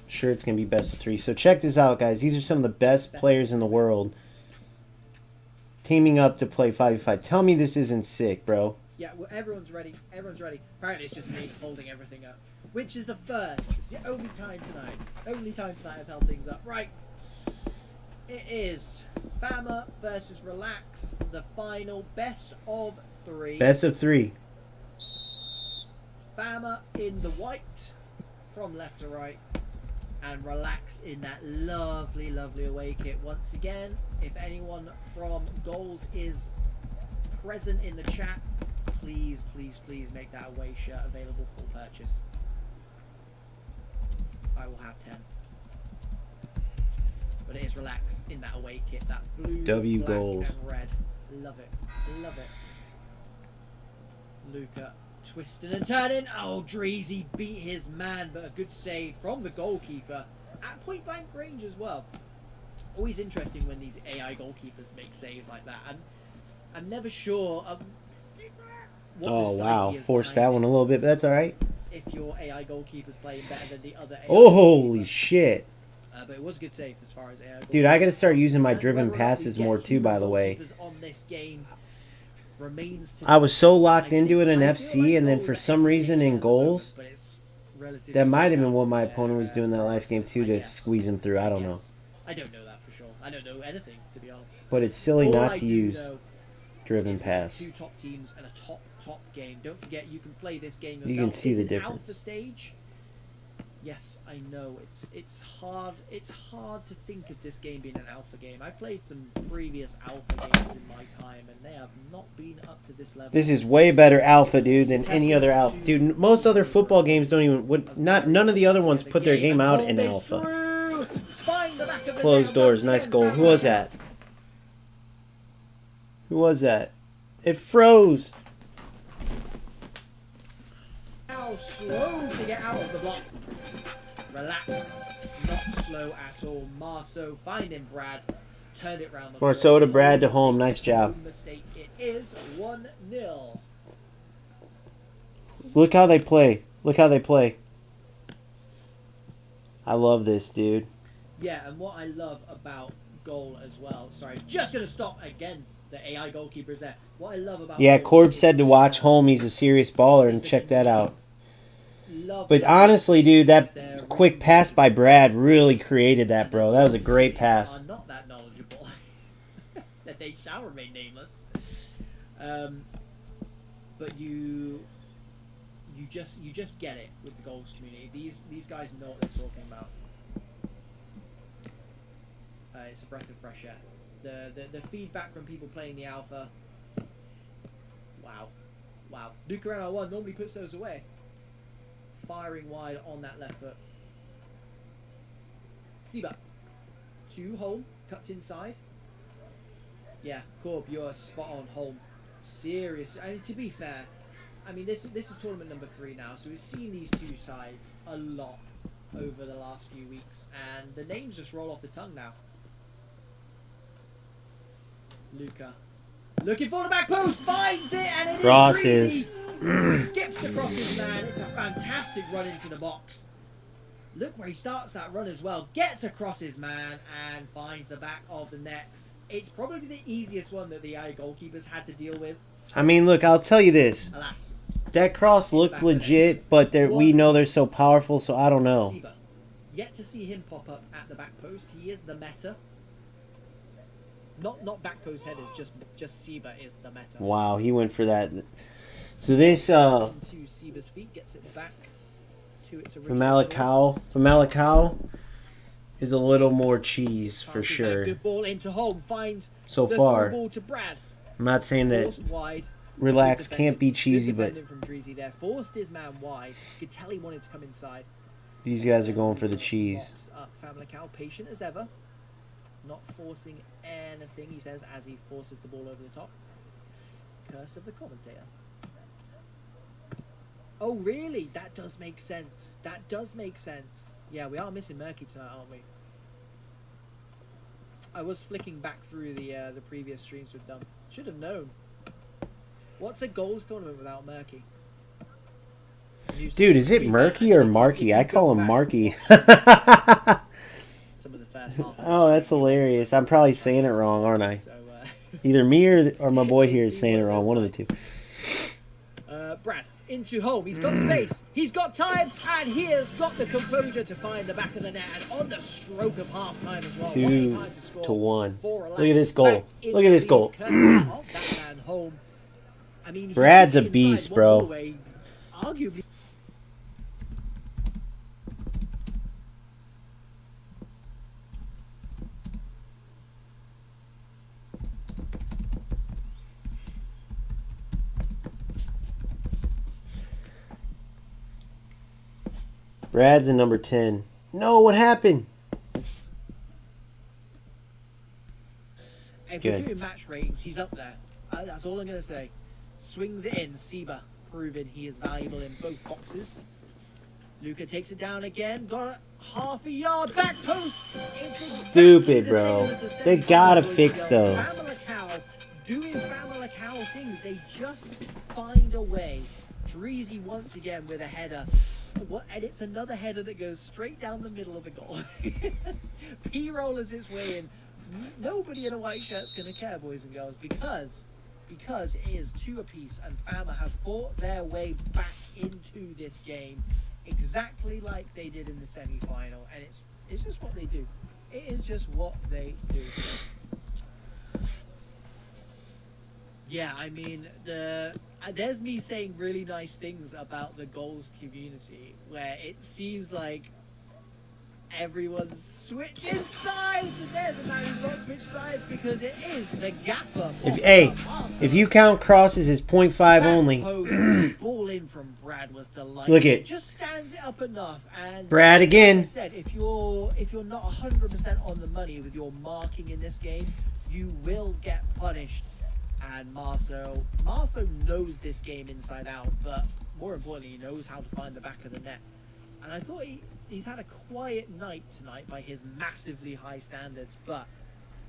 Sure, it's going to be best of 3. So check this out, guys. These are some of the best players in the world teaming up to play 5v5. Tell me this isn't sick, bro. Yeah, well, everyone's ready. Everyone's ready. Apparently, it's just me holding everything up, which is the first. It's the only time tonight. Only time tonight I've held things up. Right. It is Fama versus Relax, the final best of 3. Best of 3. Fama in the white, from left to right, and Relax in that lovely, lovely away kit. Once again, if anyone from Goals is present in the chat, please, please, please make that away shirt available for purchase. I will have 10. But it is Relax in that away kit, that blue, W black, Goals. and red. Love it. Love it. Luca twisting and turning. Oh, Dreezy beat his man, but a good save from the goalkeeper at point blank range as well. Always interesting when these AI goalkeepers make saves like that. I'm never sure what the Oh, psyche wow. is Forced behind that one a little bit, but that's all right. if your AI goalkeeper's playing better than the other AI Oh, holy shit. but it was a good save as far as AI Dude, I got to start using my goalkeepers. driven Whether or not we passes get more too, human by the way. goalkeepers on this game remains to I be was so seen. locked I into it think- in I FC, feel like and then goals for are some reason entertaining in at the moment, goals, but it's relatively that might have been out what my there, opponent was doing that last game too, to guess. squeeze him through. I don't know. guess. I don't know that for sure. I don't know anything, to be honest. But it's silly All not I to do use know driven is pass. 2 top teams and a top game. Don't forget, you can play this game yourself. You can see It's the an difference. alpha stage. Yes, I know it's hard. It's hard to think of this game being an alpha game. I've played some previous alpha games in my time, and they have not been up to this level. This is way better alpha, dude, than any other alpha. Dude, most other football games don't even. None of the other ones put their game out in alpha. Closed doors, nice goal. Who was that? Who was that? It froze. How slow to get out of the block. Relax, not slow at all. Marceau finding Brad, turned it round. Marceau to Brad to home. Nice job. Mistake. It is 1-0. Look how they play. Look how they play. I love this, dude. Yeah, and what I love about goal as well. Sorry, just gonna stop again. The AI goalkeeper is there. What I love about Yeah, goal Corb is said to watch home. He's a serious baller, and check that out. love But that honestly, dude, that they're quick pass by Brad really created that, bro. That was a great pass. are not that knowledgeable that they shall remain nameless. But you just get it with the goals community. These guys know what they're talking about. It's a breath of fresh air. The feedback from people playing the alpha. Wow. Luca NR1 normally puts those away. Firing wide on that left foot. Siba. 2 Holm. Cuts inside. Yeah, Corb, you're spot on, Holm. Serious. I mean, to be fair, this is tournament number 3 now, so we've seen these two sides a lot over the last few weeks, and the names just roll off the tongue now. Luca. Looking for the back post, finds it, and it Crosses. is Dreezy. Skips across his man. It's a fantastic run into the box. Look where he starts that run as well. Gets across his man and finds the back of the net. It's probably the easiest one that the AI goalkeepers had to deal with. I mean, look, I'll tell you this. Alas. That cross looked legit, but we know they're so powerful, so I don't know. Siba. Yet to see him pop up at the back post. He is the meta. Not back post headers, just Siba is the meta. Wow, he went for that. So this, Into Siba's feet, gets it back to its original source. Famalicão is a little more cheese for Passes sure. that good ball into Holm, finds So the far. through ball to Brad. I'm not saying that Forced wide. Relax Good can't be cheesy, Good but defending from Dreezy there. Forced his man wide. Could tell he wanted to come inside. these guys are going for the cheese. Pops up Famalicão, patient as ever. Not forcing anything, he says, as he forces the ball over the top. Curse of the commentator. Oh, really? That does make sense. That does make sense. Yeah, we are missing Murky tonight, aren't we? I was flicking back through the previous streams we've done. Should have known. What's a goals tournament without Murky? Dude, is it Murky or Marky? I call him Marky. Some of the first half. Oh, that's hilarious. I'm probably saying it wrong, aren't I? Either me or my boy here is saying it wrong. One of the two. Brad into home. He's got space. He's got time, and he has got the composure to find the back of the net. And on the stroke of half time as well. 2-1. For Look at this goal. Back Look at this into goal. the curtain of that man home. I mean, he Brad's took a it beast, inside bro. one more way, arguably. Brad's in number 10. No, what happened? If we're Good. doing match ratings, he's up there. That's all I'm going to say. Swings it in. Seba proving he is valuable in both boxes. Luka takes it down again. Got a half a yard back post. It's exactly Stupid, the bro. same as the They semifinal gotta boys fix and girls. those. Family doing Family Cow things. They just find a way. Dreezy once again with a header. And it's another header that goes straight down the middle of the goal. P-rollers its way in. Nobody in a white shirt's going to care, boys and girls, because it is two apiece, and Fama have fought their way back into this game exactly like they did in the semi-final, and it's just what they do. It is just what they do. Yeah, I mean, there's me saying really nice things about the goals community, where it seems like everyone's switching sides, and there's a man who's not switched sides because it is the gaffer. If you count crosses as 0.5 only. Post, ball in from Brad was delightful. Look it. Just stands it up enough, and Brad again. Like I said, if you're not 100% on the money with your marking in this game, you will get punished. And Marceau knows this game inside out, but more importantly, he knows how to find the back of the net. And I thought he's had a quiet night tonight by his massively high standards, but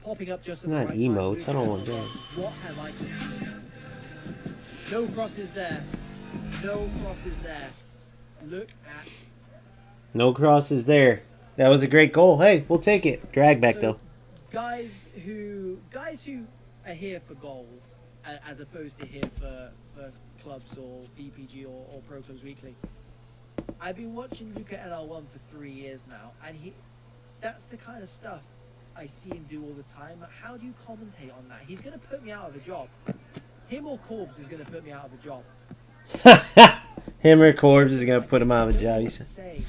popping up just at the Not right emotes. time. I don't want that. What have I just seen? No crosses there. No crosses there. Look at. No crosses there. That was a great goal. Hey, we'll take it. Drag back though. Guys who are here for goals as opposed to here for clubs or VPG or Pro Clubs Weekly. I've been watching Luka NL1 for 3 years now, and that's the kind of stuff I see him do all the time. How do you commentate on that? He's going to put me out of a job. Him or Corbs is going to put me out of a job. Him or Corbs is going to put him out of a job. To say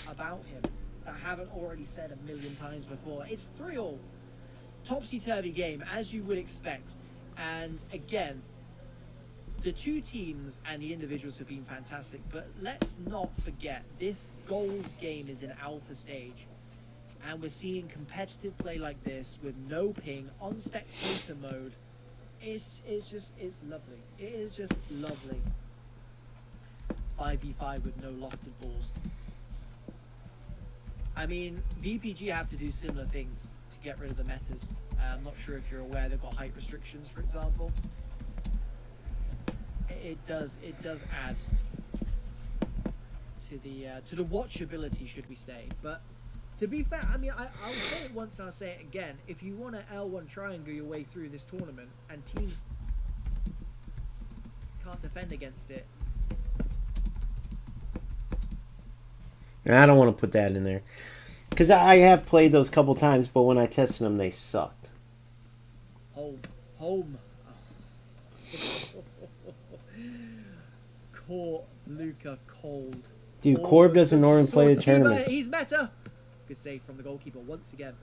about him that I haven't already said a million times before. It's 3-3. Topsy-turvy game, as you would expect. And again, the two teams and the individuals have been fantastic, but let's not forget, this goals game is in alpha stage. And we're seeing competitive play like this with no ping, on spectator mode. It's lovely. It is just lovely. 5v5 with no lofted balls. I mean, VPG have to do similar things to get rid of the metas. I'm not sure if you're aware they've got height restrictions, for example. It does add to the watchability, should we say? But to be fair, I mean, I'll say it once and I'll say it again. If you want to L1 triangle your way through this tournament and teams can't defend against it, I don't want to put that in there. Because I have played those couple times, but when I tested them, they sucked. Home. Caught Luka cold. Dude, Corb doesn't normally play the tournaments. He's meta. Good save from the goalkeeper once again.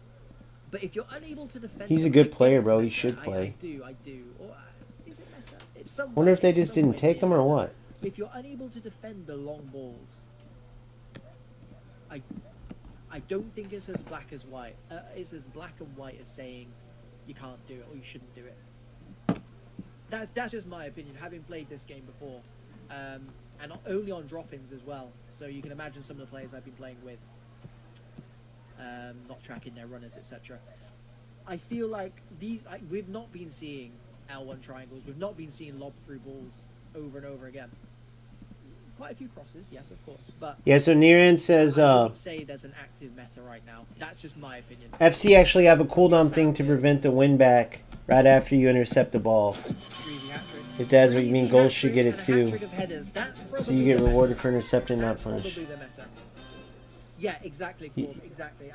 But if you're unable to defend, He's a good player, bro. He should play. I do. Or, is it meta? It's somewhere. Wonder if they just didn't take him or what. If you're unable to defend the long balls, I don't think it's as black as white. It's as black and white as saying you can't do it or you shouldn't do it. That's just my opinion, having played this game before, and only on drop-ins as well. So you can imagine some of the players I've been playing with, not tracking their runners, etc. I feel like we've not been seeing L1 triangles. We've not been seeing lob through balls over and over again. Quite a few crosses, yes, of course, but yeah. So Niran says, I wouldn't say there's an active meta right now. That's just my opinion. FC actually have a cooldown thing to prevent the win back right after you intercept the ball. Dreezy hat-trick. If that's what you Dreezy mean, goals should hat-trick get it and a too. hat-trick of headers. That's So probably you get the meta. rewarded for intercepting, not That's punished. probably the meta. Yeah, exactly, Corb, exactly.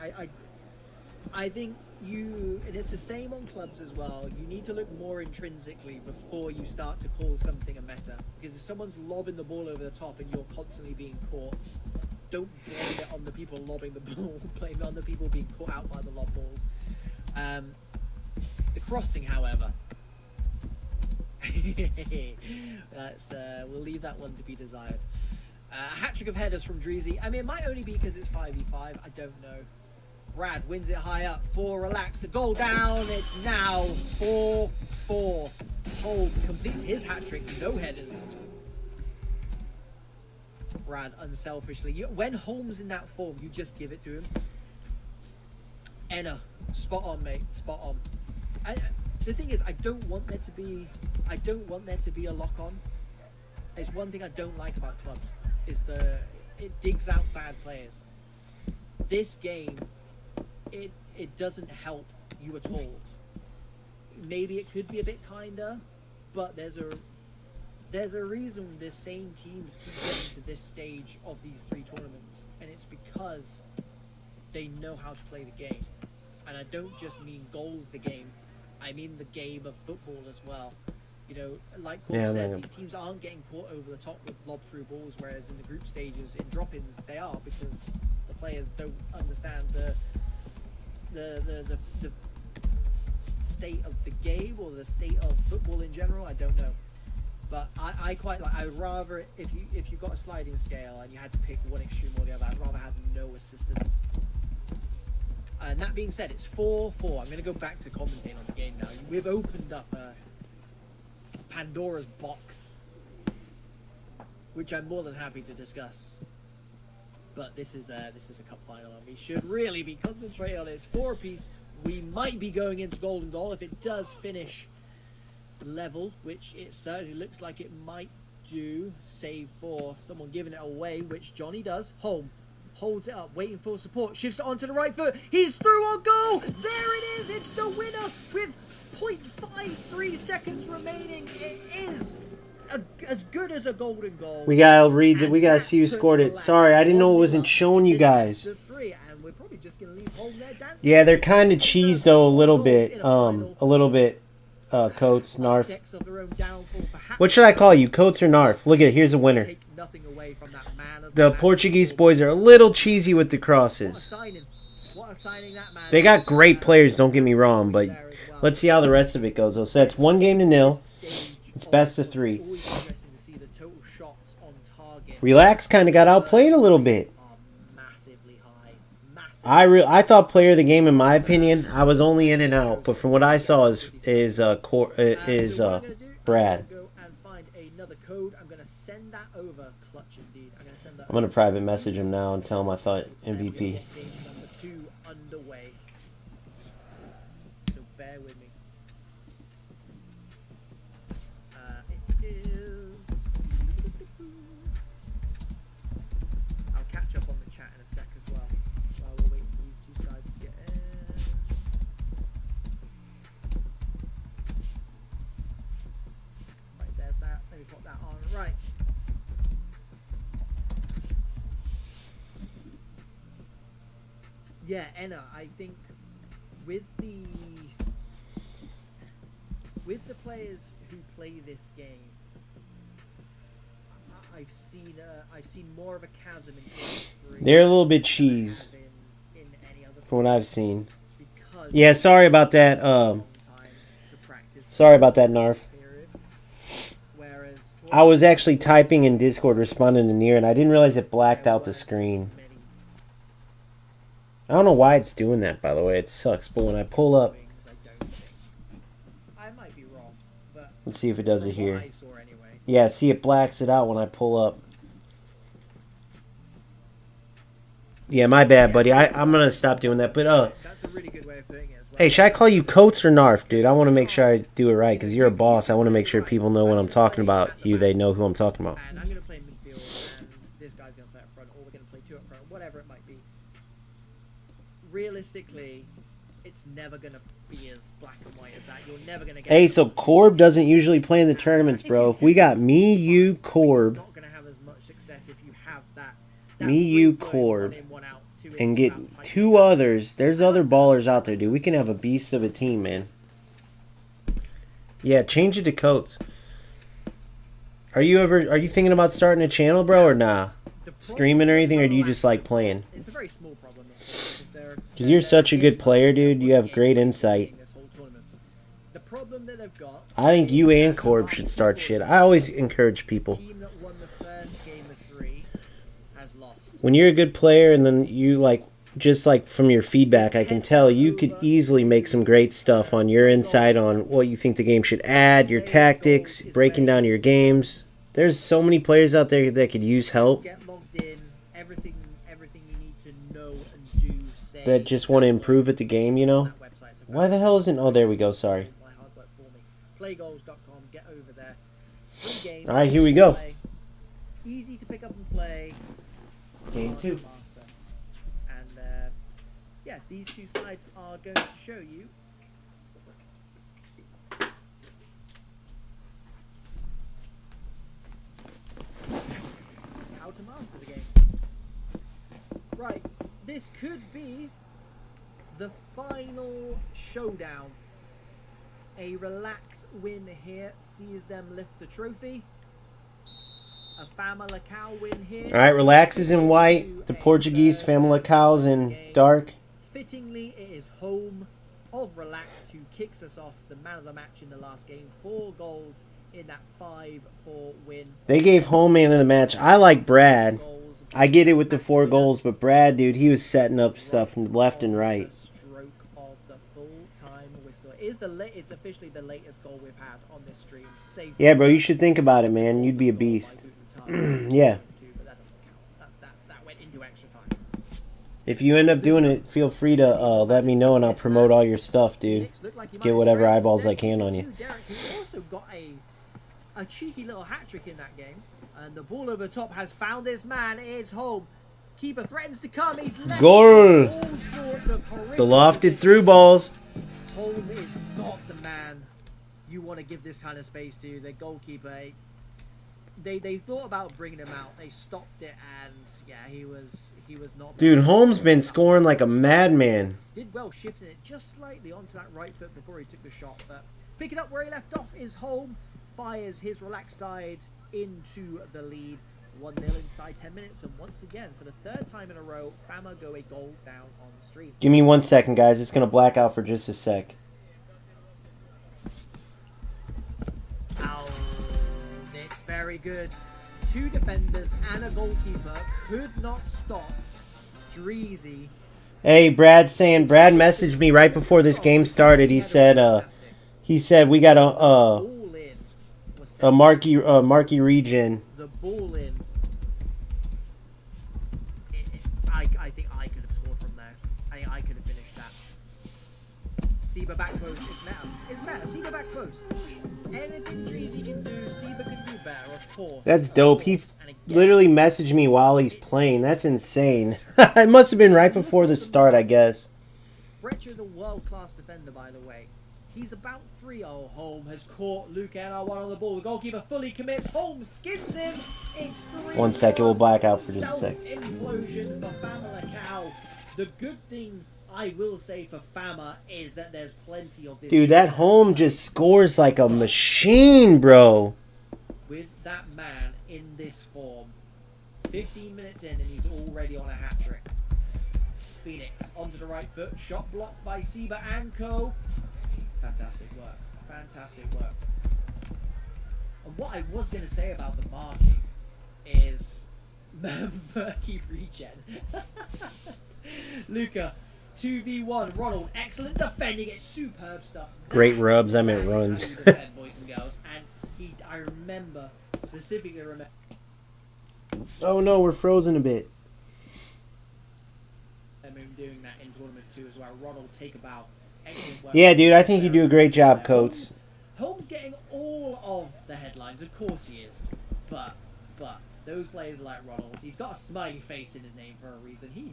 I think you, and it's the same on clubs as well, you need to look more intrinsically before you start to call something a meta. Because if someone's lobbing the ball over the top and you're constantly being caught, don't blame it on the people lobbing the ball, blame it on the people being caught out by the lob balls. The crossing, however, that's we'll leave that one to be desired. A hat-trick of headers from Dreezy. I mean, it might only be because it's 5v5. I don't know. Brad wins it high up. 4, relax. A goal down. It's now 4-4. Hold completes his hat-trick. No headers. Brad, unselfishly. When Holmes in that form, you just give it to him. Enna, spot on, mate. Spot on. The thing is, I don't want there to be a lock-on. It's one thing I don't like about clubs. Is it digs out bad players. This game, it doesn't help you at all. Maybe it could be a bit kinder, but there's a reason the same teams keep getting to this stage of these 3 tournaments, and it's because they know how to play the game. And I don't just mean goals the game, I mean the game of football as well. You know, like Corb said, these teams aren't getting caught over the top with lob-through balls, whereas in the group stages, in drop-ins, they are, because the players don't understand the state of the game or the state of football in general. I don't know, but I quite like. I would rather, if you got a sliding scale and you had to pick one extreme or the other, I'd rather have no assistance. And that being said, it's 4-4. I'm going to go back to commentating on the game now. We've opened up Pandora's box, which I'm more than happy to discuss. But this is a cup final, and we should really be concentrating on it. It's 4 apiece. We might be going into golden goal if it does finish level, which it certainly looks like it might do. Save for someone giving it away, which Johnny does. Home holds it up, waiting for support. Shifts it onto the right foot. He's through on goal. There it is. It's the winner with 0.53 seconds remaining. It is as good as a golden goal. We gotta read it. We gotta see who scored it. Sorry, I didn't know it wasn't showing you guys. Yeah, they're kind of cheesed though, a little bit. Coates, Narf. What should I call you, Coates or Narf? Look at it. Here's a winner. The Portuguese boys are a little cheesy with the crosses. They got great players, don't get me wrong, but let's see how the rest of it goes. So that's 1-0. It's best of 3. Relax kind of got outplayed a little bit. I thought player of the game, in my opinion. I was only in and out, but from what I saw is Brad. I'm gonna private message him now and tell him I thought MVP. So bear with me. I'll catch up on the chat in a sec as well, while we're waiting for these 2 sides to get in. Right, there's that. Let me put that on. Right. Yeah, Enna, I think with the players who play this game, I've seen more of a chasm in 3. They're a little bit cheese from what I've seen. Yeah, sorry about that. Sorry about that, Narf. I was actually typing in Discord, responding to Nier, and I didn't realize it blacked out the screen. I don't know why it's doing that, by the way. It sucks. But when I pull up... I might be wrong, but let's see if it does it here. Yeah, see, it blacks it out when I pull up. Yeah, my bad, buddy. I'm going to stop doing that. But, that's a really good way of putting it as well. Hey, should I call you Coates or Narf, dude? I want to make sure I do it right, because you're a boss. I want to make sure people know when I'm talking about you, they know who I'm talking about. And I'm going to play midfield, and this guy's going to play up front, or we're going to play 2 up front, whatever it might be. Realistically, it's never gonna be as black and white as that. You're never gonna get. Hey, so Corb doesn't usually play in the tournaments, bro. If we got me, you, Corb, not gonna have as much success if you have that. me, you, Corb, and get 2 others. There's other ballers out there, dude. We can have a beast of a team, man. Yeah, change it to Coates. Are you thinking about starting a channel, bro, or nah? Streaming or anything, or do you just like playing? It's a very small problem Because you're such a good player, dude. You have great insight. The problem that they've got. I think you and Corb should start shit. I always encourage people. The team that won the first game of 3 has lost. When you're a good player and then you like, just like from your feedback, I can tell you could easily make some great stuff on your insight on what you think the game should add, your tactics, breaking down your games. There's so many players out there that could use help. Get logged in, everything you need to know and do. Say That just want to improve at the game, you know? Why the hell isn't... Oh, there we go, sorry. Playgoals.com, get over there. Free game. Alright, here we go. Easy to pick up and play. Game 2. Master. And yeah, these 2 sides are going to show you how to master the game. Right, this could be the final showdown. A relax win here sees them lift the trophy. A Famalicão win here. Alright, Relax is in white. The Portuguese Famalicão's in dark. Fittingly, it is home of Relax who kicks us off, the man of the match in the last game. 4 goals in that 5-4 win. They gave home man of the match. I like Brad. I get it with the 4 goals, but Brad, dude, he was setting up stuff from left and right. Stroke of the full-time whistle. It's officially the latest goal we've had on this stream. Save Yeah, bro, you should think about it, man. You'd be a beast. Yeah. But that doesn't count. That went into extra time. If you end up doing it, feel free to let me know and I'll promote all your stuff, dude. Get whatever eyeballs I can on you. Derek, who also got a cheeky little hat-trick in that game. And the ball over the top has found this man. It's home. Keeper threatens to come. He's left Goal! all sorts of horrific The lofted through balls. Home is not the man you want to give this kind of space to. The goalkeeper, they thought about bringing him out. They stopped it, and yeah, he was not. Dude, Holmes been scoring like a madman. Did well shifting it just slightly onto that right foot before he took the shot, but picking up where he left off is Holm. Fires his relaxed side into the lead. 1-0 inside 10 minutes, and once again, for the 3rd time in a row, Fama go a goal down on the stream. Give me 1 second, guys. It's going to black out for just a sec. It's very good. 2 defenders and a goalkeeper could not stop Dreezy. Hey, Brad messaged me right before this game started. He said we got a marquee region. The ball in. I think I could have scored from there. I could have finished that. Seba back post. It's meta. Seba back post. Anything Dreezy can do, Seba can do better, of course. That's dope. He literally messaged me while he's playing. That's insane. It must have been right before the start, I guess. Brecher's a world-class defender, by the way. He's about 3-0. Holm has caught Luke NR1 on the ball. The goalkeeper fully commits. Holm skins him. It's 3-1. 1 second. We'll black out for just a sec. Implosion for Famalicão. The good thing I will say for Fama is that there's plenty of this. Dude, that Holm just scores like a machine, bro. With that man in this form, 15 minutes in and he's already on a hat-trick. Phoenix onto the right foot. Shot blocked by Seba and Co. Fantastic work. Fantastic work. And what I was going to say about the marking is murky regen. Luca, 2v1. Ronald, excellent defending. It's superb stuff. Great rubs. I meant runs. Defend, boys and girls. And I remember, specifically remember. Oh no, we're frozen a bit. Him doing that in tournament 2 as well. Ronald, take a bow. Excellent work. Yeah, dude, I think you do a great job, Coates. Holmes getting all of the headlines, of course he is. But those players like Ronald, he's got a smiley face in his name for a reason. He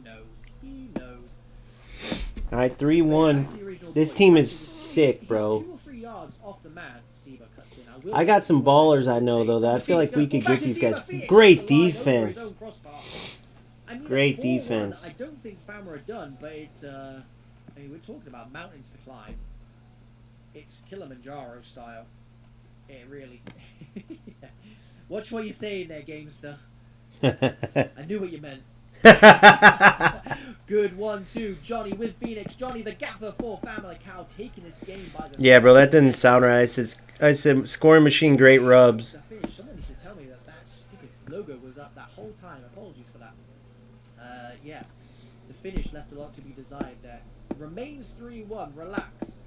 knows. All right, 3-1. This team is sick, bro. 2 or 3 yards off the man, Seba cuts in. I got some ballers I know, though, that I feel like we could get these guys. Great defense. Great defense. I don't think Fama are done, but it's, I mean, we're talking about mountains to climb. It's Kilimanjaro style. It really. Yeah. Watch what you say in there, Gamester. I knew what you meant. Good 1-2. Johnny with Phoenix. Johnny the gaffer for Family Cow taking this game by the. Yeah, bro, that didn't sound right. I said scoring machine, great rubs. Someone needs to tell me that stupid logo was up that whole time. Apologies for that. Yeah, the finish left a lot to be desired there. Remains 3-1. Relax.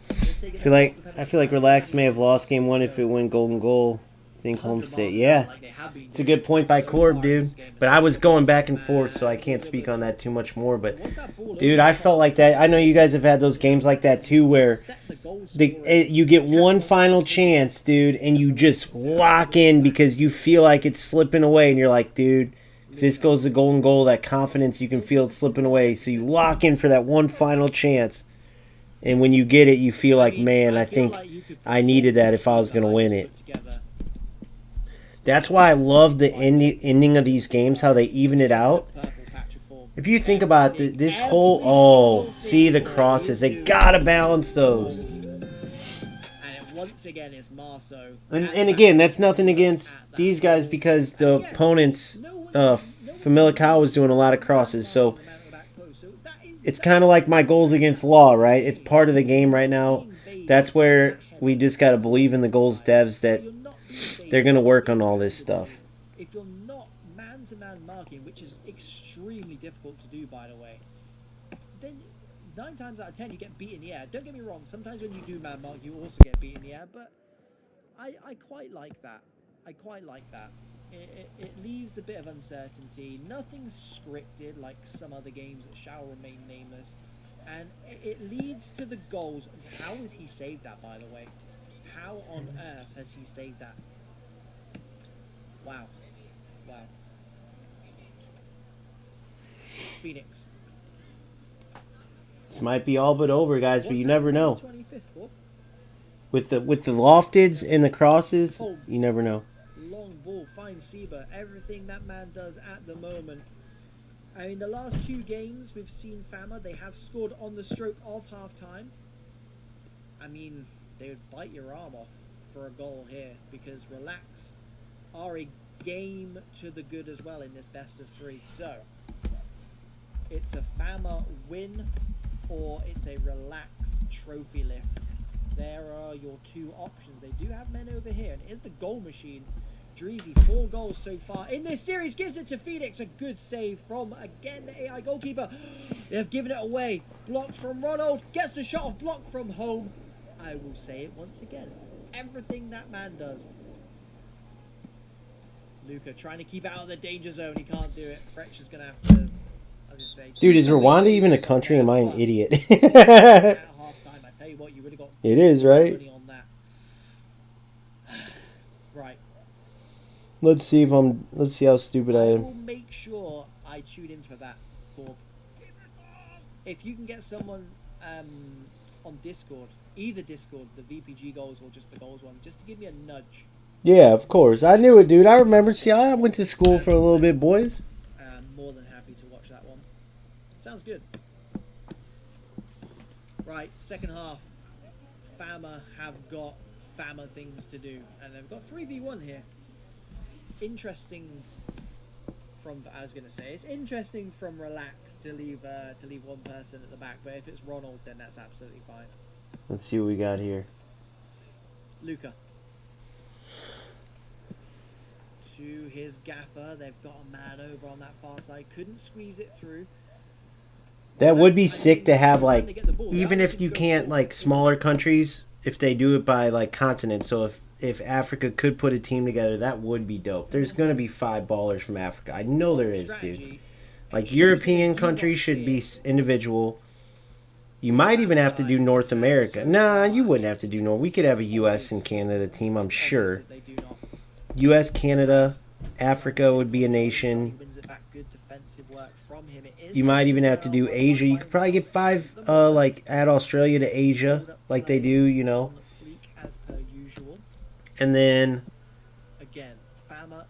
I feel like Relax may have lost game 1 if it went golden goal. I think home state. Yeah, it's a good point by Corb, dude. But I was going back and forth, so I can't speak on that too much more. But, dude, I felt like that. I know you guys have had those games like that too, where you get one final chance, dude, and you just lock in because you feel like it's slipping away, and you're like, dude, if this goes to golden goal, that confidence, you can feel it slipping away. So you lock in for that one final chance. And when you get it, you feel like, man, I think I needed that if I was going to win it. That's why I love the ending of these games, how they even it out. If you think about this whole... Oh, see the crosses. They got to balance those. And once again, it's Marceau. And again, that's nothing against these guys because the opponents... Famalicão was doing a lot of crosses, so... It's kind of like my goals against Law, right? It's part of the game right now. That's where we just got to believe in the goals devs that they're going to work on all this stuff. If you're not man-to-man marking, which is extremely difficult to do, by the way, then 9 times out of 10 you get beat in the air. Don't get me wrong, sometimes when you do man mark you also get beat in the air, but I quite like that. I quite like that. It leaves a bit of uncertainty. Nothing's scripted like some other games that shall remain nameless. And it leads to the goals. How has he saved that, by the way? How on earth has he saved that? Wow. Wow. Phoenix. This might be all but over, guys, but you never know. 25th, Corp? With the lofteds and the crosses, you never know. Long ball finds Seba. Everything that man does at the moment. I mean, the last 2 games we've seen Fama, they have scored on the stroke of half-time. I mean, they would bite your arm off for a goal here because Relax are a game to the good as well in this best of 3. So, it's a Fama win or it's a Relax trophy lift. There are your 2 options. They do have men over here, and it is the goal machine. Dreezy, 4 goals so far in this series, gives it to Phoenix. A good save from, again, the AI goalkeeper. They've given it away. Blocked from Ronald. Gets the shot off, blocked from home. I will say it once again. Everything that man does. Luca trying to keep out of the danger zone. He can't do it. Wretch is going to have to, I was going to say... Dude, is Rwanda even a country? Am I an idiot? At half-time, I tell you what, you would have got... It is, right? Money on that. Right. Let's see how stupid I I am. will make sure I tune in for that, Corb. If you can get someone on Discord, either Discord, the VPG goals or just the goals one, just to give me a nudge. Yeah, of course. I knew it, dude. I remember. See, I went to school for a little bit, boys. I'm more than happy to watch that one. Sounds good. Right, second half. Fama have got Fama things to do, and they've got 3v1 here. Interesting from, I was going to say, it's interesting from Relax to leave one person at the back, but if it's Ronald, then that's absolutely fine. Let's see what we got here. Luca. To his gaffer, they've got a man over on that far side, couldn't squeeze it through. That would be sick to have, like, even if you can't, like, smaller countries, if they do it by, like, continent. So if Africa could put a team together, that would be dope. There's going to be 5 ballers from Africa. I know there is, dude. Like, European countries should be individual. You might even have to do North America. Nah, you wouldn't have to do North. We could have a U.S. and Canada team, I'm sure. U.S., Canada, Africa would be a nation. defensive work from him. It is You might even have to do Asia. You could probably get 5, like, add Australia to Asia, like they do, you know. on fleek as per usual. And then Again, Fama,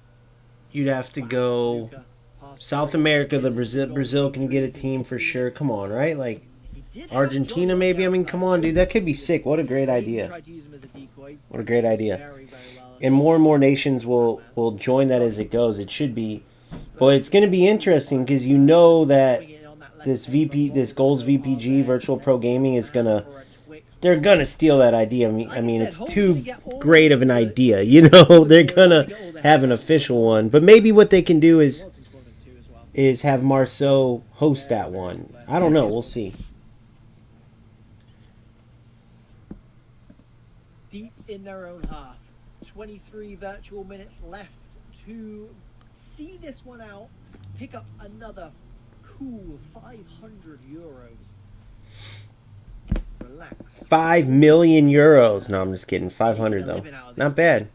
you'd have to go Luka, pass South through. America. The Is it Brazil can get a Drizzy, team for sure. Come on, right? Like He did have Argentina, John maybe. I mean, outside, come on, so dude. That could be sick. What a great he idea. tried to use him as a decoy. What a great idea. Very, very well. And more nations will join that as it goes. It should be, but it's going to be interesting because you know that this Goals VPG Virtual Pro Gaming is gonna, they're gonna steal that idea. I mean, it's too great of an idea. You know, they're gonna have an official one. But maybe what they can do is have Marceau host that one. I don't know. We'll see. Deep in their own half. 23 virtual minutes left to see this one out, pick up another cool 500 euros. Relax. 5 million euros. No, I'm just kidding. 500 though. Not bad.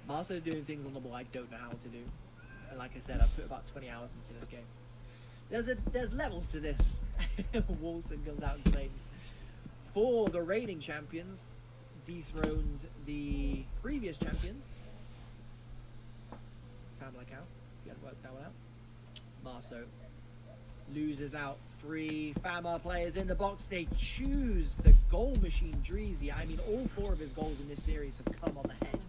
Marceau's doing things on the ball I don't know how to do. And like I said, I've put about 20 hours into this game. There's levels to this. Wilson comes out and claims. For the reigning champions, dethroned the previous champions. Family count. If you had worked that one out. Marceau loses out 3 Fama players in the box. They choose the goal machine, Drizzy. I mean, all 4 of his goals in this series have come on the head.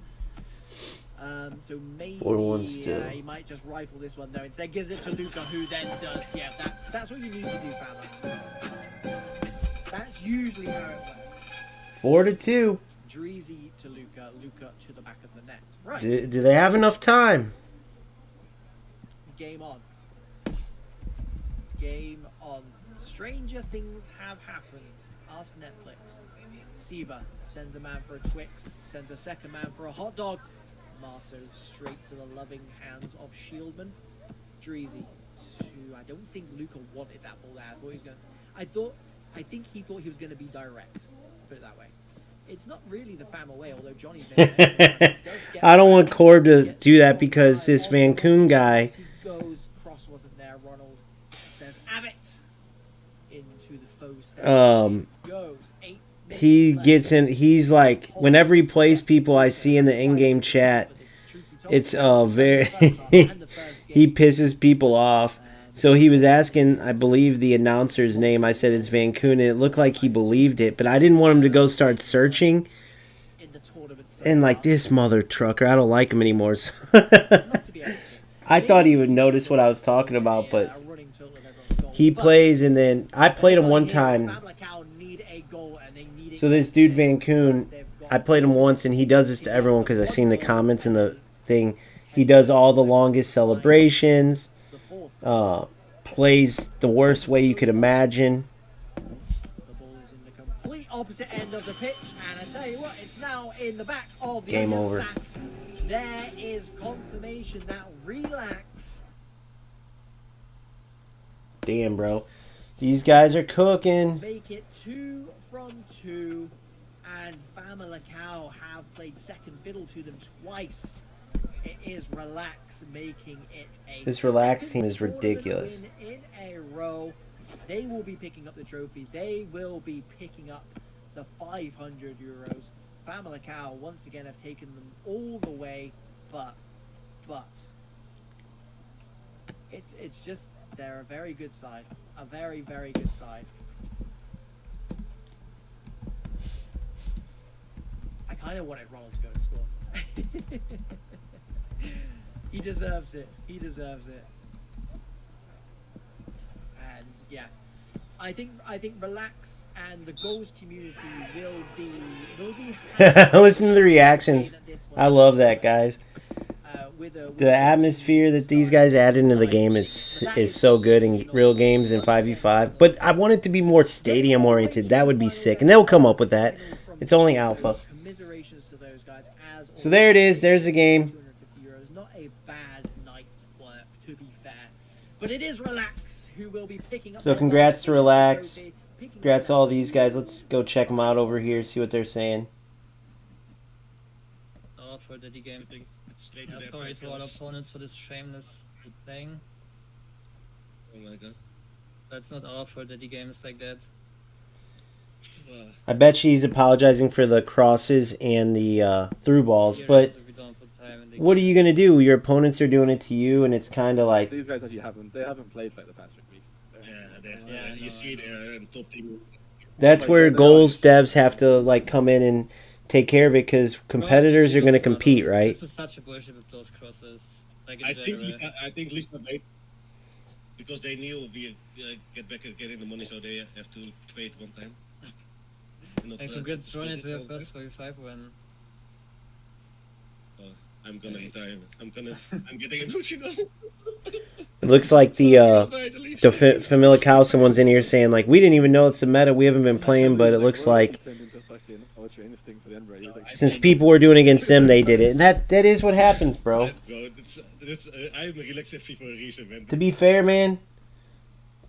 So maybe 4-1 still. he might just rifle this one though. Instead gives it to Luka, who then does. Yeah, that's what you need to do, Fama. That's usually how it works. 4-2. Drizzy to Luka, Luka to the back of the net. Right. Do they have enough time? Game on. Game on. Stranger things have happened. Ask Netflix. Seba sends a man for a Twix, sends a second man for a hot dog. Marceau straight to the loving hands of Shieldman. Drizzy to, I don't think Luka wanted that ball there. I think he thought he was going to be direct. Put it that way. It's not really the Fama way, although Johnny's been I don't want Corb to do that because this Van Koon guy. He goes, cross wasn't there. Ronald says, Abbott into the faux stand. Goes 8 He gets in. He's like, whenever he plays people I see in the in-game chat, it's very. He pisses people off. So he was asking, I believe, the announcer's name. I said it's Van Koon, and it looked like he believed it, but I didn't want him to go start searching. And like, this mother trucker, I don't like him anymore. So I thought he would notice what I was talking about, but he plays, and then I played him one time. So this dude Van Koon, I played him once, and he does this to everyone because I've seen the comments in the thing. He does all the longest celebrations, plays the worst way you could imagine. The ball is in the complete opposite end of the pitch, and I tell you what, it's now in the back of the Game over. sack. There is confirmation that Relax. Damn, bro. These guys are cooking. Make it 2 from 2, and Fama Lacau have played second fiddle to them twice. It is Relax making it a This Relax second team is ridiculous. tournament win in a row. They will be picking up the trophy. They will be picking up the 500 euros. Fama Lacau once again have taken them all the way, but it's just they're a very good side, a very, very good side. I kind of wanted Ronald to go and score. He deserves it. He deserves it. And yeah, I think Relax and the goals community will be Listen to the reactions. I love that, guys. The atmosphere that these guys add into the game is so good in real games in 5v5. But I want it to be more stadium oriented. That would be sick, and they'll come up with that. It's only alpha. So there it is. There's the game. Not a bad night's work, to be fair, but it is Relax who will be picking up. So congrats to Relax. Congrats to all these guys. Let's go check them out over here. See what they're saying. for Daddy Game. Straight to Yeah, their sorry to all fighters. opponents for this shameless thing. Oh my god. That's not our fault that the game is like that. I bet she's apologizing for the crosses and the through balls, but what are you gonna do? Your opponents are doing it to you, and it's kind of like These guys actually haven't played like the past 3 weeks. You see they're in top team. that's where goals devs have to like come in and take care of it because competitors are gonna compete, right? This is such a bullshit with those crosses. Like in I think general. I think Lisa made because they knew we get back and get in the money, so they have to pay it one time. Not, And congrats split Ronnie it to your all first back. 45 win. I'm gonna retire. I'm getting emotional. It looks like the Familicao, someone's in here saying like we didn't even know it's a meta. We haven't been playing, but it looks like since people were doing against them, they did it, and that is what happens, bro. I'm relaxed for a reason, man. To be fair, man,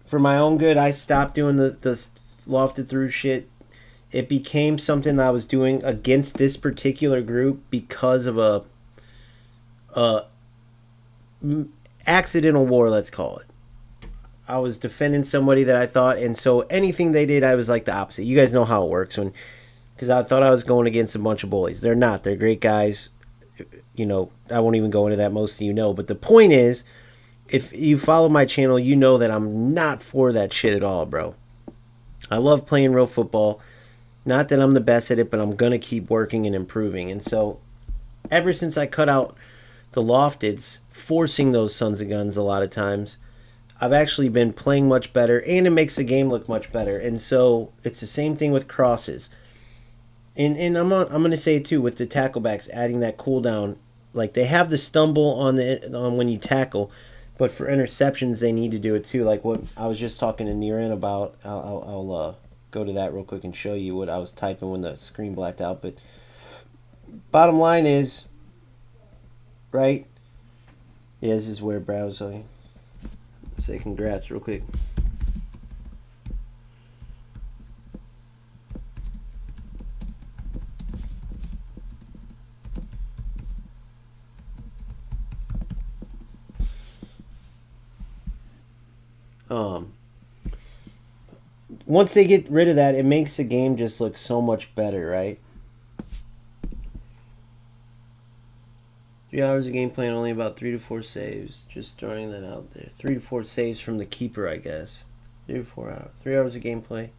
for my own good, I stopped doing the lofted through shit. It became something I was doing against this particular group because of a accidental war, let's call it. I was defending somebody that I thought, and so anything they did, I was like the opposite. You guys know how it works because I thought I was going against a bunch of bullies. They're not. They're great guys. You know, I won't even go into that. Most of you know. But the point is, if you follow my channel, you know that I'm not for that shit at all, bro. I love playing real football. Not that I'm the best at it, but I'm going to keep working and improving. And so, ever since I cut out the lofteds, forcing those sons of guns a lot of times, I've actually been playing much better, and it makes the game look much better. And so, it's the same thing with crosses. And I'm going to say, too, with the tacklebacks, adding that cooldown. Like, they have the stumble on when you tackle, but for interceptions, they need to do it, too. Like what I was just talking to Niran about. I'll go to that real quick and show you what I was typing when the screen blacked out. But bottom line is, right? Yeah, this is where browser. Say congrats real quick. Once they get rid of that, it makes the game just look so much better, right? 3 hours of gameplay and only about 3 to 4 saves. Just throwing that out there. 3 to 4 saves from the keeper, I guess. 3 to 4 hours. 3 hours of gameplay.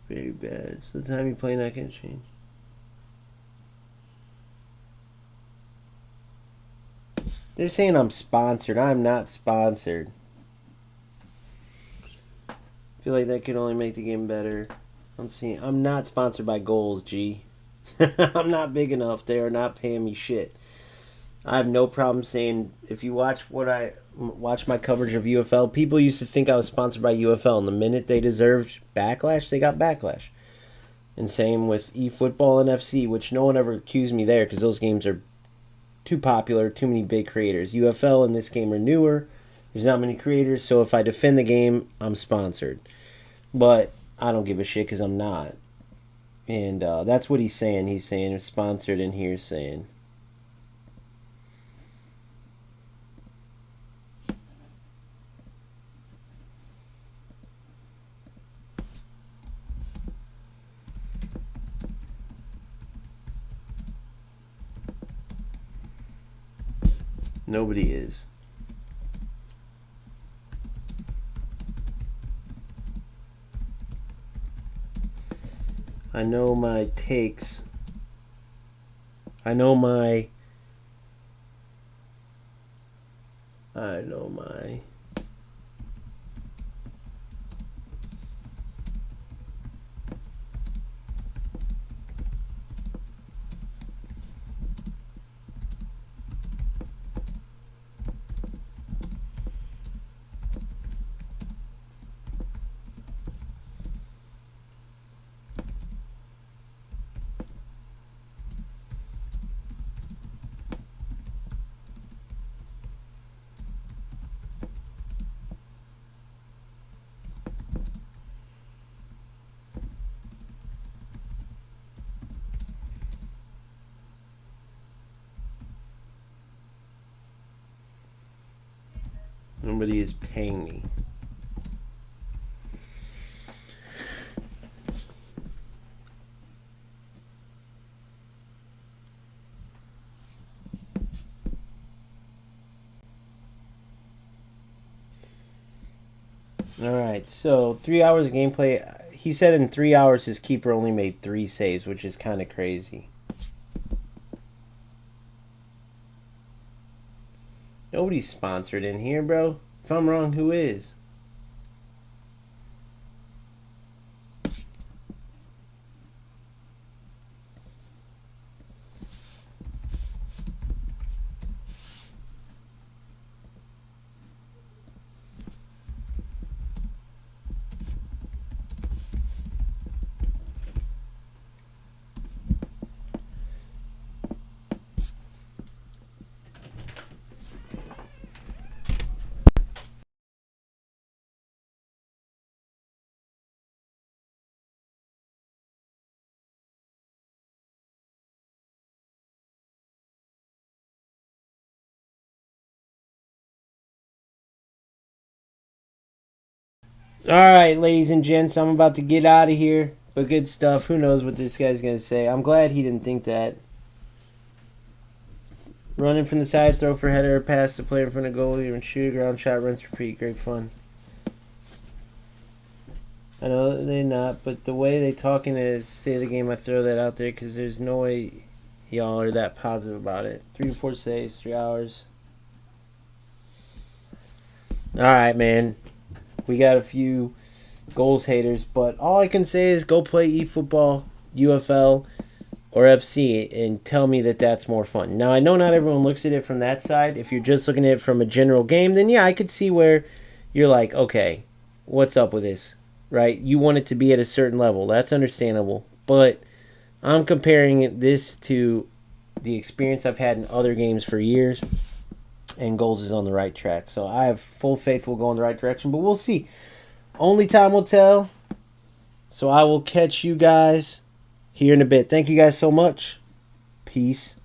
Very bad. So the time you play that can change. They're saying I'm sponsored. I'm not sponsored. I feel like that could only make the game better. I'm not sponsored by Goals, G. I'm not big enough. They are not paying me shit. I have no problem saying, if you watch my coverage of UFL, people used to think I was sponsored by UFL, and the minute they deserved backlash, they got backlash. And same with eFootball and FC, which no one ever accused me there because those games are too popular, too many big creators. UFL and this game are newer. There's not many creators, so if I defend the game, I'm sponsored. But I don't give a shit because I'm not. And that's what he's saying. He's saying it's sponsored, and here's saying. Nobody is. I know my takes. I know my Nobody is paying me. Alright, so 3 hours of gameplay. He said in 3 hours his keeper only made 3 saves, which is kind of crazy. Nobody's sponsored in here, bro. If I'm wrong, who is? Alright, ladies and gents, I'm about to get out of here. But good stuff. Who knows what this guy's going to say. I'm glad he didn't think that. Running from the side, throw for header, pass the player in front of goalie, and shoot a ground shot, runs repeat. Great fun. I know they're not, but the way they talking is say the game, I throw that out there because there's no way y'all are that positive about it. 3 to 4 saves, 3 hours. Alright, man. We got a few goals haters, but all I can say is go play eFootball, UFL, or FC and tell me that that's more fun. Now, I know not everyone looks at it from that side. If you're just looking at it from a general game, then yeah, I could see where you're like, okay, what's up with this, right? You want it to be at a certain level. That's understandable. But I'm comparing this to the experience I've had in other games for years, and Goals is on the right track. So I have full faith we'll go in the right direction, but we'll see. Only time will tell. So I will catch you guys here in a bit. Thank you guys so much. Peace